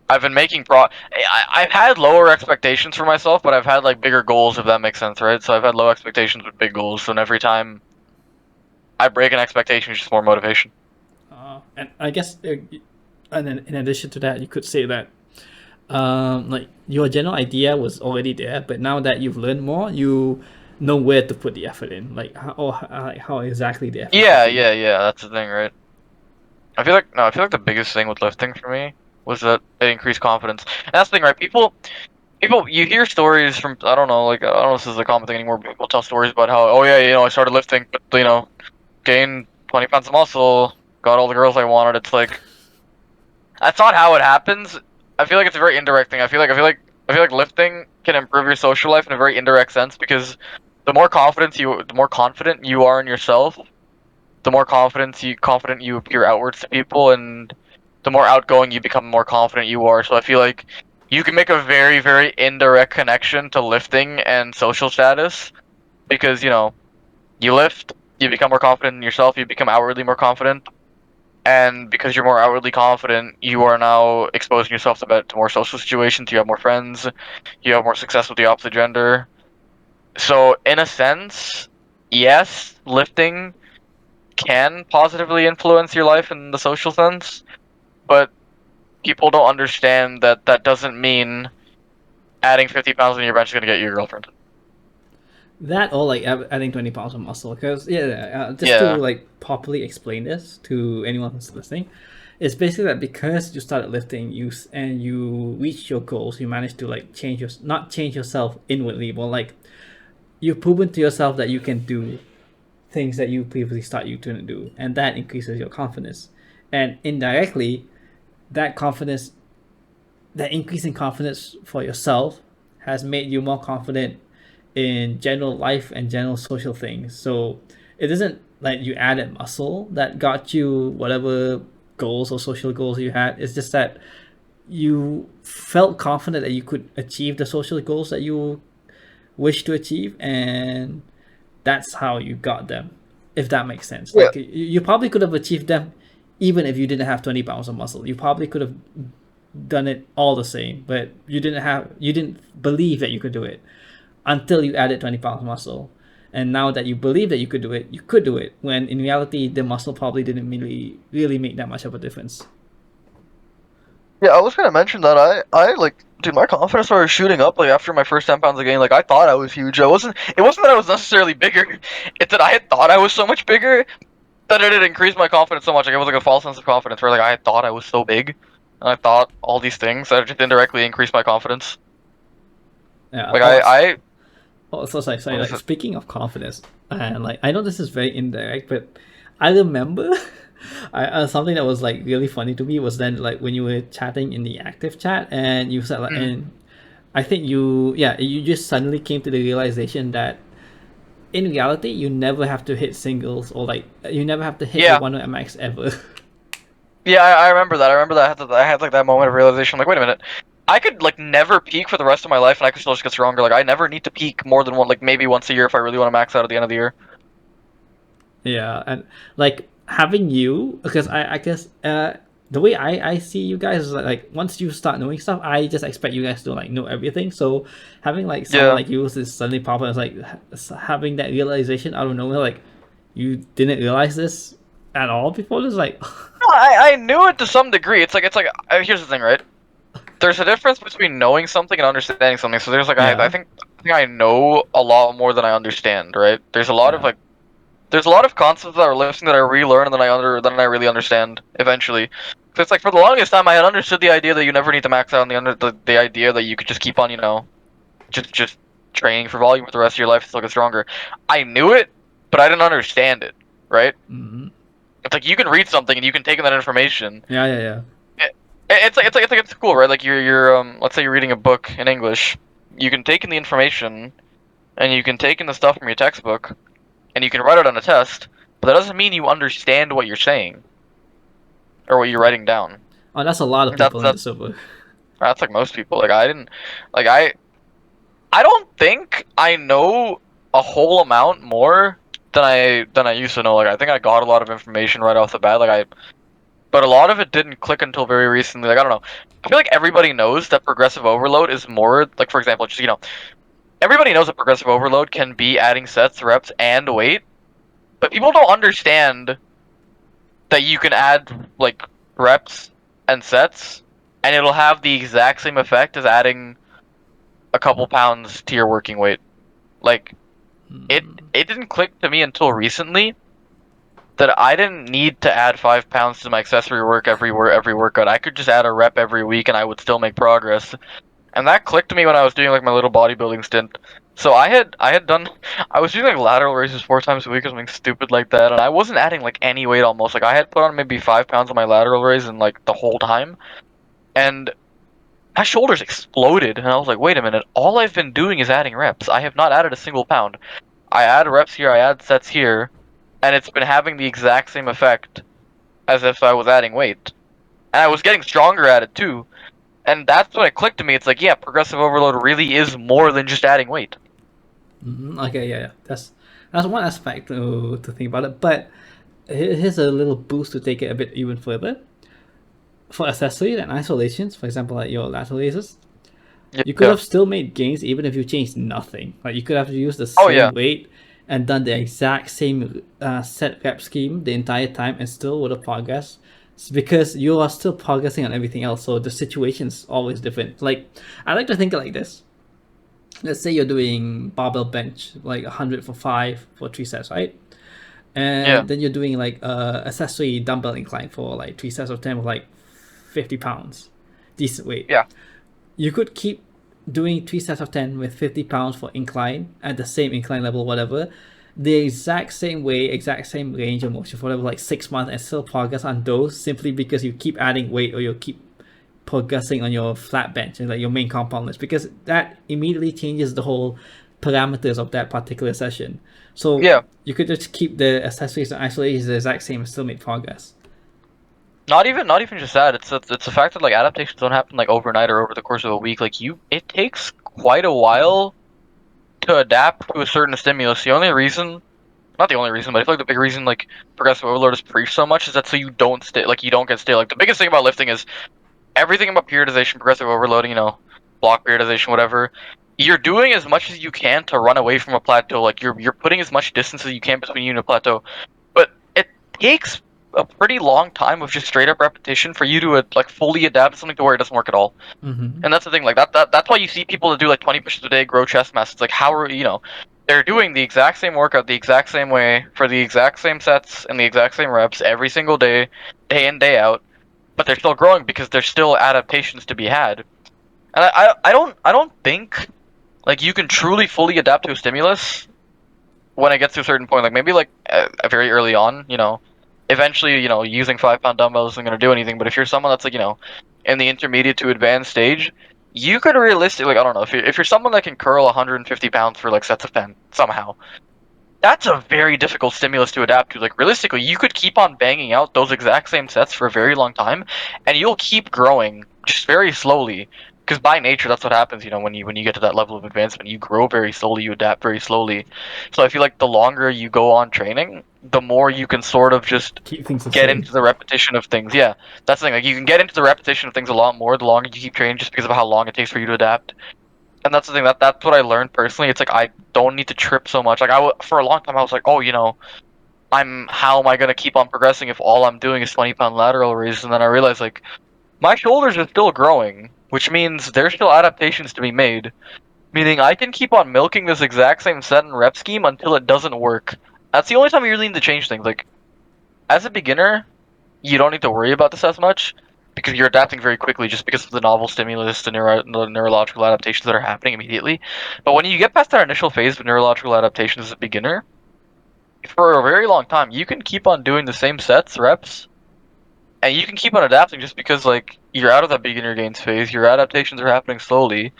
I've been making I've had lower expectations for myself, but I've had like bigger goals, if that makes sense, right? So I've had low expectations with big goals, and every time I break an expectation, it's just more motivation. And I guess, and then in addition to that, you could say that like your general idea was already there, but now that you've learned more, you know where to put the effort in, like how exactly the effort should Yeah, be. yeah, yeah. That's the thing, right? I feel like the biggest thing with lifting for me was that it increased confidence. And that's the thing, right? People people, you hear stories from, I don't know, like, I don't know if this is a common thing anymore, but people tell stories about how, oh yeah, I started lifting, but, gained 20 pounds of muscle, got all the girls I wanted. It's like, that's not how it happens. I feel like it's a very indirect thing. I feel like lifting can improve your social life in a very indirect sense because the more confident you are in yourself, the more confident you appear outwards to people, and the more outgoing you become, the more confident you are. So I feel like you can make a very, very indirect connection to lifting and social status because you lift, you become more confident in yourself, you become outwardly more confident, and because you're more outwardly confident, you are now exposing yourself to more social situations. You have more friends, you have more success with the opposite gender. So in a sense, yes, lifting can positively influence your life in the social sense, but people don't understand that that doesn't mean adding 50 pounds on your bench is gonna get you your girlfriend. That or like adding 20 pounds of muscle. Because just to Yeah. like properly explain this to anyone who's listening, it's basically that because you started lifting, and you reach your goals, you managed to like not change yourself inwardly, but like you've proven to yourself that you can do things that you previously thought you couldn't do, and that increases your confidence. And indirectly, that confidence, that increase in confidence for yourself, has made you more confident in general life and general social things. So it isn't like you added muscle that got you whatever goals or social goals you had. It's just that you felt confident that you could achieve the social goals that you wish to achieve, and that's how you got them, if that makes sense. Yeah. Like you probably could have achieved them even if you didn't have 20 pounds of muscle. You probably could have done it all the same, but you didn't believe that you could do it until you added 20 pounds of muscle. And now that you believe that you could do it, you could do it, when in reality the muscle probably didn't really make that much of a difference. Yeah, I was gonna mention that I like, dude, my confidence started shooting up like after my first 10 pounds of gain. Like I thought I was huge. It wasn't that I was necessarily bigger. It's that I had thought I was so much bigger that it had increased my confidence so much. Like it was like a false sense of confidence where like I had thought I was so big, and I thought all these things that just indirectly increased my confidence. Yeah. Like Sorry. what was Like it? speaking of confidence, and like I know this is very indirect, but I remember, something that was like really funny to me was then like when you were chatting in the active chat, and you said like, Mm. and I think you just suddenly came to the realization that in reality you never have to hit singles, or like you never have to hit your Yeah, 100 mx ever. yeah, I remember that. I remember that I had like that moment of realization. I'm like, wait a minute. I could like never peak for the rest of my life, and I could still just get stronger. Like I never need to peak more than one, like maybe once a year if I really want to max out at the end of the year. Yeah, and like having you, because I guess the way I see you guys is like once you start knowing stuff, I just expect you guys to like know everything. So having like someone Yeah. like you who's suddenly pop up, is like having that realization out of nowhere, like you didn't realize this at all before. It's like, No, I knew it to some degree. It's like here's the thing, right? There's a difference between knowing something and understanding something. So there's like I yeah, think I think I know a lot more than I understand, right? yeah, There's a lot of concepts that are listening that I relearn and then I really understand eventually. So it's like for the longest time I had understood the idea that you never need to max out and the idea that you could just keep on, just training for volume for the rest of your life to still get stronger. I knew it, but I didn't understand it, right? mm-hmm. It's like you can read something and you can take in that information. Yeah. It's cool, right? Like you're let's say you're reading a book in English, you can take in the information and you can take in the stuff from your textbook and you can write it on a test, but that doesn't mean you understand what you're saying or what you're writing down. Oh, that's a lot of That's people in the that's server. that's like most people. Like I didn't like I don't think I know a whole amount more than I used to know. Like I think I got a lot of information right off the bat. But a lot of it didn't click until very recently. Like I don't know. I feel like everybody knows that progressive overload is more like, for example, just everybody knows that progressive overload can be adding sets, reps, and weight, but people don't understand that you can add like reps and sets, and it'll have the exact same effect as adding a couple pounds to your working weight. Like it didn't click to me until recently that I didn't need to add 5 pounds to my accessory work every workout. I could just add a rep every week and I would still make progress. And that clicked to me when I was doing like my little bodybuilding stint. So I was doing like lateral raises 4 times a week or something stupid like that, and I wasn't adding like any weight almost. Like I had put on maybe 5 pounds on my lateral raise and like the whole time, and my shoulders exploded, and I was like, wait a minute, all I've been doing is adding reps. I have not added a single pound. I add reps here, I add sets here, and it's been having the exact same effect as if I was adding weight. And I was getting stronger at it too. And that's when it clicked to me. It's like, yeah, progressive overload really is more than just adding weight. Okay, yeah. That's one aspect to think about it. But here's a little boost to take it a bit even further. For accessories and isolations, for example, like your lateral raises, you could Yeah. have still made gains even if you changed nothing. Like you could have used the Oh same yeah. weight and done the exact same set rep scheme the entire time and still would have progressed. It's because you are still progressing on everything else, so the situation's always different. Like I like to think like this. Let's say you're doing barbell bench, like 100 for 5 for 3 sets, right? Yeah. And then you're doing like accessory dumbbell incline for like 3 sets of 10 with like 50 pounds. Decent weight. Yeah. You could keep doing 3 sets of 10 with 50 pounds for incline at the same incline level, whatever, the exact same way, exact same range of motion for whatever, like 6 months, and still progress on those simply because you keep adding weight or you keep progressing on your flat bench and like your main compound list, because that immediately changes the whole parameters of that particular session. So Yeah. you could just keep the accessories and isolations the exact same and still make progress. Not even just that. It's the fact that like adaptations don't happen like overnight or over the course of a week. Like it takes quite a while to adapt to a certain stimulus. The only reason, not the only reason, but I feel like the big reason like progressive overload is preached so much is that so you don't stay, like you don't get stale. Like the biggest thing about lifting is everything about periodization, progressive overloading, block periodization, whatever. You're doing as much as you can to run away from a plateau. Like you're putting as much distance as you can between you and a plateau. But it takes a pretty long time of just straight up repetition for you to like fully adapt to something to where it doesn't work at all. Mm-hmm. And that's the thing. Like that's why you see people that do like 20 pushes a day, grow chest mass. It's like how are they're doing the exact same workout the exact same way for the exact same sets and the exact same reps every single day in day out, but they're still growing because there's still adaptations to be had. And I don't think like you can truly fully adapt to a stimulus when it gets to a certain point. Like maybe like very early on, eventually using 5 pound dumbbells isn't gonna do anything. But if you're someone that's like in the intermediate to advanced stage, you could realistically, like, I don't know, if you're someone that can curl 150 pounds for like sets of 10 somehow, that's a very difficult stimulus to adapt to. Like realistically, you could keep on banging out those exact same sets for a very long time, and you'll keep growing just very slowly. Because by nature, that's what happens. When you get to that level of advancement, you grow very slowly, you adapt very slowly. So I feel like the longer you go on training, the more you can sort of just Keep things the get same. into the repetition of things. Yeah, that's the thing. Like you can get into the repetition of things a lot more the longer you keep training, just because of how long it takes for you to adapt. And that's the thing. That's what I learned personally. It's like I don't need to trip so much. Like for a long time I was like, oh, how am I gonna keep on progressing if all I'm doing is 20-pound lateral raises? And then I realized like my shoulders are still growing, which means there's still adaptations to be made. Meaning I can keep on milking this exact same set and rep scheme until it doesn't work. That's the only time you really need to change things. Like as a beginner, you don't need to worry about this as much because you're adapting very quickly just because of the novel stimulus, the neurological adaptations that are happening immediately. But when you get past that initial phase of neurological adaptations as a beginner, for a very long time, you can keep on doing the same sets, reps, and you can keep on adapting just because like you're out of that beginner gains phase, your adaptations are happening slowly,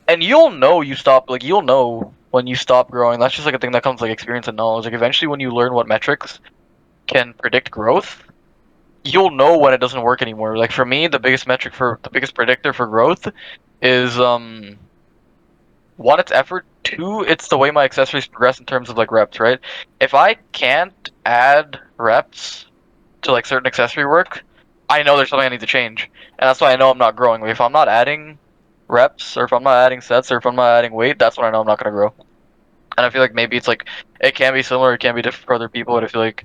and you'll know when you stop growing. That's just like a thing that comes like experience and knowledge. Like eventually when you learn what metrics can predict growth, you'll know when it doesn't work anymore. Like for me, the biggest predictor for growth is one, it's effort. Two, it's the way my accessories progress in terms of like reps. Right? If I can't add reps to like certain accessory work, I know there's something I need to change, and that's why I know I'm not growing. Like, if I'm not adding reps, or if I'm not adding sets, or if I'm not adding weight, that's when I know I'm not gonna grow. And I feel like maybe it's like it can be similar, it can be different for other people, but I feel like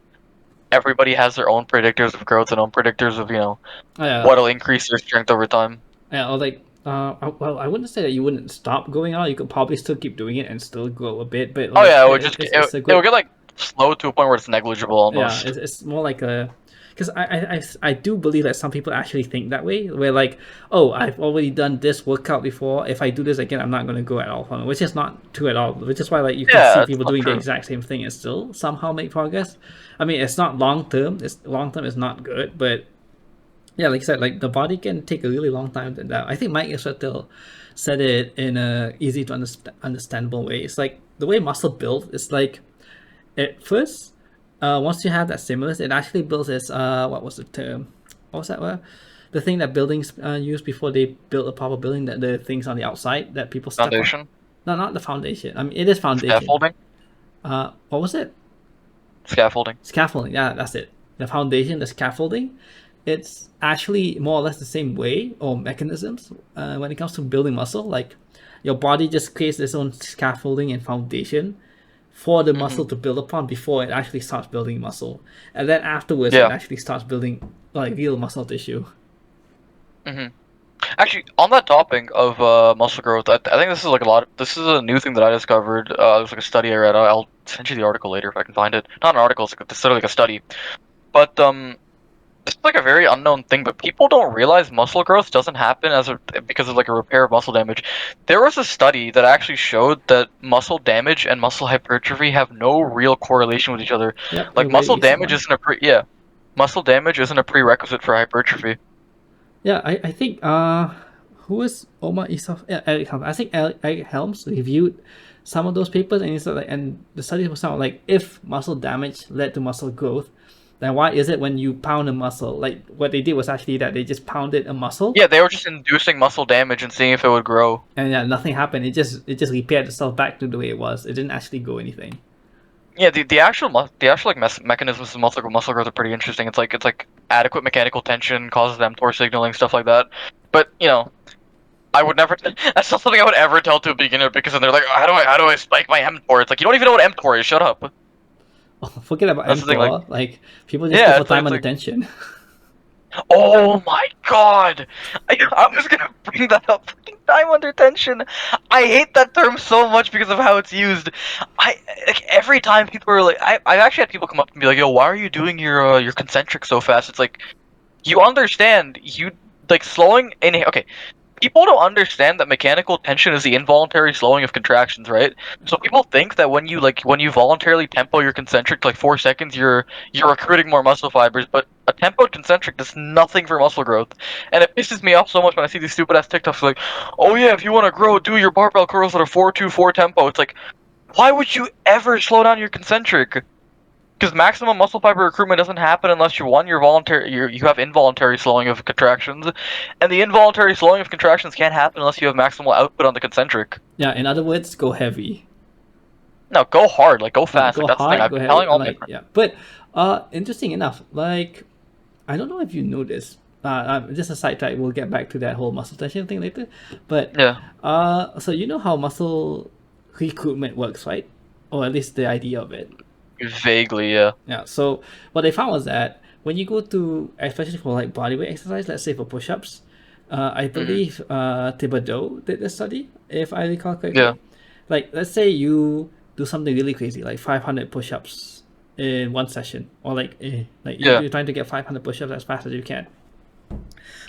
everybody has their own predictors of growth and own predictors of Yeah, what'll increase their strength over time. yeah, or like, well, I wouldn't say that you wouldn't stop going out. You could probably still keep doing it and still grow a bit, but Oh like, yeah, it would just it's a it will good, get like slow to a point where it's negligible yeah, almost. it's more like a because I do believe that some people actually think that way, where like, oh, I've already done this workout before. If I do this again, I'm not going to go at all, which is not true at all. Which is why like you can see Yeah, it's people not doing the true. exact same thing and still somehow make progress. I mean, it's not long term. It's long term is not good, but yeah, like I said, like the body can take a really long time to adapt. I think Mike Israel said it in a easy to understandable way. It's like the way muscle builds. It's like at first, once you have that stimulus, it actually builds this. What was the term? What was that word? The thing that buildings use before they build a proper building. That the things on the outside that people step on. Foundation, No, not the foundation. I mean, it is foundation. scaffolding, What was it? scaffolding. Scaffolding. Yeah, that's it. The foundation, the scaffolding. It's actually more or less the same way or mechanisms when it comes to building muscle. Like your body just creates its own scaffolding and foundation for the muscle to build upon before it actually starts building muscle, and then afterwards it Yeah. actually starts building like real muscle tissue. Actually, on that topic of muscle growth, I think this is like this is a new thing that I discovered. It was like a study I read. I'll send you the article later if I can find it. Not an article, it's sort of like a study. But this is like a very unknown thing. But people don't realize muscle growth doesn't happen because of like a repair of muscle damage. There was a study that actually showed that muscle damage and muscle hypertrophy have no real correlation with each other. Yep, the Like very recent one. muscle damage isn't a prerequisite for hypertrophy. Yeah, I think who is Omar Isaf? Yeah, Eric Helms. I think Eric Helms reviewed some of those papers, and he said like, and the studies was sound like if muscle damage led to muscle growth, then why is it when you pound a muscle, like what they did was actually that they just pounded a muscle, Yeah, they were just inducing muscle damage and seeing if it would grow. and yeah, nothing happened. It just repaired itself back to the way it was. It didn't actually go anything. Yeah, the actual like mechanisms of muscle growth are pretty interesting. It's like adequate mechanical tension causes mTOR signaling, stuff like that. But I would never. That's not something I would ever tell to a beginner because then they're like, how do I spike my mTOR? It's like you don't even know what mTOR is. Shut up. Oh, forget about That's the thing. Like, mTOR. Like people just go yeah, for time it's and like, attention. oh my god, I was gonna bring that up. Fucking time under tension. I hate that term so much because of how it's used. I like every time people are like, I've actually had people come up and be like, "Yo, why are you doing your concentric so fast?" It's like you understand you like slowing in. Okay, people don't understand that mechanical tension is the involuntary slowing of contractions, right? So people think that when you voluntarily tempo your concentric to like 4 seconds, you're recruiting more muscle fibers, but a tempoed concentric does nothing for muscle growth. And it pisses me off so much when I see these stupid ass TikToks like, oh yeah, if you want to grow, do your barbell curls at a 4-2-4 tempo. It's like, why would you ever slow down your concentric? Because maximum muscle fiber recruitment doesn't happen unless you have involuntary slowing of contractions, and the involuntary slowing of contractions can't happen unless you have maximal output on the concentric. Yeah, in other words, go heavy. No, go hard, like go No, fast. Like go that's the thing. hard, I've go been heavy, telling all and my like friends. yeah. But interesting enough, like I don't know if you know this. Just a sidetrack. We'll get back to that whole muscle tension thing later. But Yeah. so you know how muscle recruitment works, right? Or at least the idea of it. Vaguely, yeah. Yeah. So what they found was that when you go to, especially for like bodyweight exercise, let's say for push-ups, I Hmm. believe Thibodeau did the study, if I recall Yeah. correctly. Like let's say you do something really crazy, like 500 push-ups in one session, or like Yeah. you're trying to get 500 push-ups as fast as you can.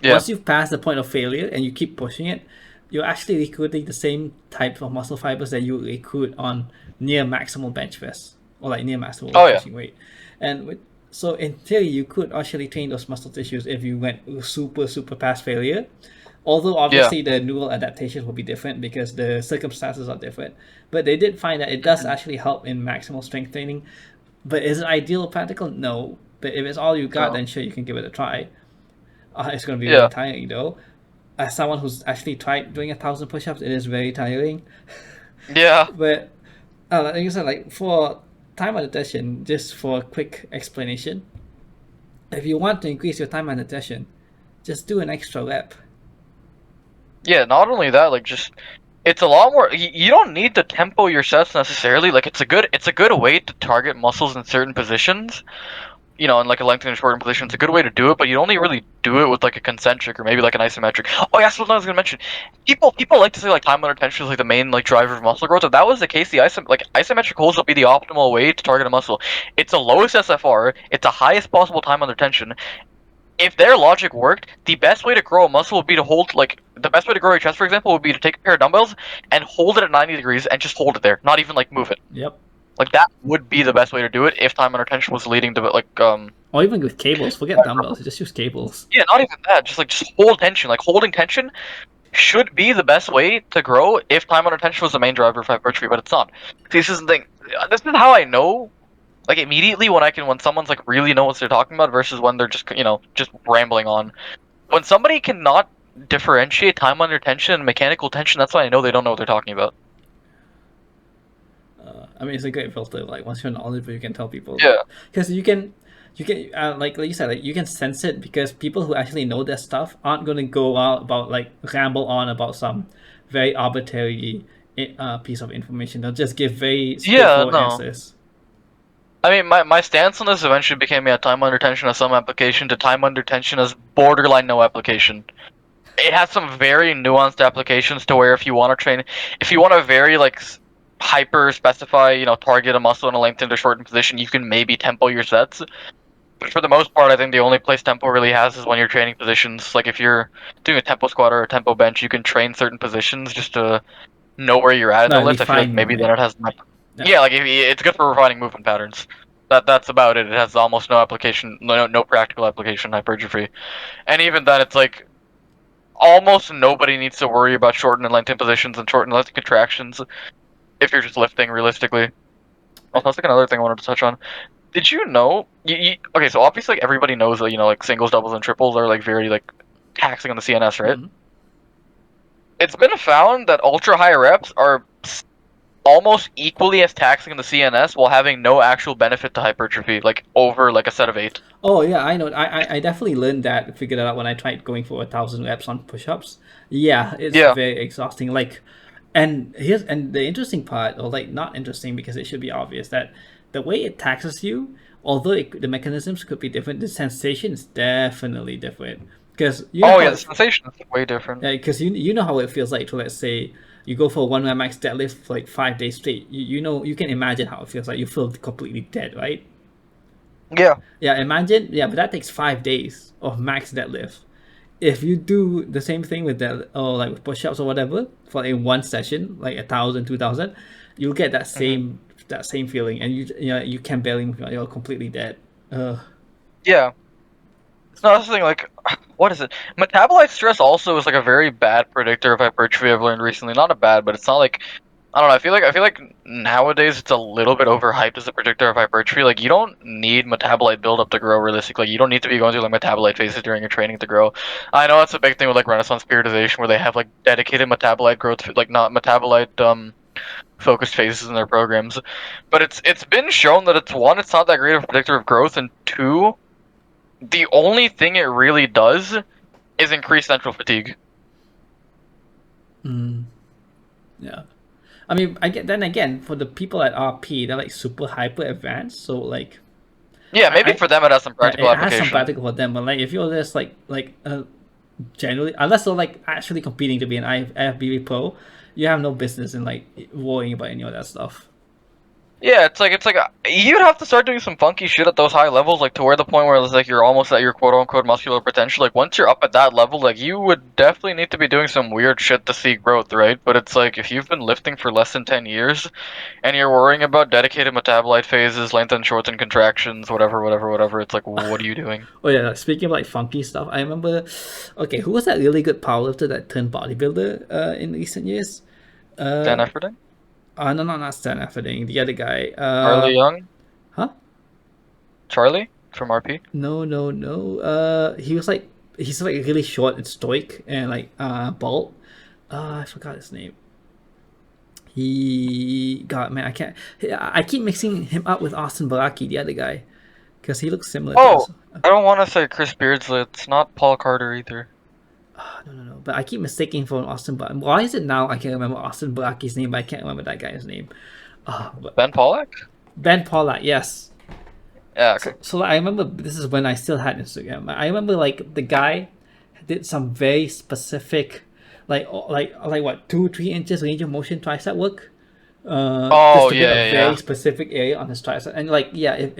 Yeah. Once you've passed the point of failure and you keep pushing it, you're actually recruiting the same type of muscle fibers that you would recruit on near maximal bench press or like near maximal Oh yeah. pushing weight. And so in theory, you could actually train those muscle tissues if you went super past failure. Although Yeah. obviously the neural adaptations will be different because the circumstances are different, but they did find that it does Hmm. actually help in maximal strength training. But is it ideal or practical? No. But if it's all you got, No. then sure you can give it a try. It's going to be very Yeah. tiring though. As someone who's actually tried doing 1,000 push-ups, it is very tiring. Yeah. But like you said, like for time adaptation, just for a quick explanation, if you want to increase your time adaptation, just do an extra rep. Yeah. Not only that, like just it's a lot more. You don't need to tempo your sets necessarily. Like it's a good way to target muscles in certain positions. in like a lengthened and shortened position, it's a good way to do it, but you only really do it with like a concentric or maybe like an isometric. Oh yeah, that's what I was gonna mention. People like to say like time under tension is like the main like driver of muscle growth. If that was the case, the isometric holds will be the optimal way to target a muscle. It's the lowest SFR, it's the highest possible time under tension. If their logic worked, the best way to grow a muscle would be to hold like the best way to grow your chest, for example, would be to take a pair of dumbbells and hold it at 90 degrees and just hold it there, not even like move it. Yep. Like that would be the best way to do it if time under tension was leading to like Or even with cables, forget dumbbells, just use cables. yeah, not even that, just hold tension. Like holding tension should be the best way to grow if time under tension was the main driver of hypertrophy, but it's not. See, this is the thing. This is how I know, like immediately when someone's like really know what they're talking about versus when they're just just rambling on. When somebody cannot differentiate time under tension and mechanical tension, that's why I know they don't know what they're talking about. I mean, it's a great filter. Like once you're knowledgeable, you can tell people. Yeah. Because you can like you said, like you can sense it because people who actually know their stuff aren't going to go out about like ramble on about some very arbitrary piece of information. They'll just give very straightforward answers. I mean, my stance on this eventually became time under tension has some application to time under tension as borderline no application. It has some very nuanced applications to where if you want to very like hyper specify, target a muscle in a lengthened or shortened position, you can maybe tempo your sets. But for the most part, I think the only place tempo really has is when you're training positions. Like if you're doing a tempo squat or a tempo bench, you can train certain positions just to know where you're at in the lift. I feel like maybe then it has. Yeah, like it's good for refining movement patterns. That's about it. It has almost no application, no practical application in hypertrophy. And even then, it's like almost nobody needs to worry about shortened and lengthened positions and shortened and lengthened contractions if you're just lifting realistically. Also, that's like another thing I wanted to touch on. Did you know? Okay, so obviously like, everybody knows that like singles, doubles, and triples are like very like taxing on the CNS, right? Mm-hmm. It's been found that ultra high reps are almost equally as taxing on the CNS while having no actual benefit to hypertrophy, like over like a set of 8. Oh yeah, I know. I definitely learned that, figured it out when I tried going for 1,000 reps on push-ups. Yeah, it's very exhausting. Like, and the interesting part, or like not interesting because it should be obvious, that the way it taxes you, although the mechanisms could be different, the sensation is definitely different. Because the sensation is way different. Yeah, because you know how it feels like to, let's say, you go for a 1 rep max deadlift for like 5 days straight. You can imagine how it feels like. You feel completely dead, right? Yeah. Yeah, imagine. Yeah, but that takes 5 days of max deadlift. If you do the same thing with that, or like with push-ups or whatever, for in one session, like 1,000, 2,000, you'll get that same feeling, and you can barely move. You're completely dead. Yeah. No, that's the thing. Like, what is it? Metabolite stress also is like a very bad predictor of hypertrophy. I've learned recently. Not a bad, but it's not like I don't know. I feel like nowadays it's a little bit overhyped as a predictor of hypertrophy. Like you don't need metabolite buildup to grow realistically. You don't need to be going through like metabolite phases during your training to grow. I know that's a big thing with like Renaissance periodization where they have like dedicated metabolite growth, like not metabolite focused phases in their programs. But it's been shown that it's not that great of a predictor of growth, and 2, the only thing it really does is increase central fatigue. Yeah. I mean, then again, for the people at RP, they're like super hyper advanced, so like. Yeah, maybe for them it has some practical application. It has some practical for them, but like if you're just like generally, unless they're like actually competing to be an IFBB pro, you have no business in like worrying about any of that stuff. Yeah, it's like you'd have to start doing some funky shit at those high levels, like to where the point where it's like you're almost at your quote unquote muscular potential. Like once you're up at that level, like you would definitely need to be doing some weird shit to see growth, right? But it's like if you've been lifting for less than 10 years, and you're worrying about dedicated metabolite phases, lengthen, shorten contractions, whatever, it's like what are you doing? Oh yeah, speaking of like funky stuff, I remember. Okay, who was that really good powerlifter that turned bodybuilder in recent years? Dan Efferding? No, not Stan Efferding. The other guy. Charlie Young? Huh? Charlie from RP? No. He's like really short and stoic and like bald. I forgot his name. I keep mixing him up with Austin Baraki, the other guy, because he looks similar. Oh, I don't want to say Chris Beardsley. It's not Paul Carter either. No. But I keep mistaking for Austin Baraki. Why is it now I can't remember Austin Baraki's name, but I can't remember that guy's name. Ben Pollack? Ben Pollack, yes. Yeah, okay. So I remember this is when I still had Instagram. I remember like the guy did some very specific, like what 2-3 inches range of motion tricep work, just Oh to build yeah, a yeah, very yeah. specific area on his tricep. And like yeah,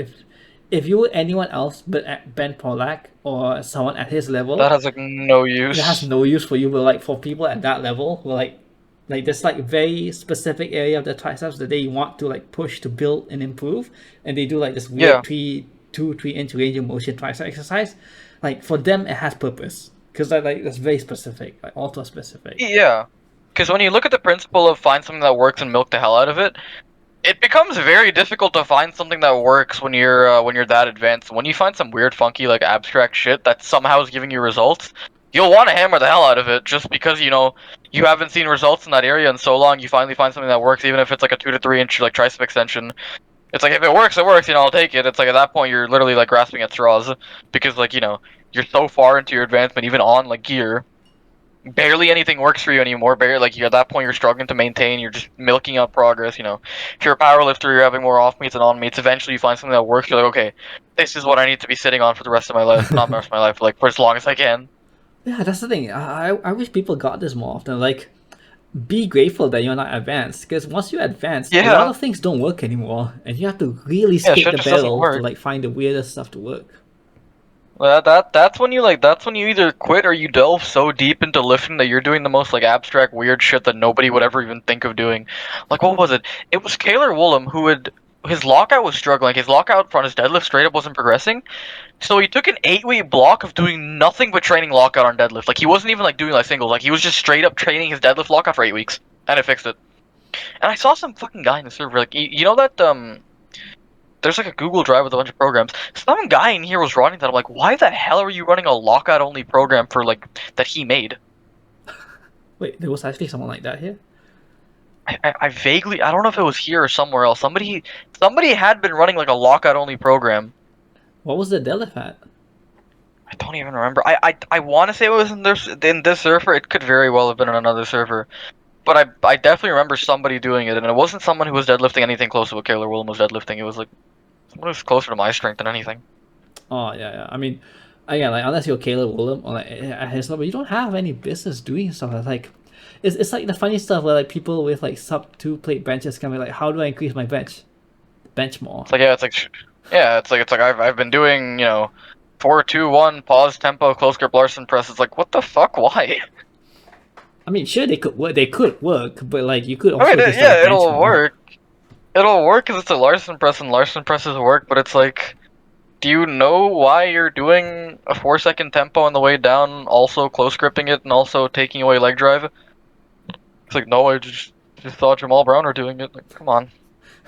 if you were anyone else but at Ben Polak or someone at his That level, has like no it has use. no use for you. But like for people at that level, who are like there's like very specific area of the triceps that they want to like push to build and improve, and they do like this Yeah, weird 3-inch range of motion tricep exercise. Like for them, it has purpose because like that's very specific, like ultra specific. yeah. Because when you look at the principle of find something that works and milk the hell out of it, it becomes very difficult to find something that works when you're that advanced. When you find some weird, funky, like abstract shit that somehow is giving you results, you'll want to hammer the hell out of it just because you haven't seen results in that area in so long. You finally find something that works, even if it's like a 2 to 3 inch like tricep extension. It's like if it works, it works. I'll take it. It's like at that point you're literally like grasping at straws because like you're so far into your advancement, even on like gear barely anything works for you anymore. Barely, like at that point, you're struggling to maintain. You're just milking out progress. If you're a power lifter, you're having more off meets and on meets. Eventually, you find something that works. You're like, okay, this is what I need to be sitting on for the rest of my life. Not the rest of my life, like for as long as I can. Yeah, that's the thing. I wish people got this more often. Like, be grateful that you're not advanced, because once you're advanced, a lot Yeah, of things don't work anymore, and you have to really yeah, skate shit the just doesn't barrel to work. like find the weirdest stuff to work. That's when you either quit or you delve so deep into lifting that you're doing the most like abstract weird shit that nobody would ever even think of doing. Like what was it? It was Kaylor Woolham who had his lockout was struggling. His lockout front his deadlift straight up wasn't progressing. So he took an 8-week block of doing nothing but training lockout on deadlift. Like he wasn't even like doing like singles. Like he was just straight up training his deadlift lockout for 8 weeks, and it fixed it. And I saw some fucking guy in the server like you know that there's like a Google Drive with a bunch of programs. Some guy in here was running that. I'm like, why the hell are you running a lockout only program for like that he made? Wait, there was actually someone like that here. I vaguely I don't know if it was here or somewhere else. Somebody had been running like a lockout only program. What was the deadlift at? I don't even remember. I want to say it was in this server. It could very well have been in another server. But I definitely remember somebody doing it, and it wasn't someone who was deadlifting anything close to what Kaylor William was deadlifting. It was like someone who's closer to my strength than anything. Oh yeah, yeah. I mean, again, like unless you're Caleb Willem or like at his level, you don't have any business doing stuff that's like. It's like the funny stuff where like people with like sub 2 plate benches can be like, how do I increase my bench more? It's like it's like I've been doing 4-2-1 pause tempo close grip Larson press. It's like what the fuck? Why? I mean, sure they could work, but like you could I also mean, just like yeah, bench it'll more. work. It'll work because it's a Larson press and Larson presses work. But it's like, do you know why you're doing a 4-second tempo on the way down, also close gripping it and also taking away leg drive? It's like, no, I just thought Jamal Brown were doing it. Like, come on.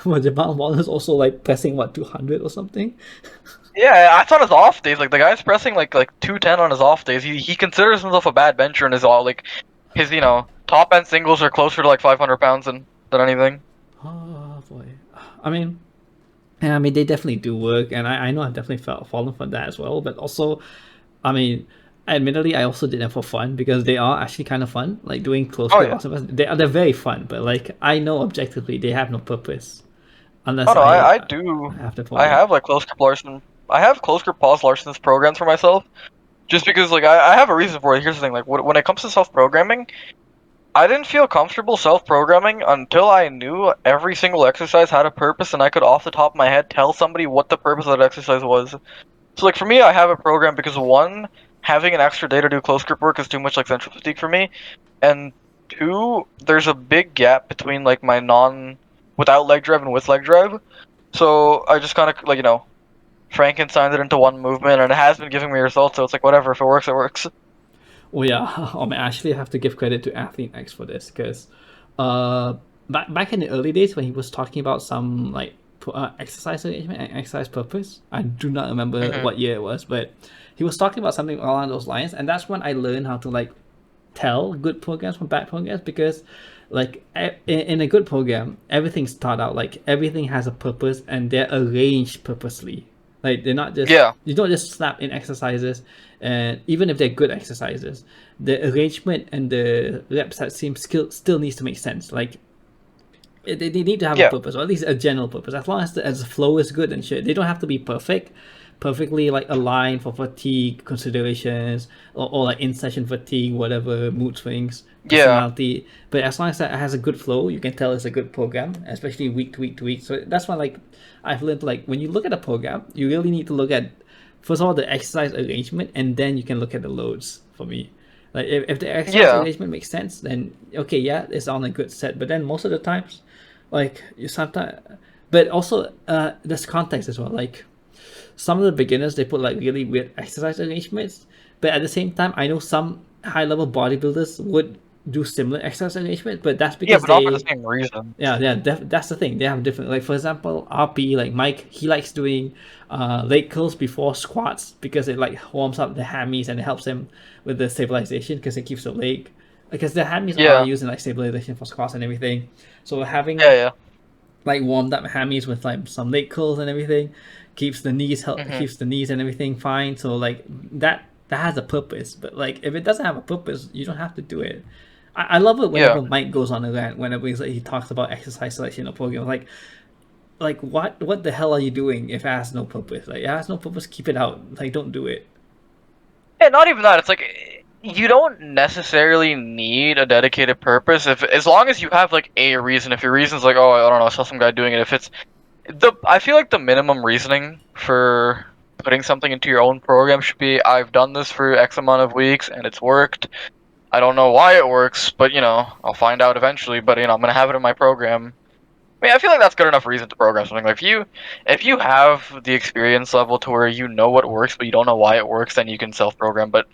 But Jamal Wallace also like pressing what 200 or something. Yeah, I thought his off days, like the guy's pressing like 210 on his off days. He considers himself a bad bencher and is all like his top end singles are closer to like 500 pounds than anything. Oh boy, I mean, yeah, I mean they definitely do work, and I know I've definitely fallen for that as well. But also, I mean, admittedly, I also did them for fun because they are actually kind of fun. Like doing close Oh grip, yeah. they're very fun. But like I know objectively they have no purpose Oh unless no, I I do. have to I program. have like close grip Larson. I have close grip pause Larson's programs for myself, just because like I have a reason for it. Here's the thing, like when it comes to self programming, I didn't feel comfortable self programming until I knew every single exercise had a purpose and I could off the top of my head tell somebody what the purpose of that exercise was. So like for me, I have a program because one, having an extra day to do close grip work is too much like central fatigue for me, and two, there's a big gap between like my non without leg drive and with leg drive. So I just kind of like Frankensteined it into one movement, and it has been giving me results. So it's like whatever, if it works, it works. Oh yeah, oh man, I actually have to give credit to Athlete X for this because, uh, back in the early days when he was talking about some like exercise arrangement and exercise purpose, I do not remember Hmm. what year it was, but he was talking about something along those lines, and that's when I learned how to like tell good programs from bad programs because like in a good program everything's thought out, like everything has a purpose and they're arranged purposely, like they're not just Yeah, you don't just snap in exercises, and even if they're good exercises the arrangement and the rep set still needs to make sense. Like they need to have a Yeah. purpose, or at least a general purpose. As long as the flow is good and shit, they don't have to be perfectly like aligned for fatigue considerations, or like in session fatigue, whatever, mood swings, Yeah. personality. But as long as that has a good flow, you can tell it's a good program, especially week to week to week. So that's why like I've learned, like when you look at a program, you really need to look at first of all the exercise arrangement, and then you can look at the loads. For me, like if the exercise Yeah. arrangement makes sense, then okay, yeah, it's on a good set. But then most of the times, like you sometimes, but also there's context as well. Like some of the beginners, they put like really weird exercise arrangements, but at the same time I know some high level bodybuilders would do similar exercise arrangements, but that's Yeah, because but not for the they, same reason. yeah, that's the thing. They have different. Like for example, RP, like Mike, he likes doing leg curls before squats because it like warms up the hammies and it helps him with the stabilization because it keeps the leg. Because the hammies are Yeah. used in like stabilization for squats and everything. So Yeah, having yeah. like warmed up hammies with like some leg curls and everything keeps the knees Mhm. keeps the knees and everything fine. So like that has a purpose. But like if it doesn't have a purpose, you don't have to do it. I love it Yeah. whenever Mike goes on a rant, whenever he talks about exercise selection or program. Like what the hell are you doing if it has no purpose? Like it has no purpose, keep it out. Like don't do it. Yeah, not even that. It's like you don't necessarily need a dedicated purpose if as long as you have like a reason. If your reason's like, oh, I don't know, I saw some guy doing it. If it's I feel like the minimum reasoning for putting something into your own program should be, I've done this for X amount of weeks and it's worked. I don't know why it works, but I'll find out eventually. But I'm gonna have it in my program. I mean, I feel like that's good enough reason to program something. Like if you have the experience level to where you know what works, but you don't know why it works, then you can self-program. But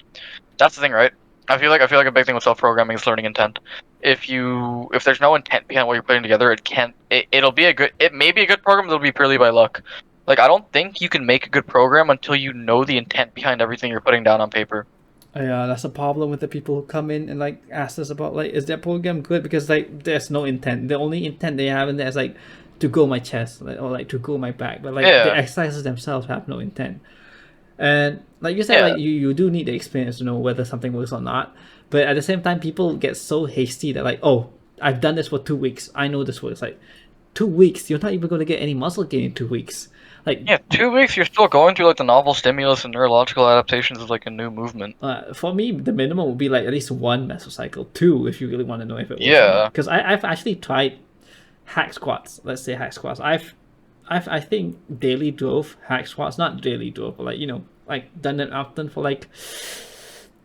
that's the thing, right? I feel like a big thing with self-programming is learning intent. If there's no intent behind what you're putting together, it'll be a good, it may be a good program, but it'll be purely by luck. Like I don't think you can make a good program until you know the intent behind everything you're putting down on paper. Yeah, that's a problem with the people who come in and like ask us about like, is their program good? Because like there's no intent. The only intent they have in there is like to go my chest, like, or like to go my back. But like the Yeah, exercises themselves have no intent. And like you said, yeah. like you do need the experience to know whether something works or not. But at the same time, people get so hasty that like, oh, I've done this for 2 weeks. I know this works. Like 2 weeks, you're not even going to get any muscle gain in 2 weeks. Like, Yeah, 2 weeks you're still going through like the novel stimulus and neurological adaptations of like a new movement. for me, the minimum would be like at least one mesocycle, two if you really want to know if it works or not. Yeah. Because I've actually tried hack squats. Let's say hack squats. I think daily drove hack squats, not daily drove, but like like done it often for like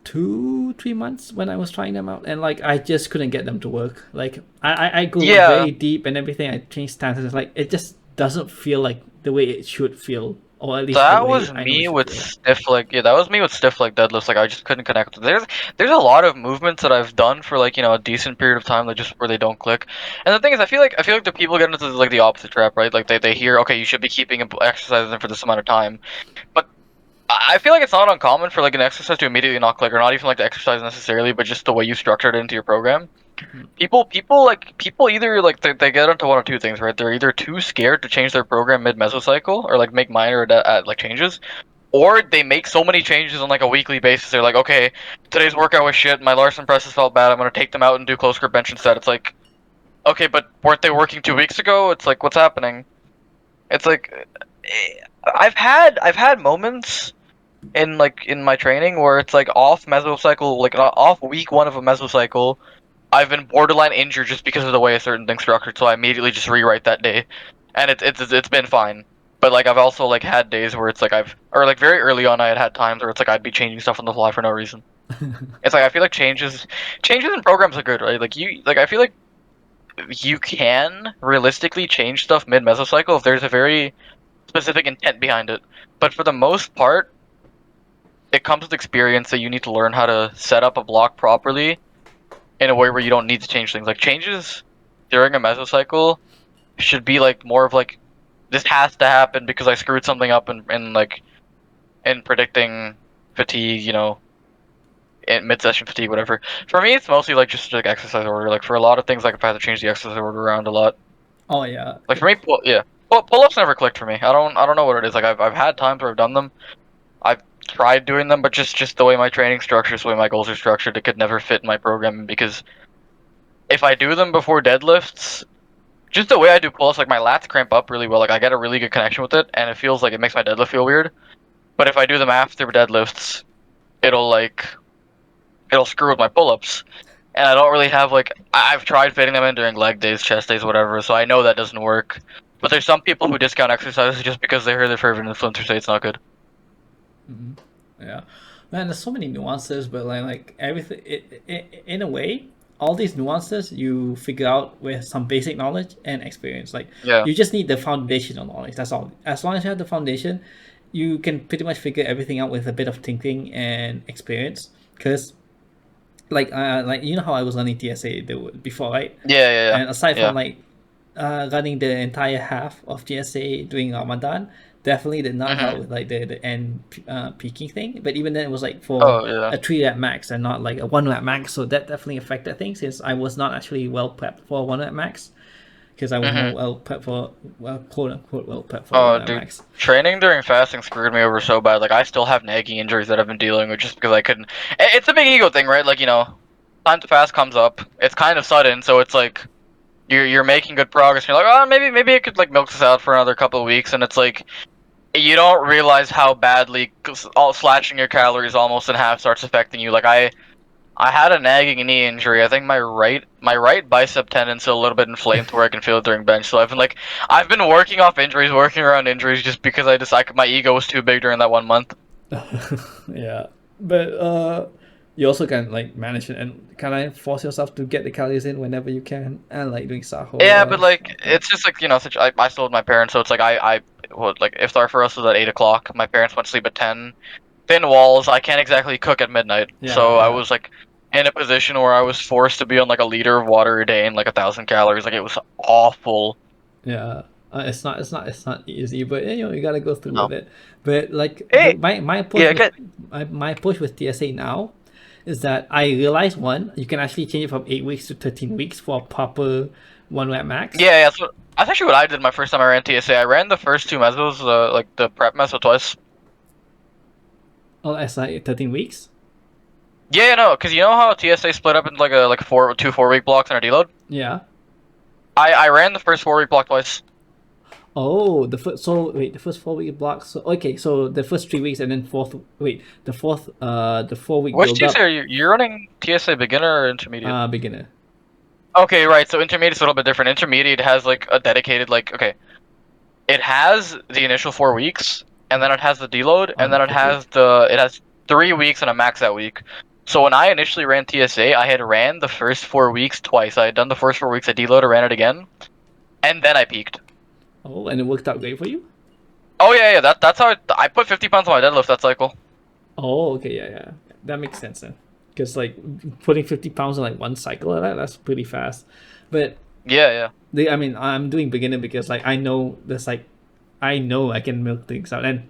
2 3 months when I was trying them out, and like I just couldn't get them to work. Like I go Yeah. very deep and everything. I change stances. Like it just doesn't feel like the way it should feel, or at least the That way was I know it me should with feel. stiff leg. Yeah, that was me with stiff leg deadlifts. Like I just couldn't connect. There's a lot of movements that I've done for like a decent period of time that just where they don't click. And the thing is, I feel like the people get into like the opposite trap, right? Like they hear, okay, you should be keeping exercises in for this amount of time, but I feel like it's not uncommon for like an exercise to immediately not click, or not even like the exercise necessarily, but just the way you structured it into your program. Mhm. People either like they get into one or two things, right? They're either too scared to change their program mid mesocycle or like make minor like changes, or they make so many changes on like a weekly basis. They're like, okay, today's workout was shit. My Larson presses felt bad. I'm gonna take them out and do close grip bench instead. It's like, okay, but weren't they working 2 weeks ago? It's like, what's happening? It's like, I've had moments in my training where it's like off mesocycle, like off week one of a mesocycle. I've been borderline injured just because of the way a certain thing's structured, so I immediately just rewrite that day, and it's been fine. But like I've also like had days where it's like or like very early on I had times where it's like I'd be changing stuff on the fly for no reason. It's like I feel like changes in programs are good, right? I feel like you can realistically change stuff mid mesocycle if there's a very specific intent behind it. But for the most part, it comes with experience that you need to learn how to set up a block properly in a way where you don't need to change things. Like changes during a mesocycle should be like more of like this has to happen because I screwed something up in like in predicting fatigue, in mid session fatigue, whatever. For me it's mostly like just like exercise order. Like for a lot of things like I've had to change the exercise order around a lot. Oh yeah. Like for me yeah. Pull ups never clicked for me. I don't know what it is. Like I've had times where I've done them. I've tried doing them, but just the way my training structures, the way my goals are structured, it could never fit in my program because if I do them before deadlifts, just the way I do pull-ups, like my lats cramp up really well. Like I get a really good connection with it, and it feels like it makes my deadlift feel weird. But if I do them after deadlifts, it'll like it'll screw with my pull-ups. And I don't really have like I've tried fitting them in during leg days, chest days, whatever. So I know that doesn't work. But there's some people who discount exercises just because they heard their favorite influencer say it's not good. Yeah, man. There's so many nuances, but like everything, in a way, all these nuances you figure out with some basic knowledge and experience. Like Yeah. you just need the foundational knowledge. That's all. As long as you have the foundation, you can pretty much figure everything out with a bit of thinking and experience. Because like you know how I was learning TSA before, right? Yeah, yeah, yeah. And aside Yeah. from like running the entire half of GSA during Ramadan definitely did not help Mhm. with like the end peaking thing. But even then, it was like for Oh yeah. a 3 rep max and not like a 1 rep max. So that definitely affected things since I was not actually well prepped for a 1 rep max because I was more Mhm. well prepped for quote unquote well prepped for a Oh, 1 rep dude, max. training during fasting screwed me over so bad. Like, I still have nagging injuries that I've been dealing with just because I couldn't. It's a big ego thing, right? Like, time to fast comes up. It's kind of sudden, so it's like you're making good progress. You're like, oh, maybe I could like milk this out for another couple of weeks, and it's like you don't realize how badly all slashing your calories almost in half starts affecting you. Like, I had a nagging knee injury. I think my right bicep tendon's a little bit inflamed to where I can feel it during bench. So I've been working off injuries, working around injuries, just because my ego was too big during that 1 month. Yeah, but you also can like manage it and kind of force yourself to get the calories in whenever you can, and like doing sahur Yeah, or but like something. it's just like I still with my parents, so it's like I would like iftar for us was at 8 o'clock. My parents went to sleep at 10. Thin walls. I can't exactly cook at midnight, Yeah, so I yeah, was like in a position where I was forced to be on like a liter of water a day and like 1,000 calories. Like it was awful. yeah. It's not easy, but you gotta go through No. with it. But like Hey, my approach yeah, with get my approach with TSA now is that I realize one you can actually change it from 8 weeks to 13 weeks for a proper 1 rep max. yeah, yeah. So that's actually what I did my first time I ran TSA. I ran the first two mesos, like the prep meso twice. Oh, that's like 13 weeks. Yeah, yeah, no, because you know how TSA split up into like a like 4 week blocks and a deload. Yeah. I ran the first 4 week block twice. Oh, the first 4 week block. So okay, so the first 3 weeks and then the 4 week Which build TSA up. are you? You're running TSA beginner or intermediate? Beginner. Okay, right. So intermediate's a little bit different. Intermediate has like a dedicated like okay, it has the initial 4 weeks, and then it has the deload, and then Okay. it has 3 weeks and a max that week. So when I initially ran TSA, I had ran the first 4 weeks twice. I had done the first 4 weeks at deload, I ran it again, and then I peaked. Oh, and it worked out great for you. Oh yeah, yeah. That's how I put 50 pounds on my deadlift that cycle. Oh, okay, yeah, yeah, that makes sense then. Because like putting 50 pounds in like one cycle, that's pretty fast. But Yeah, yeah. I mean, I'm doing beginner because like I know I can milk things out, and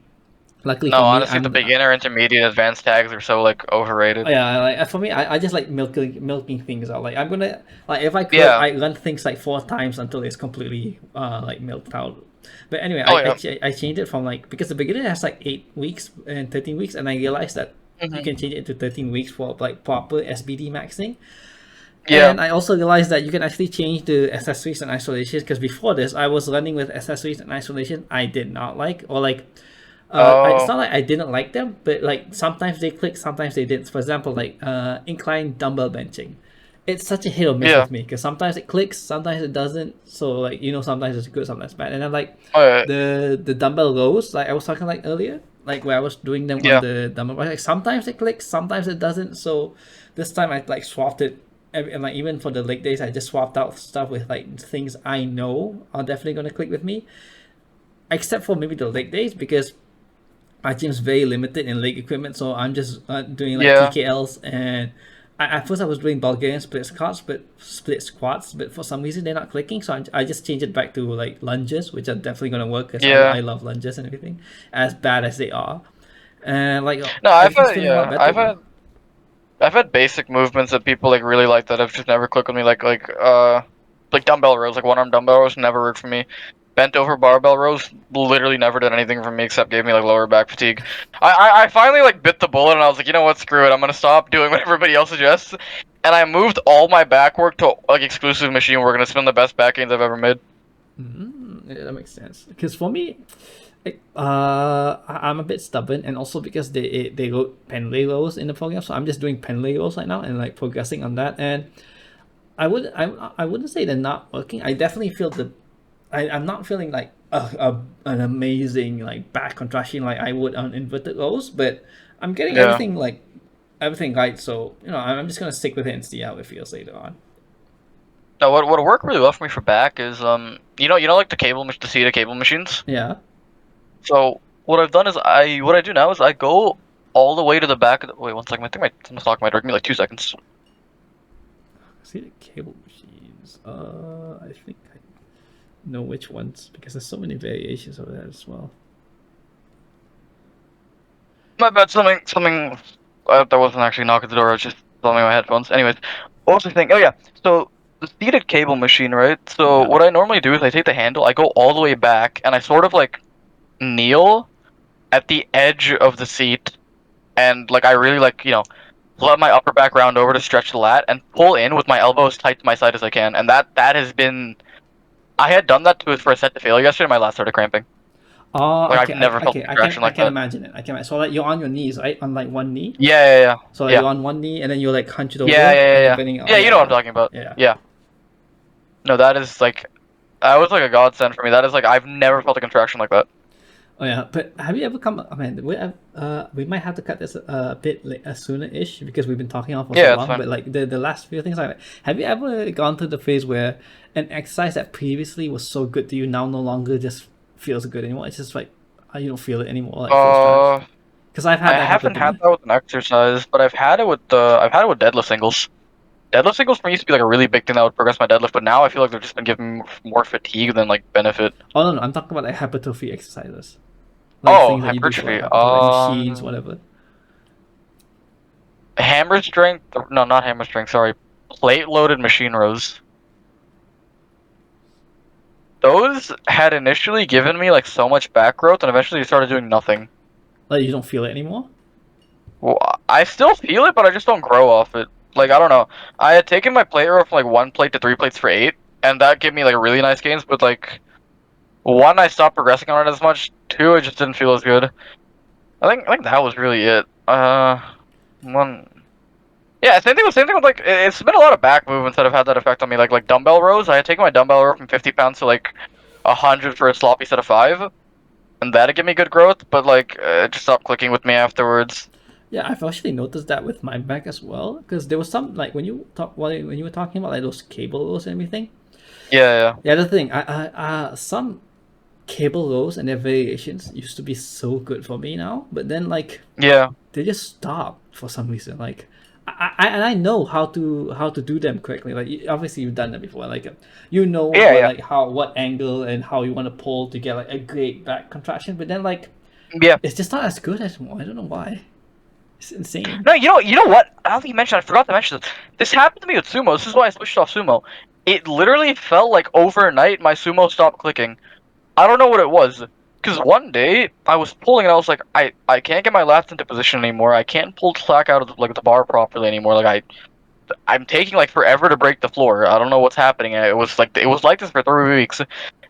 luckily No, for me, honestly, the beginner, intermediate, advanced tags are so like overrated. yeah, like for me, I just like milking things out. Like I'm gonna like if I could, Yeah. I run things like 4 times until it's completely like milked out. But anyway, Oh yeah. I changed it from like because the beginner has like 8 weeks and 13 weeks, and I realized that you Hmm. can change it to 13 weeks for like proper SBD maxing. Yeah. And I also realized that you can actually change the accessories and isolation because before this, I was running with accessories and isolation I did not like, or like, it's Oh. not like I didn't like them, but like sometimes they click, sometimes they didn't. For example, like incline dumbbell benching, it's such a hit or miss Yeah. with me because sometimes it clicks, sometimes it doesn't. So like sometimes it's good, sometimes bad. And then like Oh yeah. the dumbbell rows, like I was talking like earlier, like where I was doing them on Yeah. the dumbbell, like sometimes it clicks, sometimes it doesn't. So this time I like swapped it and like even for the leg days, I just swapped out stuff with like things I know are definitely gonna click with me, except for maybe the leg days because my gym's very limited in leg equipment. So I'm just doing like Yeah. TKLs and at first I was doing Bulgarian split squats, but for some reason they're not clicking. So I just changed it back to like lunges, which are definitely gonna work because Yeah. I love lunges and everything, as bad as they are, and like No, everything's feeling a lot better now. I've had basic movements that people like really like that have just never clicked with me. Like dumbbell rows, like one arm dumbbell rows never worked for me. Bent over barbell rows literally never did anything for me except gave me like lower back fatigue. I finally like bit the bullet and I was like, you know what, screw it. I'm gonna stop doing what everybody else suggests. And I moved all my back work to like exclusive machine work and it's been the best back gains I've ever made. Yeah, that makes sense. Because for me, like, I'm a bit stubborn, and also because they wrote pen rows in the program, so I'm just doing pen rows right now and like progressing on that. And I wouldn't say they're not working. I definitely feel I'm not feeling like an amazing like back contraction like I would on inverted rows, but I'm getting Yeah. everything right. So I'm just gonna stick with it and see how it feels later on. Now, what worked really well for me for back is you know like the seated cable machines. Yeah. So what I've done is what I do now is I go all the way to the back of the, wait 1 second, I think someone's talking my door. Give me like 2 seconds. See the cable machines. I think I know which ones because there's so many variations of that as well. My bad. Something. That wasn't actually knocking at the door. I was just thumbing my headphones. Anyways, what was I saying? Oh yeah. So the seated cable machine, right? So Yeah. what I normally do is I take the handle, I go all the way back, and I sort of like kneel at the edge of the seat, and like I really like let my upper back round over to stretch the lat and pull in with my elbows tight to my side as I can. And that has been. I had done that to it for a set to failure yesterday, and my lat started cramping. Oh, Like I've okay. never felt a contraction I like can that. imagine it. I can. So like you're on your knees, right? On like one knee. Yeah, yeah, yeah, So like yeah, you're on one knee, and then you're like hunched yeah, over, yeah, yeah, and you're yeah. bending out. Yeah, you Yeah, know what I'm yeah, talking about. yeah. Yeah. No, that was like a godsend for me. That is like I've never felt a contraction like that. Oh yeah. But have you ever come? I mean, we might have to cut this a bit like, sooner-ish because we've been talking on for so Yeah, it's long. fine. But like the last few things, like, have you ever gone through the phase where an exercise that previously was so good to you now no longer just feels good anymore? It's just like you don't feel it anymore, like first tries. Uh, Because I've had I that happen haven't to had me. that with an exercise, but I've had it with deadlift singles. Deadlift singles for me used to be like a really big thing that would progress my deadlift, but now I feel like they've just been giving me more fatigue than like benefit. Oh no, no, I'm talking about like hypertrophy exercises, like Oh, things that you do for hypertrophy. hypertrophy, like machines, whatever. Hammer strength. No, not hammer strength. Sorry, plate loaded machine rows. Those had initially given me like so much back growth, and eventually started doing nothing. Like you don't feel it anymore. Well, I still feel it, but I just don't grow off it. Like I don't know. I had taken my plate row from like 1 plate to 3 plates for 8, and that gave me like really nice gains. But like one, I stopped progressing on it as much. Two, it just didn't feel as good. I think that was really it. One. Yeah, same thing with like it's been a lot of back movements that have had that effect on me. Like dumbbell rows. I had taken my dumbbell row from 50 pounds to like 100 for a sloppy set of 5, and that'd give me good growth. But like it just stopped clicking with me afterwards. Yeah, I've actually noticed that with my back as well. Because there was some like when you were talking about like those cable rows and everything. Yeah, The other thing, some cable rows and their variations used to be so good for me now, but then like yeah, they just stop for some reason. Like I know how to do them correctly. Like obviously you've done that before. Like you know yeah, what yeah, like how what angle and how you want to pull to get like a great back contraction. But then like yeah. it's just not as good anymore. I don't know why. It's insane. No, you know what? I don't think you mentioned. I forgot to mention this. This happened to me with sumo. This is why I switched off sumo. It literally felt like overnight my sumo stopped clicking. I don't know what it was. Because one day I was pulling and I was like, I can't get my lats into position anymore. I can't pull slack out of like the bar properly anymore. Like I'm taking like forever to break the floor. I don't know what's happening. And it was like this for 3 weeks.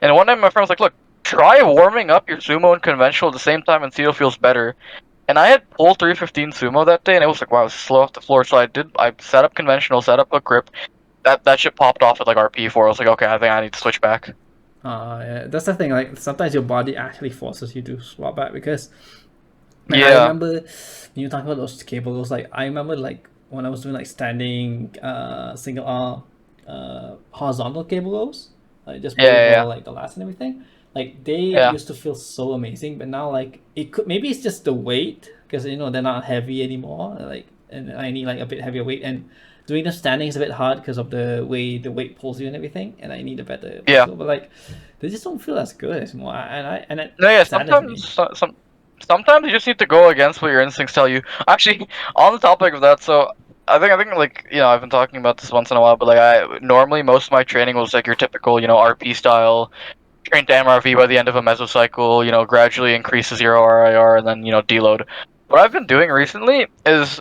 And one night my friend was like, look, try warming up your sumo and conventional at the same time and see if it feels better. And I had pulled 315 sumo that day, and it was like, wow, it's slow off the floor. So I set up conventional, set up a grip. That shit popped off at like RP4. I was like, okay, I think I need to switch back. Yeah, that's the thing. Like sometimes your body actually forces you to swap back because like I Yeah, remember when you talking about those cables. Like I remember like when I was doing like standing single arm horizontal cable rows, like just yeah, pulling for yeah, like the lats and everything. Like they yeah, used to feel so amazing, but now like it could maybe it's just the weight because they're not heavy anymore. Like and I need like a bit heavier weight and doing the standing is a bit hard because of the way the weight pulls you and everything. And I need a better yeah. muscle, but like they just don't feel as good anymore. And it No, yeah. saddens me. Sometimes you just need to go against what your instincts tell you. Actually, on the topic of that, so I think like I've been talking about this once in a while, but like I normally most of my training was like your typical RP style. Train to MRV by the end of a mesocycle, gradually increases your RIR and then, deload. What I've been doing recently is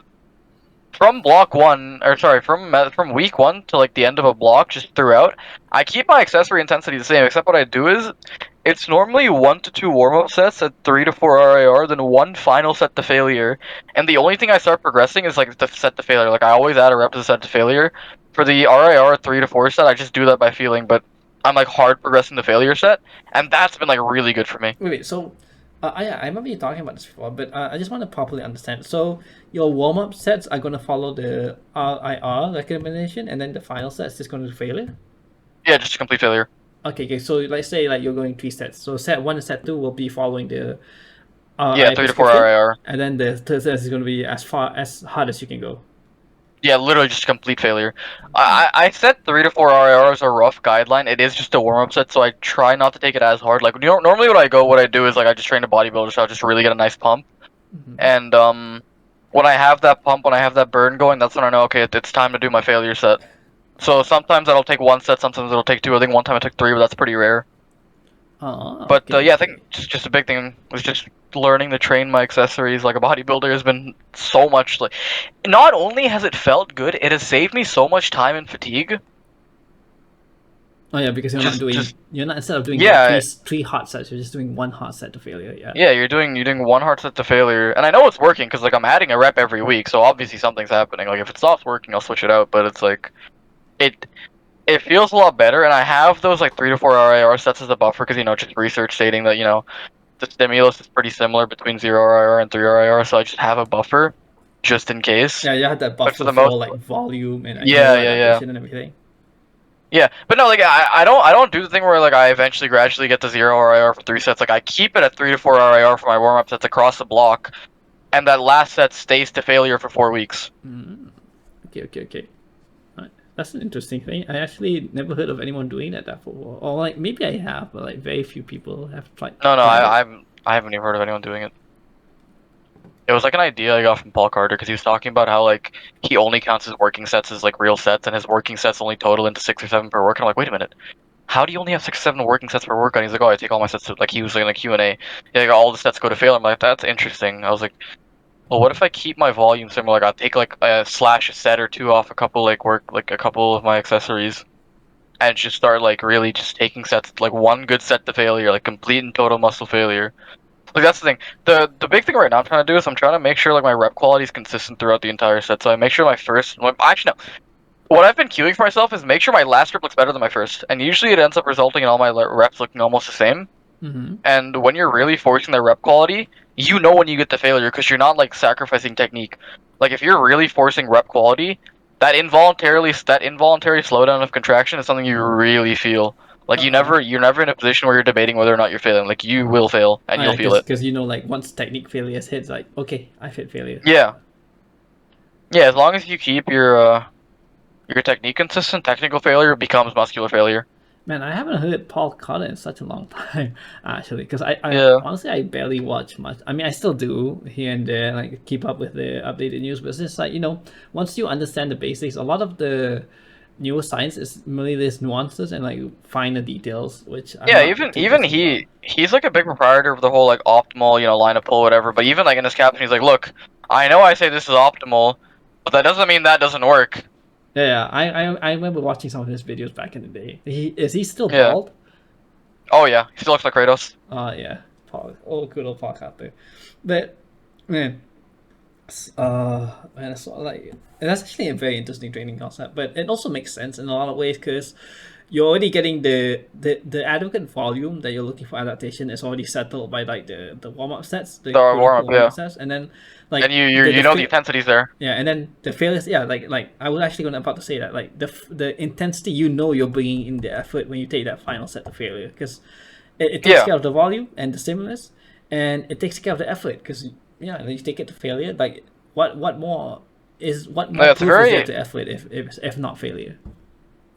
from from week 1 to like the end of a block, just throughout, I keep my accessory intensity the same. Except what I do is, it's normally 1 to 2 warm-up sets at 3 to 4 RIR, then 1 final set to failure. And the only thing I start progressing is like the set to failure. Like I always add a rep to the set to failure. For the RIR 3 to 4 set, I just do that by feeling, but I'm like hard progressing the failure set, and that's been like really good for me. Wait. So, I remember you talking about this before, but I just want to properly understand. So, your warm up sets are going to follow the RIR recommendation, and then the final sets is going to failure. Yeah, just a complete failure. Okay. So let's say like you're going 3 sets. So set 1 and set 2 will be following the Yeah, RI 3 to 4 prescription, RIR. and then the third set is going to be as hard as you can go. Yeah, literally just a complete failure. I set 3 to 4 RIR as a rough guideline. It is just a warm up set, so I try not to take it as hard. Like normally what I do is like I just train a bodybuilder, so I just really get a nice pump. And when I have that pump, when I have that burn going, that's when I know, okay, it's time to do my failure set. So sometimes that'll take 1 set, sometimes it'll take 2. I think one time I took 3, but that's pretty rare. But Okay, yeah, I think just a big thing was just learning to train my accessories like a bodybuilder has been so much like. Not only has it felt good, it has saved me so much time and fatigue. Oh yeah, because you're not instead of doing Yeah, like three hot sets, you're just doing 1 hot set to failure. Yeah. yeah, you're doing 1 hard set to failure, and I know it's working because like I'm adding a rep every week, so obviously something's happening. Like if it stops working, I'll switch it out. But it's like it it feels a lot better, and I have those like 3 to 4 RIR sets as a buffer because just research stating that the stimulus is pretty similar between 0 RIR and 3 RIR, so I just have a buffer just in case. Yeah, you had that But for buffer the for most, like volume and yeah, newer yeah, yeah, adaptation and everything. yeah. But no, like I don't do the thing where like I eventually gradually get to 0 RIR for 3 sets. Like I keep it at 3 to 4 RIR for my warm up sets across the block, and that last set stays to failure for 4 weeks. Okay. Alright. That's an interesting thing. I actually never heard of anyone doing that before. Or like maybe I have, but like very few people have tried. No, tried it. I haven't even heard of anyone doing it. It was like an idea I got from Paul Carter because he was talking about how like he only counts his working sets as like real sets, and his working sets only total into 6 or 7 per work. And I'm like, wait a minute, how do you only have 6 or 7 working sets per work? And he's like, oh, I take all my sets to, like he was saying like Q&A. Yeah, like, all the sets go to fail. I'm like, that's interesting. I was like, well, what if I keep my volume similar? Like I'll take like a set or 2 off a couple like a couple of my accessories, and just start like really just taking sets, like 1 good set to failure, like complete and total muscle failure. Like that's the thing. The big thing right now I'm trying to do is I'm trying to make sure like my rep quality is consistent throughout the entire set. So I make sure actually no. What I've been queuing for myself is make sure my last rep looks better than my first, and usually it ends up resulting in all my reps looking almost the same. And when you're really forcing the rep quality, you know when you get the failure because you're not like sacrificing technique. Like if you're really forcing rep quality, that involuntary slowdown of contraction is something you really feel. Like you're never in a position where you're debating whether or not you're failing. Like you will fail and you'll feel it. Because like once technique failures hits, like okay, I've hit failure. Yeah. Yeah, as long as you keep your technique consistent, technical failure becomes muscular failure. Man, I haven't heard Paul Carter in such a long time, actually, because I Yeah. honestly I barely watch much. I mean, I still do here and there, like keep up with the updated news, but it's just like once you understand the basics, a lot of the neuroscience is merely these nuances and like finer details, which I'm Yeah, not too even concerned about. he's like a big proprietor of the whole like optimal, line of pull, whatever. But even like in his caption, he's like, "Look, I know I say this is optimal, but that doesn't mean that doesn't work." Yeah, I remember watching some of his videos back in the day. Is he still Yeah. bald? Oh yeah, he still looks like Kratos. Yeah, Paul. Oh, good old Paul Carter. But man, man, it's sort of like that's actually a very interesting training concept, but it also makes sense in a lot of ways because you're already getting the adequate volume that you're looking for adaptation is already settled by like the warm up sets, the The quote warm up, unquote warm yeah. up sets, and then like And you know the intensity's there. yeah, and then the failures, yeah, like I was actually going about to say that like the intensity, you're bringing in the effort when you take that final set to failure because it takes Yeah. care of the volume and the stimulus, and it takes care of the effort because you take it to failure. Like what more Yeah, it's proof is there to effort if not failure?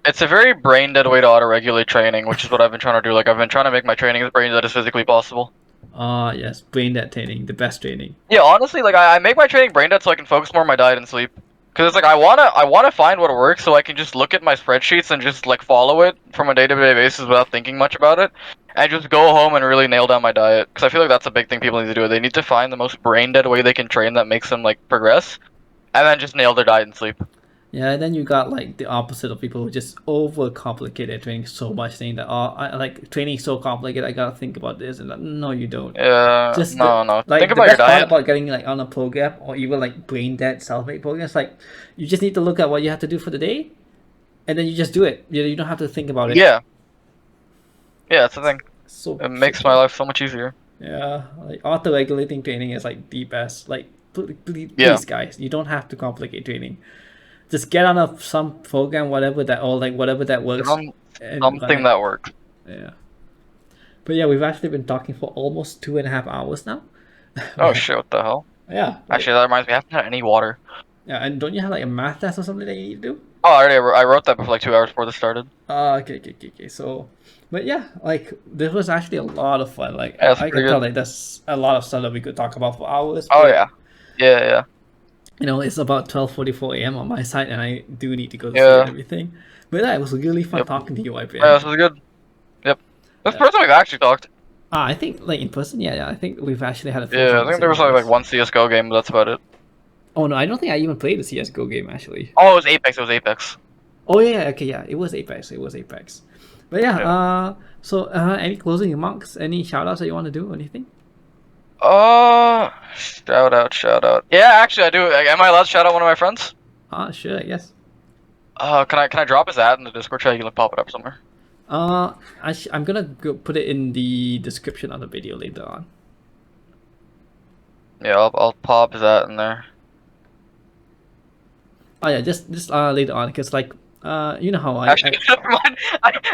It's a very brain dead way to auto regulate training, which is what I've been trying to do. Like I've been trying to make my training as brain dead as physically possible. Yes, brain dead training, the best training. Yeah, honestly, like I make my training brain dead so I can focus more on my diet and sleep. Cause it's like I wanna find what works so I can just look at my spreadsheets and just like follow it from a day-to-day basis without thinking much about it, and just go home and really nail down my diet. Cause I feel like that's a big thing people need to do. They need to find the most brain dead way they can train that makes them like progress, and then just nail their diet and sleep. Yeah, and then you got like the opposite of people who just overcomplicate their training so much, saying that I like training so complicated. I gotta think about this, and no, you don't. Just No. Think like the about your best part diet. about getting like on a program or even like brain dead self-made programs, like you just need to look at what you have to do for the day, and then you just do it. You don't have to think about it. Yeah, that's the thing. So It makes my simple. life so much easier. Yeah, like auto-regulating training is like the best. Like Yeah, please guys, you don't have to complicate training. Just get on some program, whatever that works, some and run something it. that works. Yeah. But yeah, we've actually been talking for almost 2.5 hours now. Oh shit! What the hell? Yeah, like Actually, that reminds me. I haven't had any water. yeah, and don't you have like a math test or something that you need to do? Oh, I wrote that before like 2 hours before this started. Okay. So, but yeah, like this was actually a lot of fun. Like Yeah, that's I pretty could tell good. like there's a lot of stuff that we could talk about for hours. Oh But yeah, yeah. it's about 12:44 a.m. on my side, and I do need to go to sleep and Yeah. everything. But yeah, it was really fun Yep. talking to you, Yeah, YPN. this is good. Yep. This person we've actually talked. I think like in person, yeah. I think we've actually had a few Yeah, I think there conversations was like like this. one CS:GO game, but that's about it. Oh no, I don't think I even played the CS:GO game actually. Oh, it was Apex. It was Apex. Oh yeah, okay, yeah, it was Apex. It was Apex. But yeah, Yeah. so any closing remarks, any shout outs that you want to do, anything? Shout out. Yeah, actually, I do. Am I allowed to shout out one of my friends? Sure, I guess. Can I drop his ad in the Discord chat? You can pop it up somewhere. I'm gonna go put it in the description of the video later on. Yeah, I'll pop his ad in there. Oh yeah, just later on, because like you know how Actually, never mind.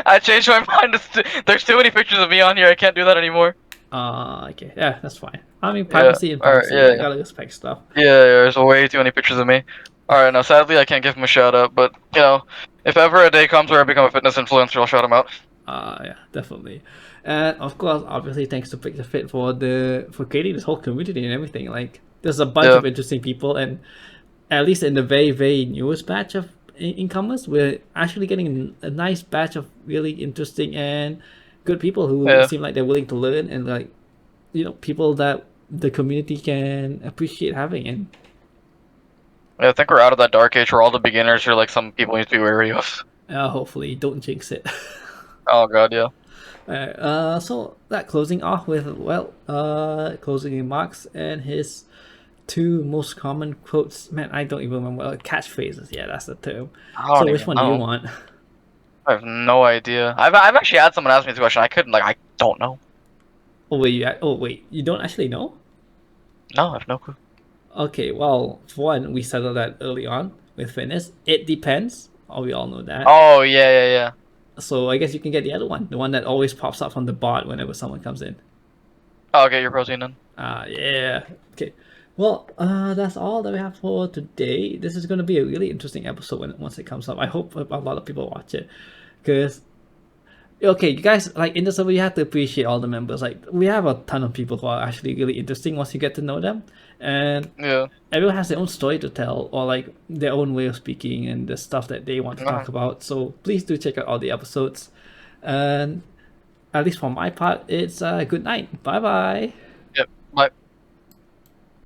I changed my mind. There's too many pictures of me on here. I can't do that anymore. okay, yeah, that's fine. I mean, Yeah. privacy and All right. privacy. Yeah. I gotta respect stuff. Yeah. There's way too many pictures of me. All right. Now, sadly, I can't give him a shout out, but if ever a day comes where I become a fitness influencer, I'll shout him out. Yeah, definitely. And of course, obviously, thanks to Picturefit for creating this whole community and everything. Like, there's a bunch Yeah. of interesting people, and at least in the very, very newest batch of incomers, we're actually getting a nice batch of really interesting and good people who Yeah. seem like they're willing to learn and like, people that the community can appreciate having. And Yeah, I think we're out of that dark age where all the beginners are like some people need to be wary of. hopefully, don't jinx it. Oh god, yeah. So that closing off with closing remarks and his two most common quotes. Man, I don't even remember catchphrases. Yeah, that's the term. I So don't which even one do you know. want? I have no idea. I've actually had someone ask me this question. I couldn't I don't know. Oh wait, you don't actually know? No, I have no clue. Okay, well, for one, we settled that early on with fitness. It depends. Oh, we all know that. Oh yeah. So I guess you can get the other one, the one that always pops up from the bot whenever someone comes in. Oh, get your protein in. Yeah. Okay. Well, that's all that we have for today. This is going to be a really interesting episode once it comes up. I hope a lot of people watch it, because okay, you guys, like in the server, you have to appreciate all the members. Like we have a ton of people who are actually really interesting once you get to know them, and Yeah. everyone has their own story to tell or like their own way of speaking and the stuff that they want to talk about. So please do check out all the episodes, and at least for my part, it's good night. Bye bye.